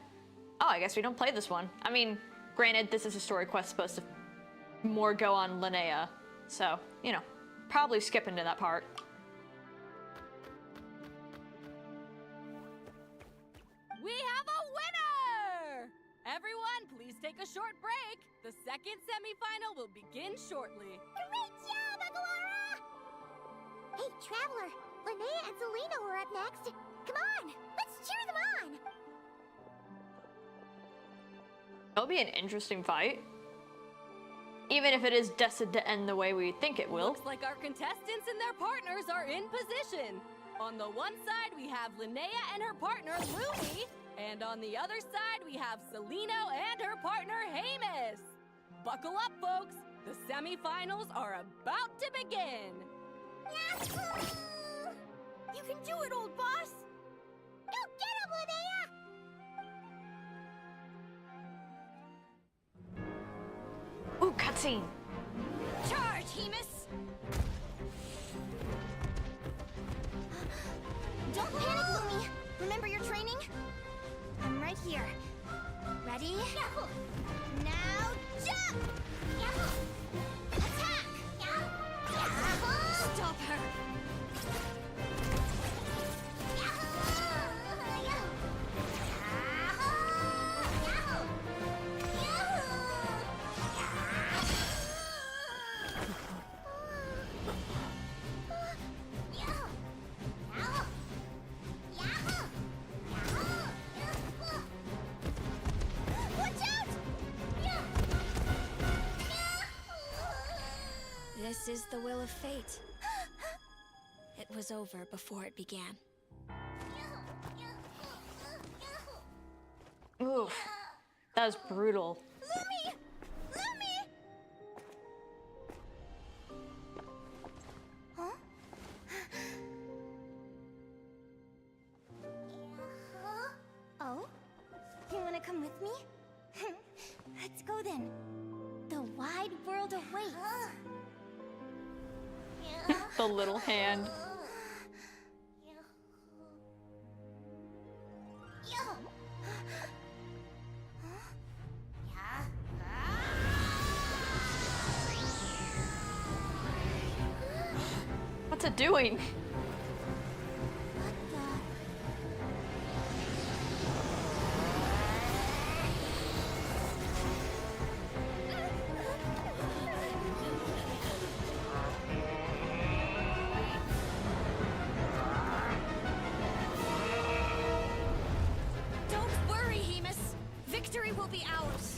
Oh, I guess we don't play this one. I mean, granted, this is a story quest supposed to more go on Linnea, so, you know, probably skip into that part. We have a winner! Everyone, please take a short break. The second semifinal will begin shortly. Great job, Aguara! Hey, Traveler, Linnea and Selena were up next. Come on, let's cheer them on! It'll be an interesting fight. Even if it is destined to end the way we think it will. Looks like our contestants and their partners are in position. On the one side, we have Linnea and her partner, Lumi. And on the other side, we have Selena and her partner, Hamus. Buckle up, folks! The semifinals are about to begin! Yahoo! You can do it, old boss! Go get him, Linnea! Ooh, cutscene. Charge, Hemus! Don't panic, Lumi! Remember your training? I'm right here. Ready? Now jump! Attack! Stop her! This is the will of fate. It was over before it began. Oof. That was brutal. Lumi! Lumi! Huh? Oh? You wanna come with me? Let's go then. The wide world awaits. The little hand. What's it doing? Don't worry, Hemus. Victory will be ours.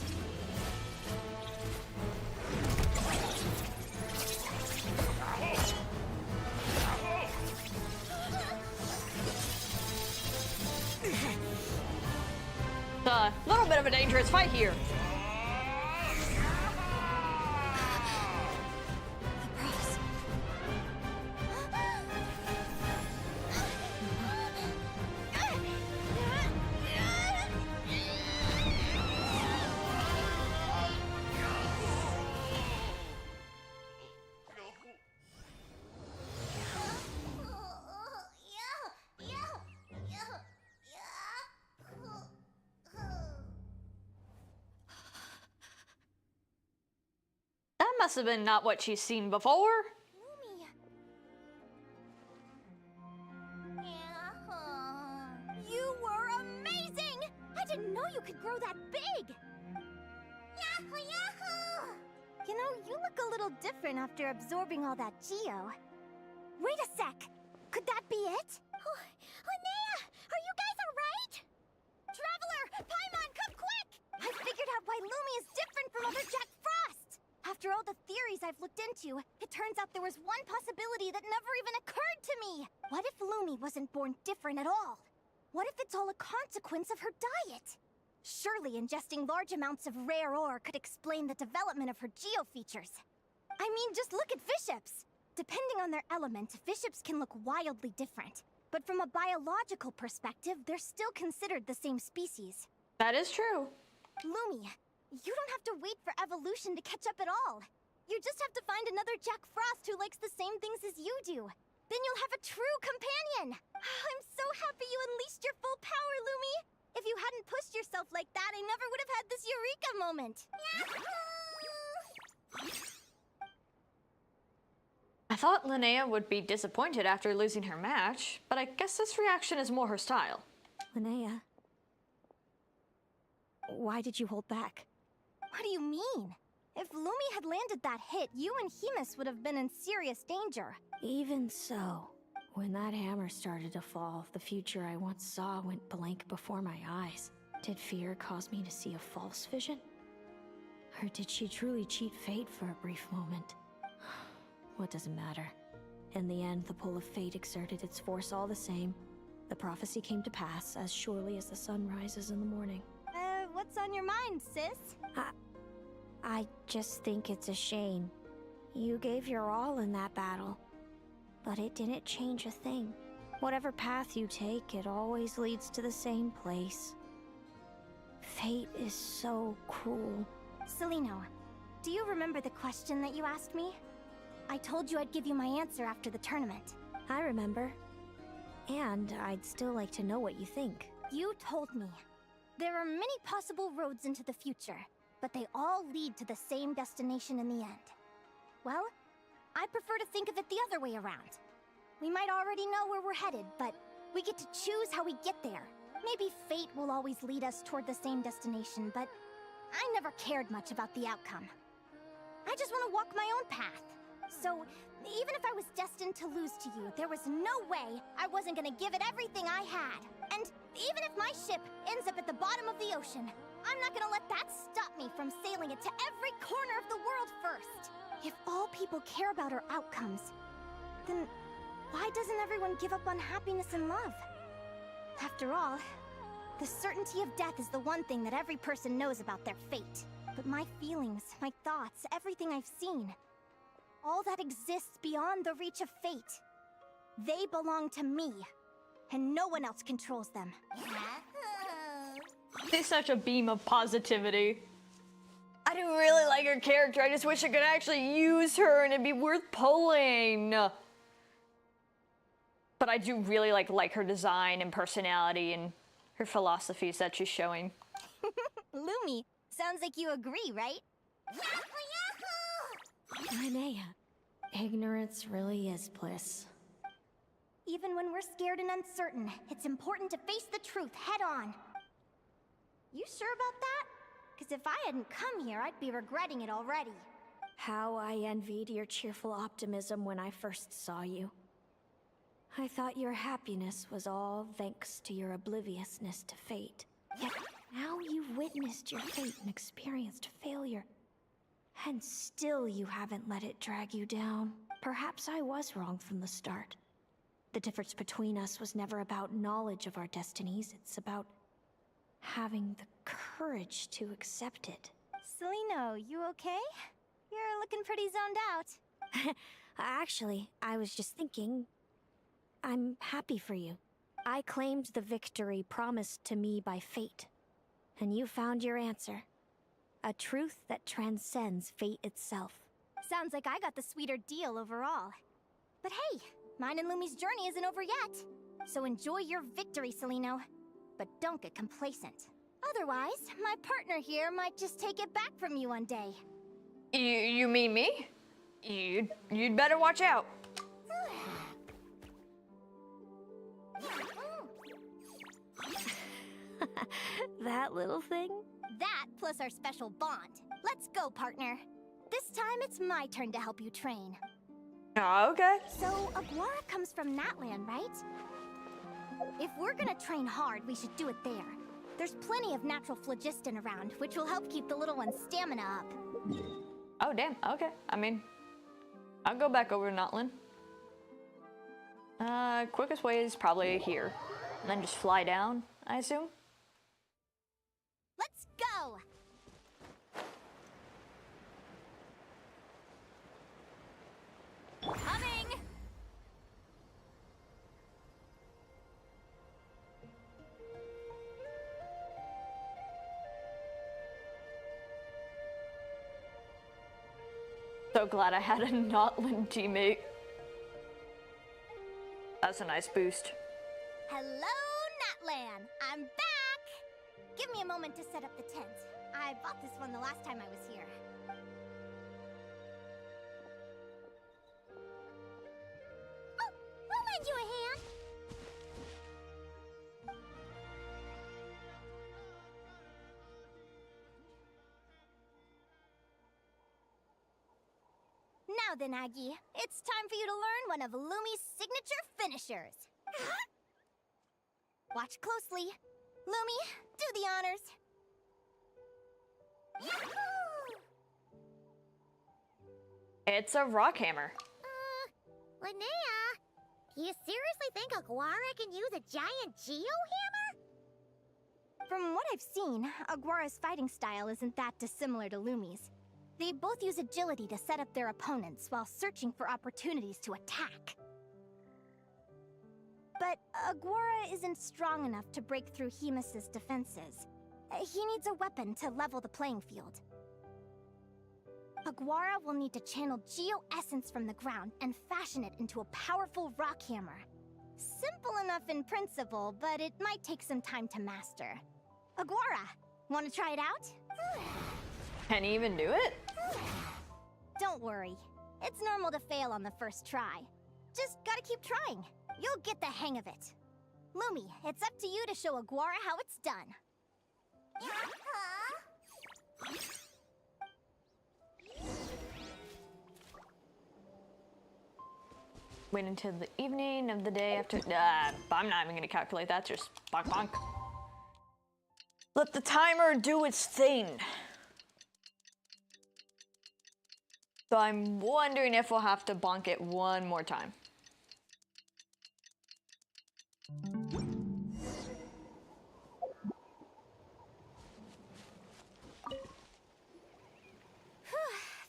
A little bit of a dangerous fight here. That must have been not what she's seen before. You were amazing! I didn't know you could grow that big! Yahoo! Yahoo! You know, you look a little different after absorbing all that geo. Wait a sec! Could that be it? Oh, Linnea! Are you guys alright? Traveler! Paimon, come quick! I figured out why Lumi is different from other Jack Frost! After all the theories I've looked into, it turns out there was one possibility that never even occurred to me! What if Lumi wasn't born different at all? What if it's all a consequence of her diet? Surely ingesting large amounts of rare ore could explain the development of her geo-features. I mean, just look at Viships! Depending on their element, Viships can look wildly different. But from a biological perspective, they're still considered the same species. That is true. Lumi, you don't have to wait for evolution to catch up at all. You just have to find another Jack Frost who likes the same things as you do. Then you'll have a true companion! I'm so happy you unleashed your full power, Lumi! If you hadn't pushed yourself like that, I never would have had this eureka moment! I thought Linnea would be disappointed after losing her match, but I guess this reaction is more her style. Linnea, why did you hold back? What do you mean? If Lumi had landed that hit, you and Hemus would have been in serious danger. Even so, when that hammer started to fall, the future I once saw went blank before my eyes. Did fear cause me to see a false vision? Or did she truly cheat fate for a brief moment? What does it matter? In the end, the pull of fate exerted its force all the same. The prophecy came to pass as surely as the sun rises in the morning. What's on your mind, sis? I just think it's a shame. You gave your all in that battle, but it didn't change a thing. Whatever path you take, it always leads to the same place. Fate is so cruel. Celino, do you remember the question that you asked me? I told you I'd give you my answer after the tournament. I remember. And I'd still like to know what you think. You told me. There are many possible roads into the future, but they all lead to the same destination in the end. Well, I prefer to think of it the other way around. We might already know where we're headed, but we get to choose how we get there. Maybe fate will always lead us toward the same destination, but I never cared much about the outcome. I just want to walk my own path. So, even if I was destined to lose to you, there was no way I wasn't gonna give it everything I had. And even if my ship ends up at the bottom of the ocean, I'm not gonna let that stop me from sailing it to every corner of the world first. If all people care about are outcomes, then why doesn't everyone give up on happiness and love? After all, the certainty of death is the one thing that every person knows about their fate. But my feelings, my thoughts, everything I've seen, all that exists beyond the reach of fate, they belong to me, and no one else controls them. She's such a beam of positivity. I do really like her character. I just wish I could actually use her and it'd be worth pulling. But I do really like her design and personality and her philosophies that she's showing. Lumi, sounds like you agree, right? Linnea, ignorance really is bliss. Even when we're scared and uncertain, it's important to face the truth head on. You sure about that? Because if I hadn't come here, I'd be regretting it already. How I envied your cheerful optimism when I first saw you. I thought your happiness was all thanks to your obliviousness to fate. Yet now you've witnessed your fate and experienced failure. And still you haven't let it drag you down. Perhaps I was wrong from the start. The difference between us was never about knowledge of our destinies, it's about having the courage to accept it. Celino, you okay? You're looking pretty zoned out. Actually, I was just thinking, I'm happy for you. I claimed the victory promised to me by fate, and you found your answer. A truth that transcends fate itself. Sounds like I got the sweeter deal overall. But hey, mine and Lumi's journey isn't over yet. So enjoy your victory, Celino. But don't get complacent. Otherwise, my partner here might just take it back from you one day. You mean me? You'd better watch out. That little thing? That plus our special bond. Let's go, partner. This time it's my turn to help you train. Oh, okay. So, Aguara comes from Natlan, right? If we're gonna train hard, we should do it there. There's plenty of natural phlogiston around, which will help keep the little one's stamina up. Oh, damn. Okay. I mean, I'll go back over to Natlan. Quickest way is probably here. And then just fly down, I assume. Let's go! Coming! So glad I had a Natlan teammate. That's a nice boost. Hello, Natlan! I'm back! Give me a moment to set up the tent. I bought this one the last time I was here. Oh, I'll lend you a hand! Now then, Aggie, it's time for you to learn one of Lumi's signature finishers. Watch closely. Lumi, do the honors. Yahoo! It's a rock hammer. Linnea, do you seriously think Aguara can use a giant geo-hammer? From what I've seen, Aguara's fighting style isn't that dissimilar to Lumi's. They both use agility to set up their opponents while searching for opportunities to attack. But Aguara isn't strong enough to break through Hemus's defenses. He needs a weapon to level the playing field. Aguara will need to channel Geo-Essence from the ground and fashion it into a powerful rock hammer. Simple enough in principle, but it might take some time to master. Aguara, want to try it out? Can he even do it? Don't worry. It's normal to fail on the first try. Just gotta keep trying. You'll get the hang of it. Lumi, it's up to you to show Aguara how it's done. Wait until the evening of the day after. I'm not even gonna calculate that. Just bonk bonk. Let the timer do its thing. So I'm wondering if we'll have to bonk it one more time.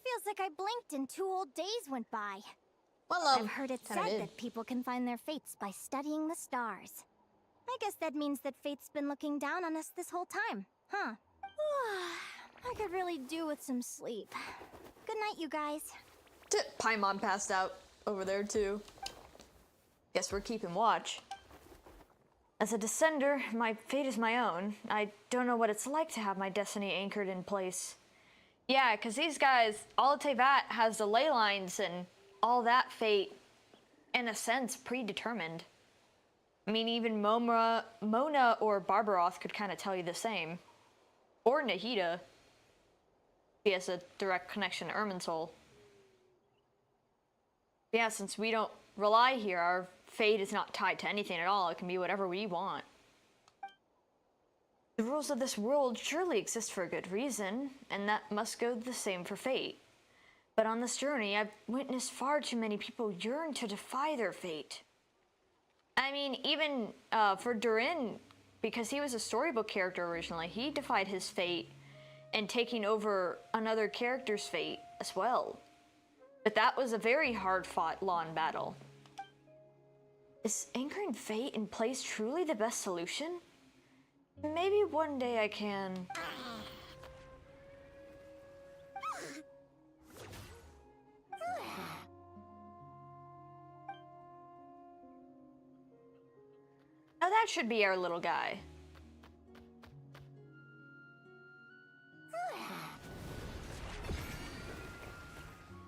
Feels like I blinked and 2 whole days went by. Well, I've heard it said that people can find their fates by studying the stars. I guess that means that fate's been looking down on us this whole time, huh? I could really do with some sleep. Good night, you guys. Paimon passed out over there too. Guess we're keeping watch. As a descender, my fate is my own. I don't know what it's like to have my destiny anchored in place. Yeah, because these guys, all Tevat has the ley lines and all that fate, in a sense, predetermined. I mean, even Mona or Barbaroth could kind of tell you the same. Or Nahida. He has a direct connection to Irminsul. Yeah, since we don't rely here, our fate is not tied to anything at all. It can be whatever we want. The rules of this world surely exist for a good reason, and that must go the same for fate. But on this journey, I've witnessed far too many people yearn to defy their fate. I mean, even for Durin, because he was a storybook character originally, he defied his fate in taking over another character's fate as well. But that was a very hard-fought lawn battle. Is anchoring fate in place truly the best solution? Maybe one day I can... Oh, that should be our little guy.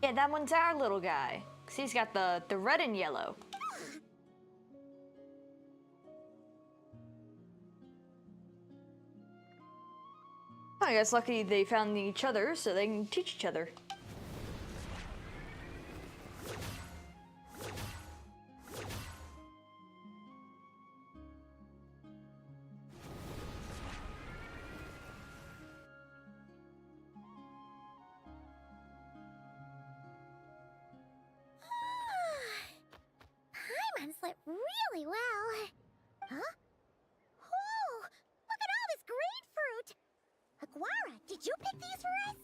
Yeah, that one's our little guy. 'Cause he's got the red and yellow. I guess lucky they found each other so they can teach each other. Paimon slept really well. Huh? Oh, look at all this grapefruit! Aguara, did you pick these for us?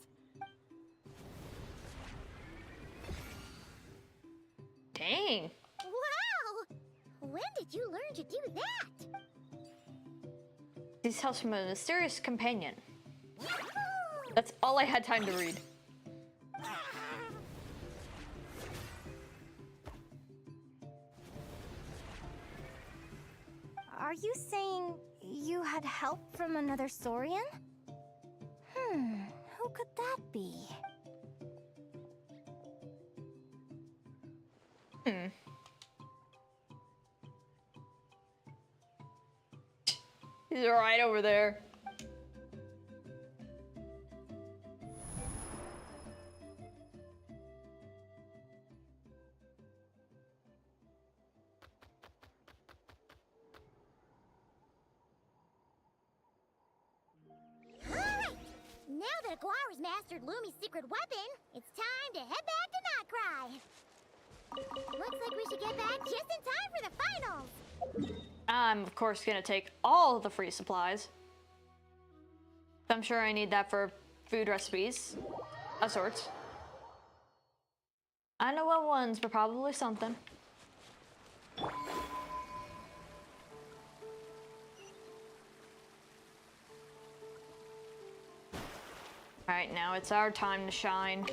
Dang. Wow! When did you learn to do that? These helps from a mysterious companion. That's all I had time to read. Are you saying you had help from another Saurian? Who could that be? He's right over there. Alright! Now that Aguara's mastered Lumi's secret weapon, it's time to head back to Notcry. Looks like we should get back just in time for the finals. I'm, of course, gonna take all the free supplies. I'm sure I need that for food recipes. Of sorts. I know what ones, but probably something. Alright, now it's our time to shine.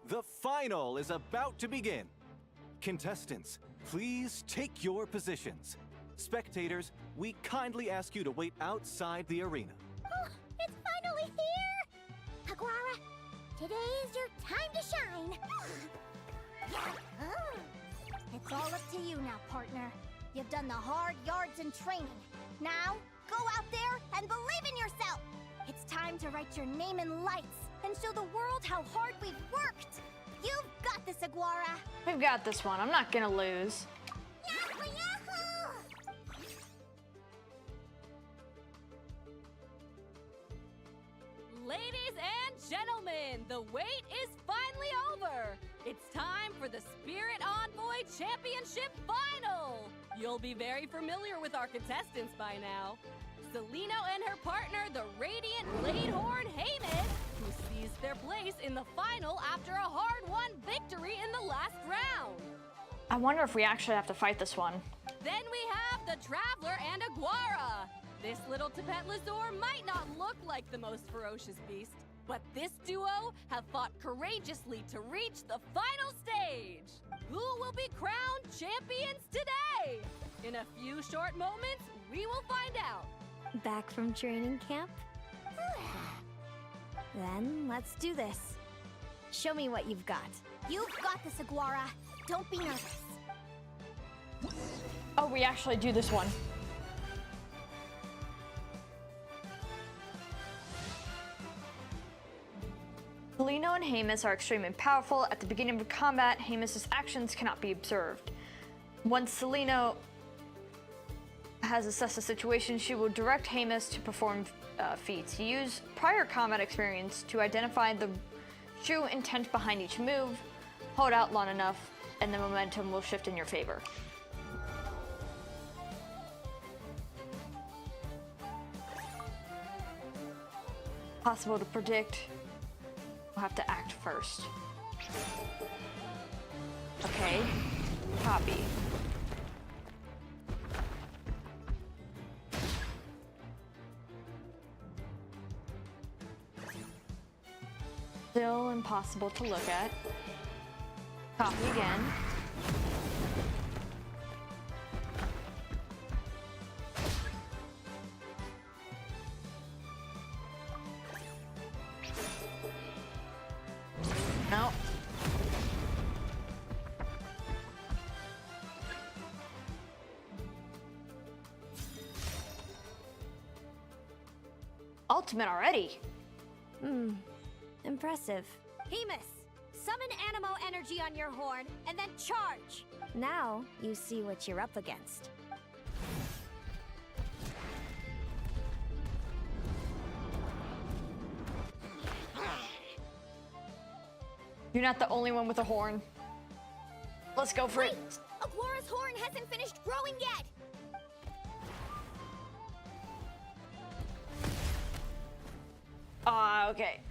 The final is about to begin. Contestants, please take your positions. Spectators, we kindly ask you to wait outside the arena. Oh, it's finally here! Aguara, today is your time to shine. It's all up to you now, partner. You've done the hard yards in training. Now, go out there and believe in yourself! It's time to write your name in lights and show the world how hard we've worked! You've got this, Aguara! We've got this one. I'm not gonna lose. Yahoo! Yahoo! Ladies and gentlemen, the wait is finally over. It's time for the Spirit Envoy Championship Final. You'll be very familiar with our contestants by now. Celino and her partner, the Radiant Bladehorn Heyman, who seized their place in the final after a hard-won victory in the last round. I wonder if we actually have to fight this one. Then we have the Traveler and Aguara. This little Tapetlasaur might not look like the most ferocious beast, but this duo have fought courageously to reach the final stage. Who will be crowned champions today? In a few short moments, we will find out. Back from training camp? Then let's do this. Show me what you've got. You've got this, Aguara. Don't be nervous. Oh, we actually do this one. Celino and Hamus are extremely powerful. At the beginning of combat, Hamus's actions cannot be observed. Once Celino has assessed the situation, she will direct Hamus to perform feats. Use prior combat experience to identify the true intent behind each move. Hold out long enough, and the momentum will shift in your favor. Possible to predict. We'll have to act first. Okay. Copy. Still impossible to look at. Copy again. No. Ultimate already. Impressive. Hemus, summon Animo energy on your horn and then charge. Now you see what you're up against. You're not the only one with a horn. Let's go for it. Aguara's horn hasn't finished growing yet. Ah, okay.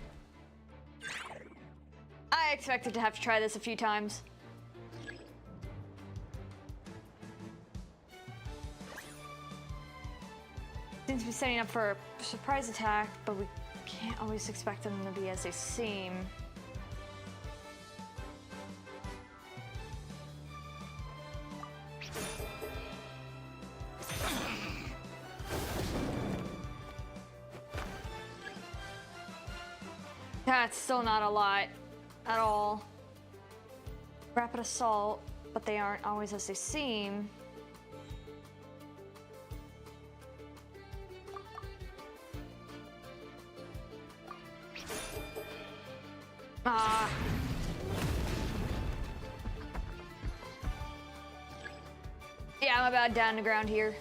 I expected to have to try this a few times. Seems to be setting up for a surprise attack, but we can't always expect them to be as they seem. That's still not a lot at all. Rapid assault, but they aren't always as they seem. Ah. Yeah, I'm about down to ground here.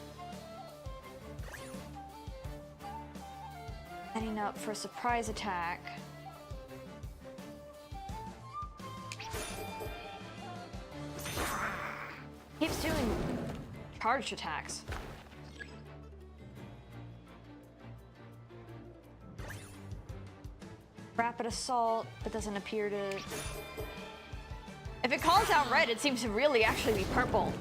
Heading up for a surprise attack. Keeps doing charged attacks. Rapid assault, but doesn't appear to... If it calls out red, it seems to really actually be purple.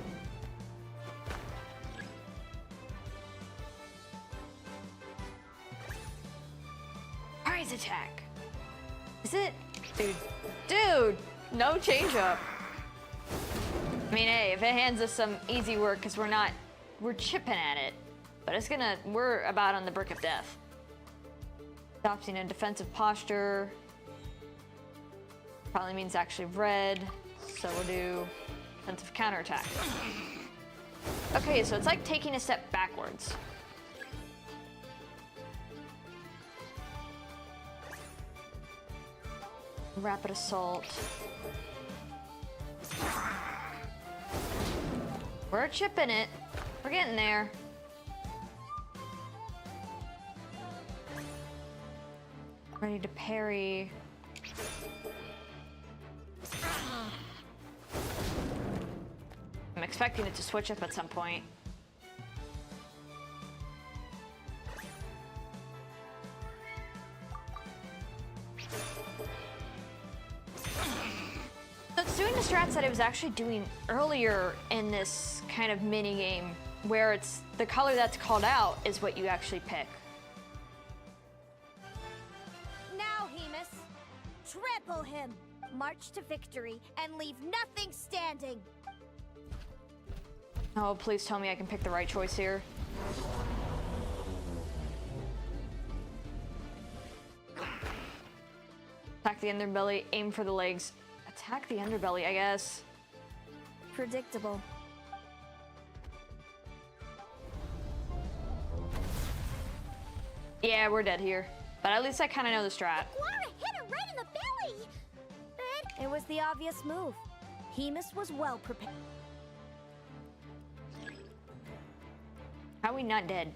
Surprise attack. Is it? Dude, no change up. I mean, hey, if it hands us some easy work, because we're chipping at it. But we're about on the brink of death. Adopting a defensive posture. Probably means actually red. So we'll do defensive counterattack. Okay, so it's like taking a step backwards. Rapid assault. We're chipping it. We're getting there. Ready to parry. I'm expecting it to switch up at some point. So it's doing the strats that it was actually doing earlier in this kind of mini game, where it's the color that's called out is what you actually pick. Now, Hemus, trample him, march to victory, and leave nothing standing. Oh, please tell me I can pick the right choice here. Attack the underbelly, aim for the legs. Attack the underbelly, I guess. Predictable. Yeah, we're dead here. But at least I kind of know the strat. Guara hit her right in the belly! But It was the obvious move. Hemus was well prepared. How are we not dead?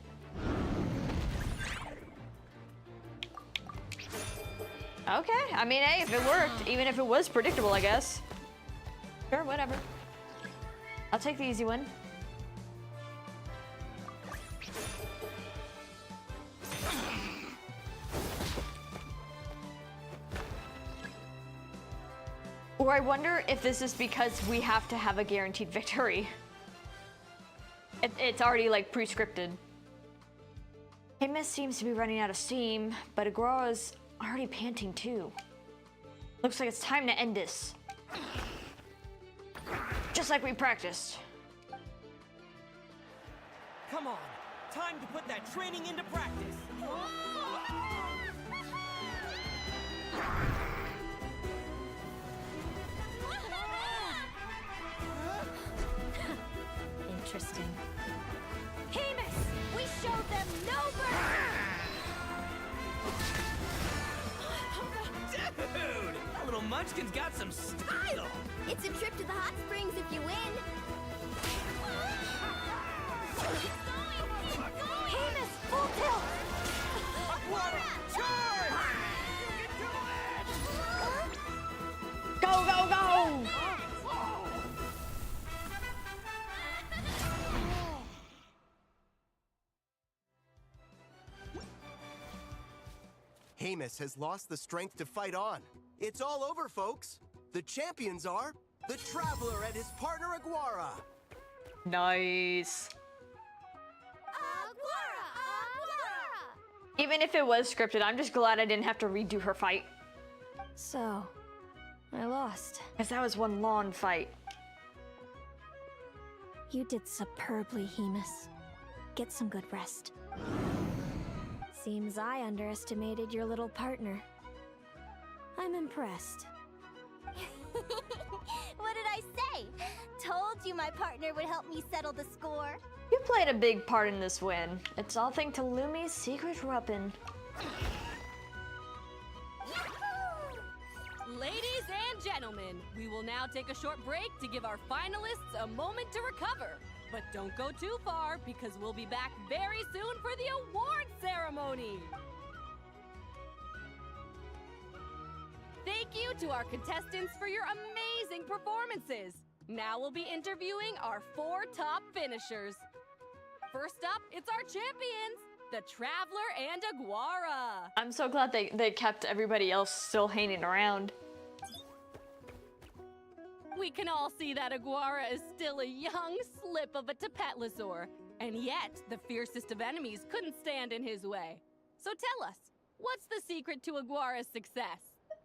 Okay, I mean, hey, if it worked, even if it was predictable, I guess. Sure, whatever. I'll take the easy one. Or I wonder if this is because we have to have a guaranteed victory. It's already, like, pre-scripted. Hemus seems to be running out of steam, but Aguara's already panting too. Looks like it's time to end this. Just like we practiced. Come on, time to put that training into practice. Interesting. Hemus, we showed them no mercy! Dude, that little munchkin's got some style. It's a trip to the hot springs if you win. Hemus, full tilt! Go, go, go! Hemus has lost the strength to fight on. It's all over, folks. The champions are the Traveler and his partner Aguara. Nice. Aguara! Even if it was scripted, I'm just glad I didn't have to redo her fight. So, I lost. Because that was one long fight. You did superbly, Hemus. Get some good rest. Seems I underestimated your little partner. I'm impressed. What did I say? Told you my partner would help me settle the score. You played a big part in this win. It's all thanks to Lumi's secret weapon. Ladies and gentlemen, we will now take a short break to give our finalists a moment to recover. But don't go too far, because we'll be back very soon for the award ceremony. Thank you to our contestants for your amazing performances. Now we'll be interviewing our 4 top finishers. First up, it's our champions. the Traveler and Aguara. I'm so glad they kept everybody else still hanging around. We can all see that Aguara is still a young slip of a Tapetlosaur, and yet the fiercest of enemies couldn't stand in his way. So tell us, what's the secret to Aguara's success?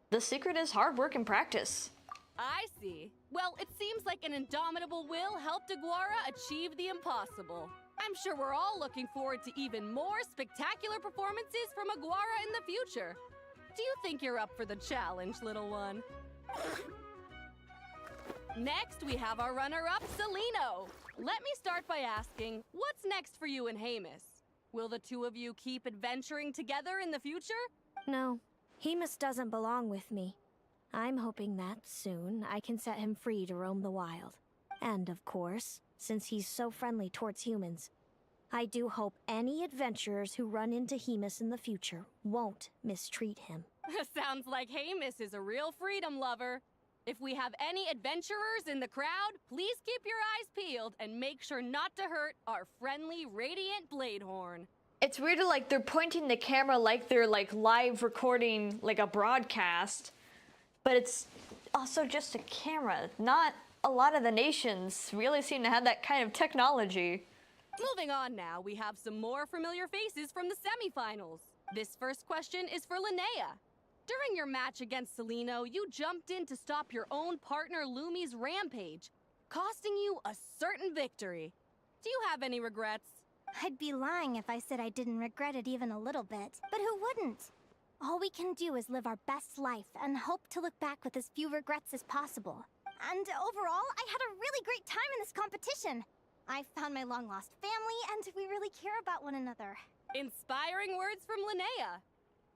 The secret is hard work and practice. I see. Well, it seems like an indomitable will helped Aguara achieve the impossible. I'm sure we're all looking forward to even more spectacular performances from Aguara in the future. Do you think you're up for the challenge, little one? Next, we have our runner-up, Celino. Let me start by asking, what's next for you and Hamus? Will the two of you keep adventuring together in the future? No, Hemus doesn't belong with me. I'm hoping that soon I can set him free to roam the wild. And of course, since he's so friendly towards humans, I do hope any adventurers who run into Hemus in the future won't mistreat him. Sounds like Hamus is a real freedom lover. If we have any adventurers in the crowd, please keep your eyes peeled and make sure not to hurt our friendly Radiant Bladehorn. It's weird to they're pointing the camera like they're live recording a broadcast, but it's also just a camera. Not a lot of the nations really seem to have that kind of technology. Moving on now, we have some more familiar faces from the semifinals. This first question is for Linnea. During your match against Celino, you jumped in to stop your own partner Lumi's rampage, costing you a certain victory. Do you have any regrets? I'd be lying if I said I didn't regret it even a little bit. But who wouldn't? All we can do is live our best life and hope to look back with as few regrets as possible. And overall, I had a really great time in this competition. I found my long-lost family, and we really care about one another. Inspiring words from Linnea.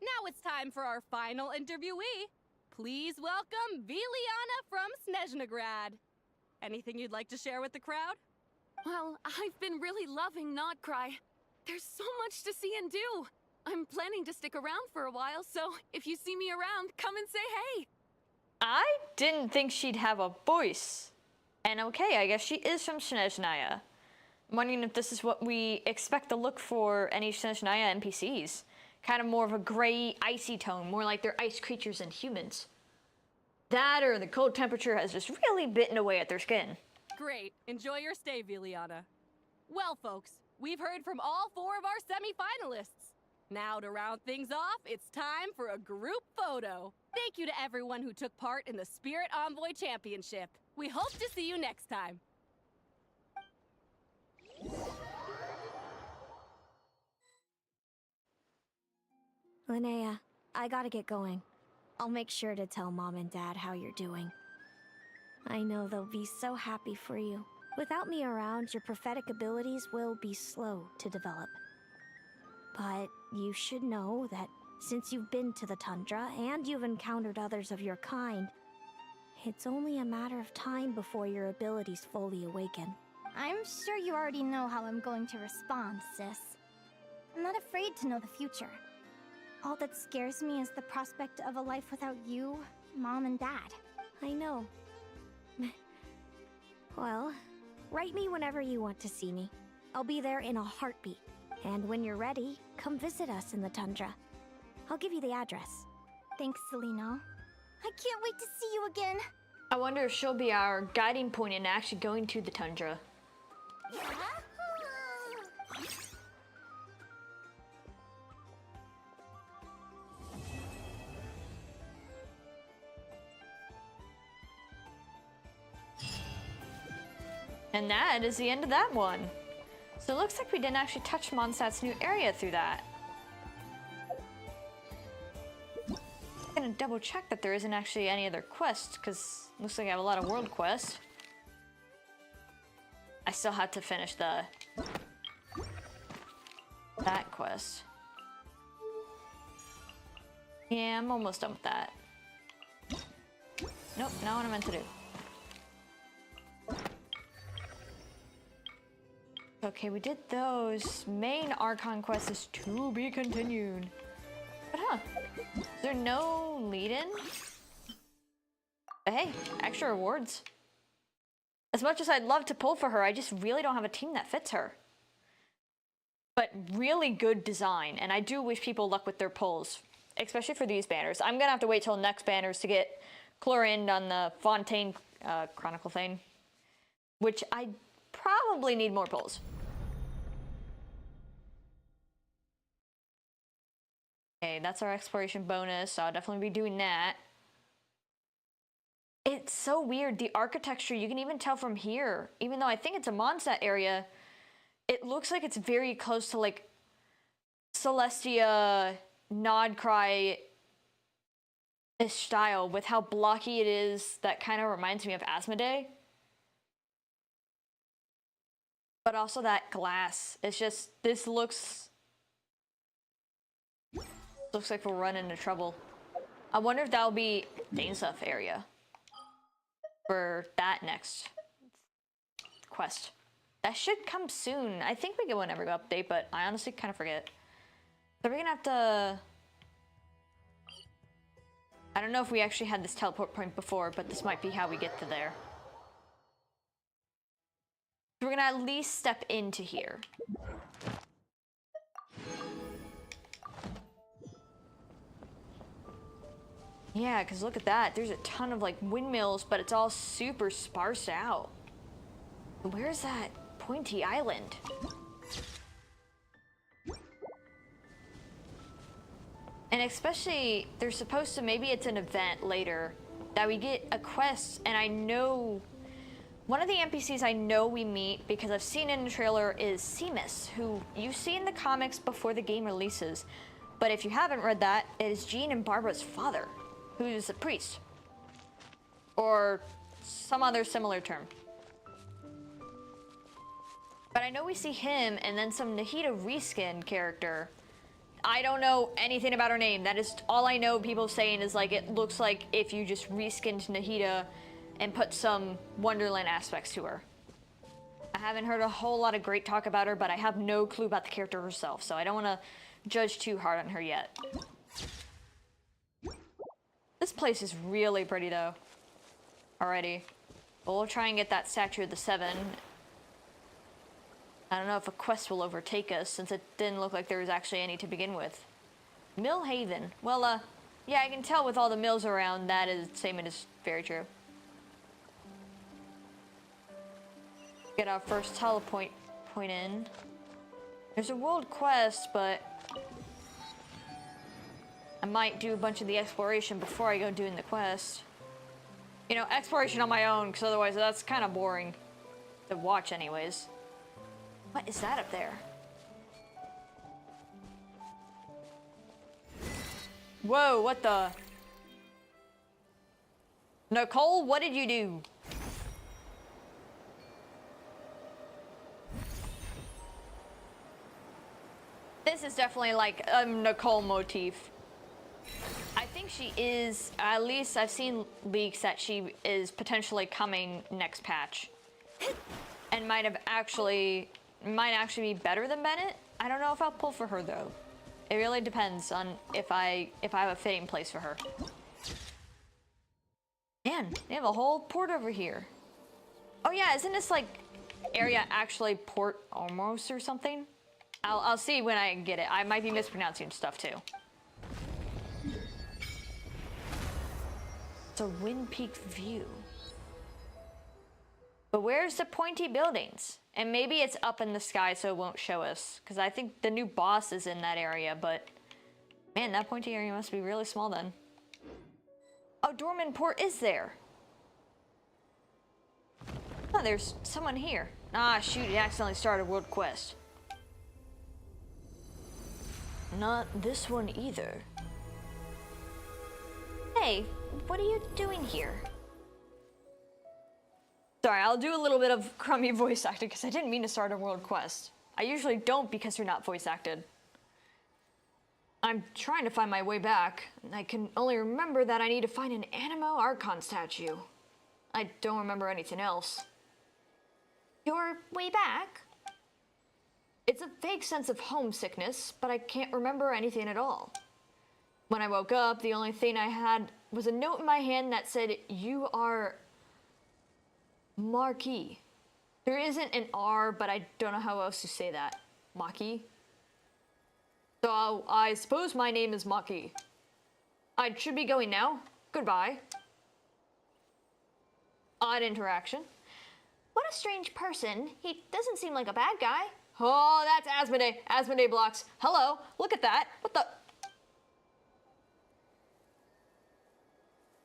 Now it's time for our final interviewee. Please welcome Viliana from Snezhnegrad. Anything you'd like to share with the crowd? Well, I've been really loving Not Cry. There's so much to see and do. I'm planning to stick around for a while, so if you see me around, come and say hey. I didn't think she'd have a voice. And okay, I guess she is from Snezhnaya. I'm wondering if this is what we expect to look for any Snezhnaya NPCs. Kind of more of a gray, icy tone, more like they're ice creatures than humans. That or the cold temperature has just really bitten away at their skin. Great. Enjoy your stay, Viliana. Well, folks, we've heard from all four of our semi-finalists. Now, to round things off, it's time for a group photo. Thank you to everyone who took part in the Spirit Envoy Championship. We hope to see you next time. Linnea, I gotta get going. I'll make sure to tell Mom and Dad how you're doing. I know they'll be so happy for you. Without me around, your prophetic abilities will be slow to develop. But you should know that since you've been to the tundra and you've encountered others of your kind, it's only a matter of time before your abilities fully awaken. I'm sure you already know how I'm going to respond, sis. I'm not afraid to know the future. All that scares me is the prospect of a life without you, Mom, and Dad. I know. Well, write me whenever you want to see me. I'll be there in a heartbeat. And when you're ready, come visit us in the tundra. I'll give you the address. Thanks, Celino. I can't wait to see you again. I wonder if she'll be our guiding point in actually going to the tundra. And that is the end of that one. So it looks like we didn't actually touch Mondstadt's new area through that. I'm gonna double check that there isn't actually any other quests, because looks like I have a lot of world quests. I still have to finish that quest. Yeah, I'm almost done with that. Nope, not what I meant to do. Okay, we did those. Main Archon quest is to be continued. But is there no lead-in? But hey, extra rewards. As much as I'd love to pull for her, I just really don't have a team that fits her. but really good design, and I do wish people luck with their pulls, especially for these banners. I'm gonna have to wait till next banners to get chlorined on the Fontaine Chronicle thing, which I probably need more pulls. Okay, that's our exploration bonus, so I'll definitely be doing that. It's so weird, the architecture, you can even tell from here, even though I think it's a Mondstadt area, it looks like it's very close to like Celestia, Nodcry style with how blocky it is. That kind of reminds me of Asmodee. But also that glass, it's just, this looks like we'll run into trouble. I wonder if that'll be Dainsuf area for that next quest. That should come soon. I think we get one every update, but I honestly kind of forget. So we're gonna have to... I don't know if we actually had this teleport point before, but this might be how we get to there. So we're gonna at least step into here. Yeah, because look at that. There's a ton of like windmills, but it's all super sparse out. Where's that pointy island? And especially, there's supposed to, maybe it's an event later, that we get a quest, and I know, one of the NPCs I know we meet, because I've seen in the trailer, is Seamus, who you see in the comics before the game releases. But if you haven't read that, it is Jean and Barbara's father, who is a priest. Or some other similar term. But I know we see him, and then some Nahida reskin character. I don't know anything about her name. That is all I know people saying is like, it looks like if you just reskinned Nahida and put some Wonderland aspects to her. I haven't heard a whole lot of great talk about her, but I have no clue about the character herself, so I don't want to judge too hard on her yet. This place is really pretty though. Alrighty. Well, we'll try and get that Statue of the Seven. I don't know if a quest will overtake us, since it didn't look like there was actually any to begin with. Mill Haven. Well, yeah, I can tell with all the mills around, that statement is very true. Get our first teleport point in. There's a world quest, but I might do a bunch of the exploration before I go doing the quest. You know, exploration on my own, because otherwise that's kind of boring to watch anyways. What is that up there? Whoa, what the? Nicole, what did you do? This is definitely like a Nicole motif. I think she is, at least I've seen leaks that she is potentially coming next patch. And might actually be better than Bennett. I don't know if I'll pull for her though. It really depends on if I have a fitting place for her. Man, they have a whole port over here. Oh yeah, isn't this like area actually Port Almost or something? I'll see when I get it. I might be mispronouncing stuff too. It's a Wind Peak view. But where's the pointy buildings? And maybe it's up in the sky so it won't show us. Because I think the new boss is in that area, but... Man, that pointy area must be really small then. Oh, Dorman Port is there. Oh, there's someone here. Ah, shoot, it accidentally started a world quest. Not this one either. Hey, what are you doing here? Sorry, I'll do a little bit of crummy voice acting because I didn't mean to start a world quest. I usually don't because you're not voice acted. I'm trying to find my way back. I can only remember that I need to find an Animo Archon statue. I don't remember anything else. Your way back? It's a vague sense of homesickness, but I can't remember anything at all. When I woke up, the only thing I had was a note in my hand that said, "You are Marquis." There isn't an R, but I don't know how else to say that. Maki? So, I suppose my name is Maki. I should be going now. Goodbye. Odd interaction. What a strange person. He doesn't seem like a bad guy. Oh, that's Asmodee. Asmodee blocks. Hello, look at that. What the?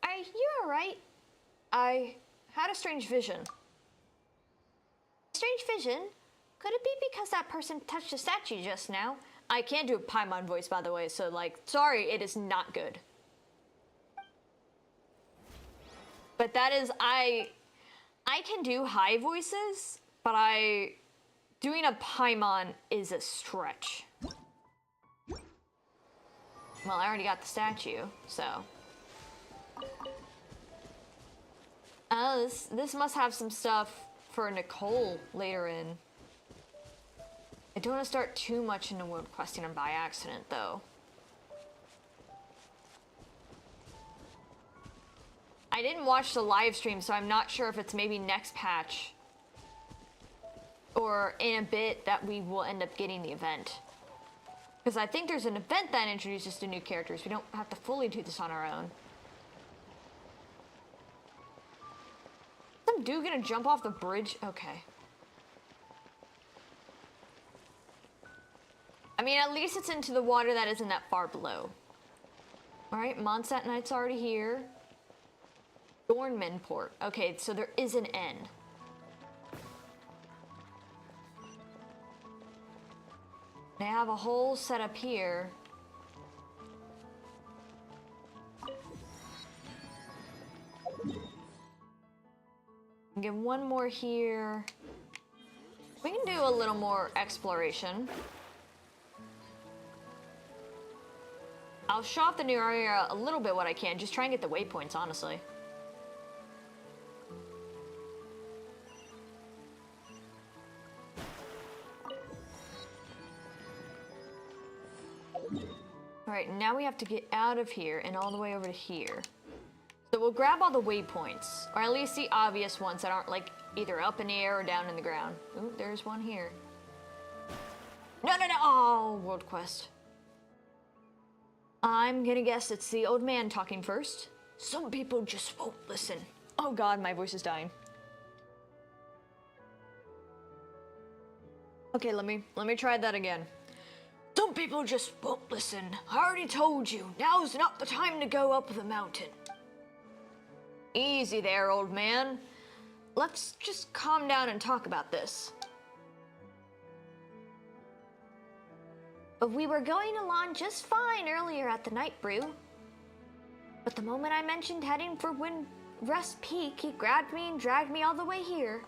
Are you alright? I had a strange vision. Strange vision? Could it be because that person touched a statue just now? I can't do a Paimon voice, by the way, so like, sorry, it is not good. But that is, I can do high voices, but doing a Paimon is a stretch. Well, I already got the statue, so. Oh, this must have some stuff for Nicole later in. I don't want to start too much into world questing by accident, though. I didn't watch the live stream, so I'm not sure if it's maybe next patch or in a bit that we will end up getting the event. Because I think there's an event that introduces the new characters. We don't have to fully do this on our own. Some dude gonna jump off the bridge? Okay. I mean, at least it's into the water that isn't that far below. Alright, Monsat Knight's already here. Dornmanport. Okay, so there is an N. They have a whole setup here. Get one more here. We can do a little more exploration. I'll show off the new area a little bit what I can, just try and get the waypoints, honestly. Alright, now we have to get out of here and all the way over to here. So we'll grab all the waypoints, or at least the obvious ones that aren't like either up in the air or down in the ground. Ooh, there's one here. No! Oh, world quest. I'm gonna guess it's the old man talking first. Some people just won't listen. Oh god, my voice is dying. Okay, let me try that again. Some people just won't listen. I already told you, now's not the time to go up the mountain. Easy there, old man. Let's just calm down and talk about this. We were going along just fine earlier at the night brew. But the moment I mentioned heading for Windrest Peak, he grabbed me and dragged me all the way here.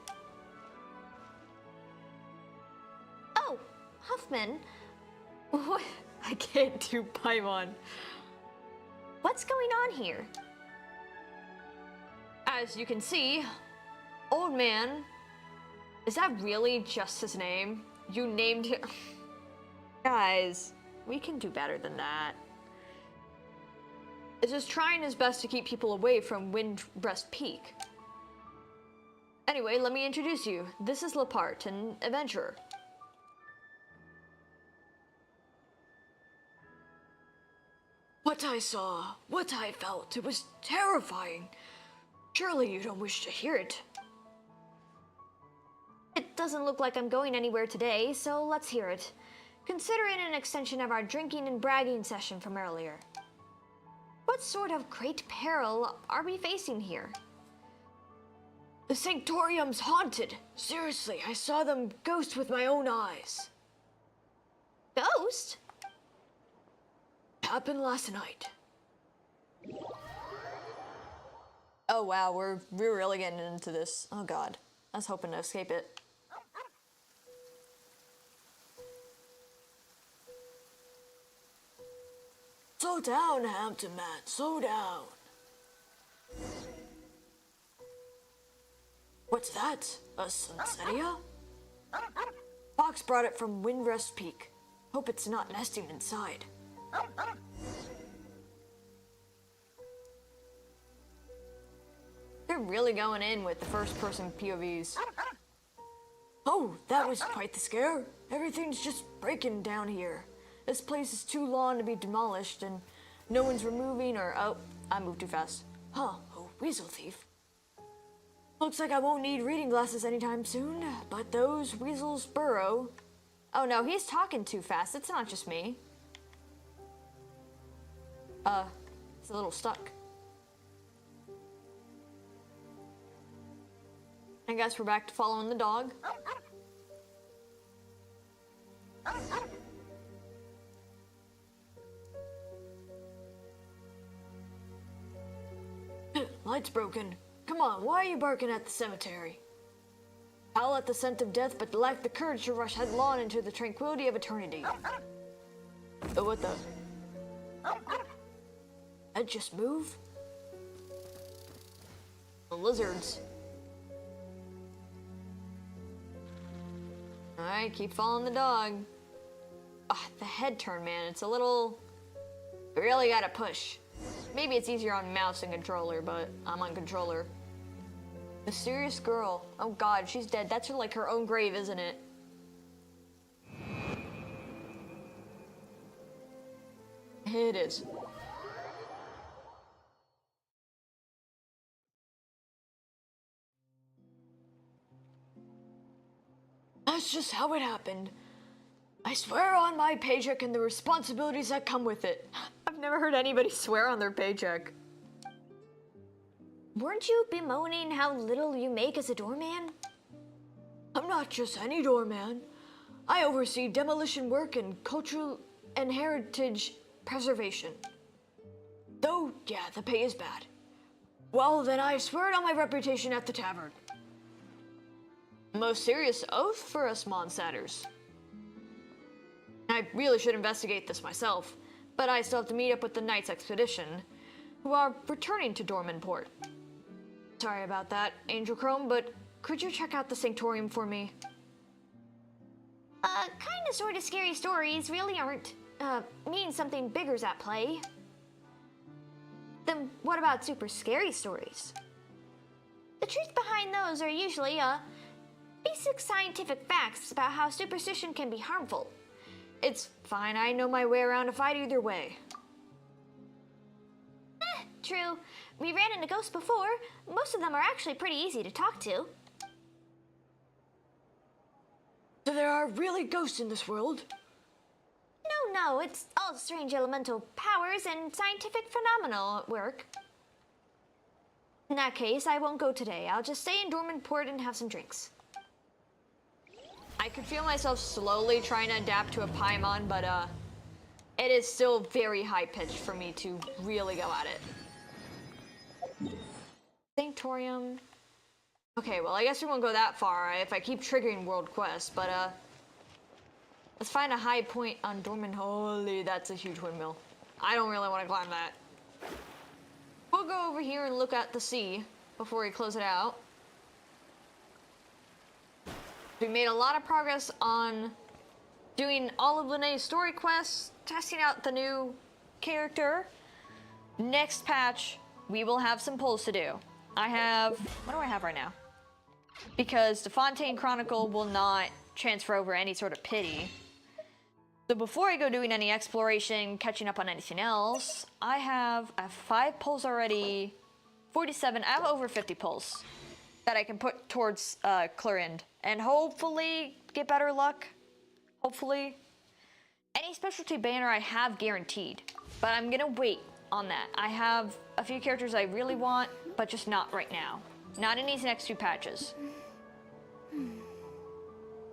Oh, Huffman. What? I can't do Paimon. What's going on here? As you can see, old man. Is that really just his name? You named him. Guys, we can do better than that. Is just trying his best to keep people away from Windrest Peak. Anyway, let me introduce you. This is Lepart, an adventurer. What I saw, what I felt, it was terrifying. Surely you don't wish to hear it. It doesn't look like I'm going anywhere today, so let's hear it. Consider it an extension of our drinking and bragging session from earlier. What sort of great peril are we facing here? The Sanctorium's haunted. Seriously, I saw them ghost with my own eyes. Ghost? Happened last night. Oh wow, we're really getting into this. Oh god, I was hoping to escape it. Slow down, Hampton man, slow down. What's that? A Sunsettia? Fox brought it from Windrest Peak. Hope it's not nesting inside. They're really going in with the first-person POVs. Oh, that was quite the scare. Everything's just breaking down here. This place is too long to be demolished, and no one's removing or... Oh, I moved too fast. Huh, a weasel thief. Looks like I won't need reading glasses anytime soon, but those weasels burrow. Oh no, he's talking too fast. It's not just me. It's a little stuck. I guess we're back to following the dog. Light's broken. Come on, why are you barking at the cemetery? Howl at the scent of death, but lack the courage to rush headlong into the tranquility of eternity. Oh, what the? That just move? The lizards. Alright, keep following the dog. Ah, the head turn, man. It's a little... You really gotta push. Maybe it's easier on mouse and controller, but I'm on controller. Mysterious girl. Oh god, she's dead. That's like her own grave, isn't it? It is. That's just how it happened. I swear on my paycheck and the responsibilities that come with it. I've never heard anybody swear on their paycheck. Weren't you bemoaning how little you make as a doorman? I'm not just any doorman. I oversee demolition work and cultural and heritage preservation. Though, yeah, the pay is bad. Well, then I swear it on my reputation at the tavern. Most serious oath for us Monsatters. I really should investigate this myself, but I still have to meet up with the Knights Expedition, who are returning to Dormanport. Sorry about that, Angel Chrome, but could you check out the Sanctorium for me? Kinda sorta scary stories really aren't, mean something bigger's at play. Then what about super scary stories? The truth behind those are usually, basic scientific facts about how superstition can be harmful. It's fine, I know my way around a fight either way. True. We ran into ghosts before. Most of them are actually pretty easy to talk to. So there are really ghosts in this world? No, it's all strange elemental powers and scientific phenomena at work. In that case, I won't go today. I'll just stay in Dormanport and have some drinks. I could feel myself slowly trying to adapt to a Paimon, but it is still very high-pitched for me to really go at it. Sanctorium. Okay, well, I guess we won't go that far if I keep triggering world quests, but let's find a high point on Dorman. Holy, that's a huge windmill. I don't really want to climb that. We'll go over here and look at the sea before we close it out. We made a lot of progress on doing all of Natlan Story Quests, testing out the new character. Next patch, we will have some polls to do. I have, what do I have right now? Because the Fontaine Chronicle will not transfer over any sort of pity. So before I go doing any exploration, catching up on anything else, I have 5 polls already, 47, I have over 50 polls that I can put towards Clerind, and hopefully get better luck, hopefully. Any specialty banner I have guaranteed, but I'm gonna wait on that. I have a few characters I really want, but just not right now. Not in these next 2 patches.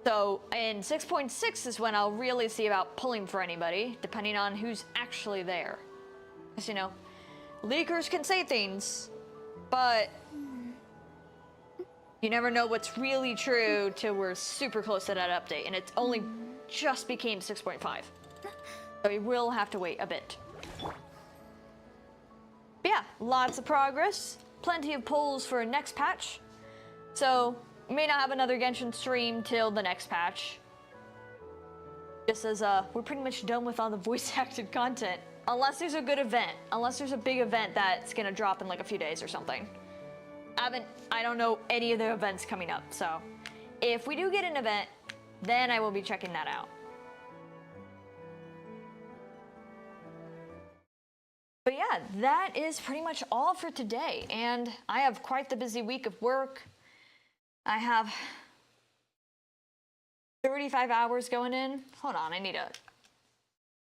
So in 6.6 is when I'll really see about pulling for anybody, depending on who's actually there. Because, you know, leakers can say things, but you never know what's really true till we're super close to that update, and it only just became 6.5. So we will have to wait a bit. But yeah, lots of progress, plenty of polls for next patch. So we may not have another Genshin stream till the next patch. Just as we're pretty much done with all the voice acted content. Unless there's a good event, unless there's a big event that's gonna drop in like a few days or something. I don't know any of the events coming up, so if we do get an event, then I will be checking that out. yeah, that is pretty much all for today. And I have quite the busy week of work. I have 35 hours going in. Hold on, I need a...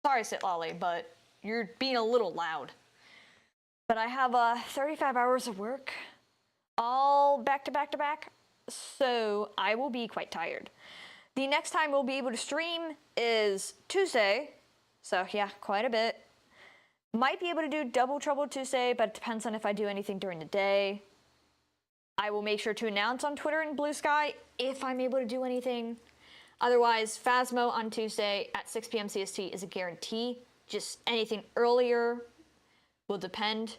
Sorry, Sit Lolly, but you're being a little loud. But I have 35 hours of work, all back to back to back, so I will be quite tired. The next time we'll be able to stream is Tuesday, so yeah, quite a bit. Might be able to do Double Trouble Tuesday, but it depends on if I do anything during the day. I will make sure to announce on Twitter and Blue Sky if I'm able to do anything. Otherwise, Phasmo on Tuesday at 6 p.m. CST is a guarantee. Just anything earlier will depend.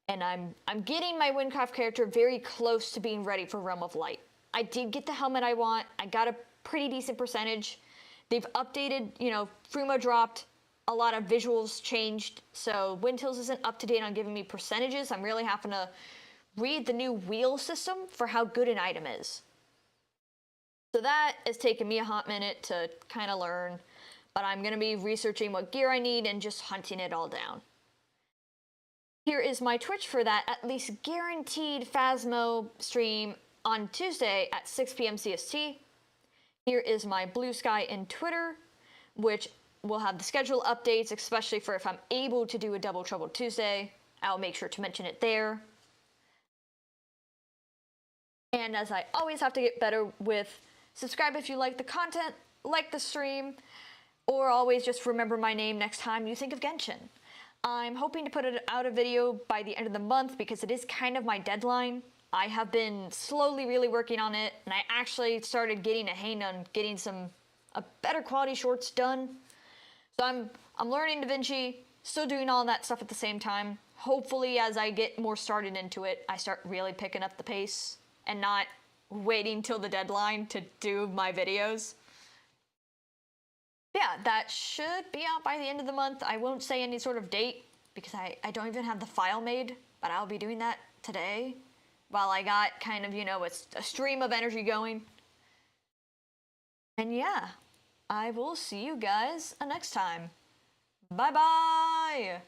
And I'm getting my Windcraft character very close to being ready for Realm of Light. I did get the helmet I want. I got a pretty decent percentage. They've updated, you know, Fruma dropped, a lot of visuals changed. So Windhills isn't up to date on giving me percentages. I'm really having to read the new wheel system for how good an item is. So that has taken me a hot minute to kind of learn, but I'm going to be researching what gear I need and just hunting it all down. Here is my Twitch for that at least guaranteed Phasmo stream on Tuesday at 6 p.m. CST. Here is my Blue Sky and Twitter, which will have the schedule updates, especially for if I'm able to do a Double Trouble Tuesday. I'll make sure to mention it there. And as I always have to get better with, subscribe if you like the content, like the stream, or always just remember my name next time you think of Genshin. I'm hoping to put out a video by the end of the month because it is kind of my deadline. I have been slowly really working on it, and I actually started getting a hang on getting a better quality shorts done. So I'm learning DaVinci, still doing all that stuff at the same time. Hopefully as I get more started into it, I start really picking up the pace and not waiting till the deadline to do my videos. Yeah, that should be out by the end of the month. I won't say any sort of date because I don't even have the file made, but I'll be doing that today while I got kind of, you know, a stream of energy going. And yeah, I will see you guys next time. Bye-bye!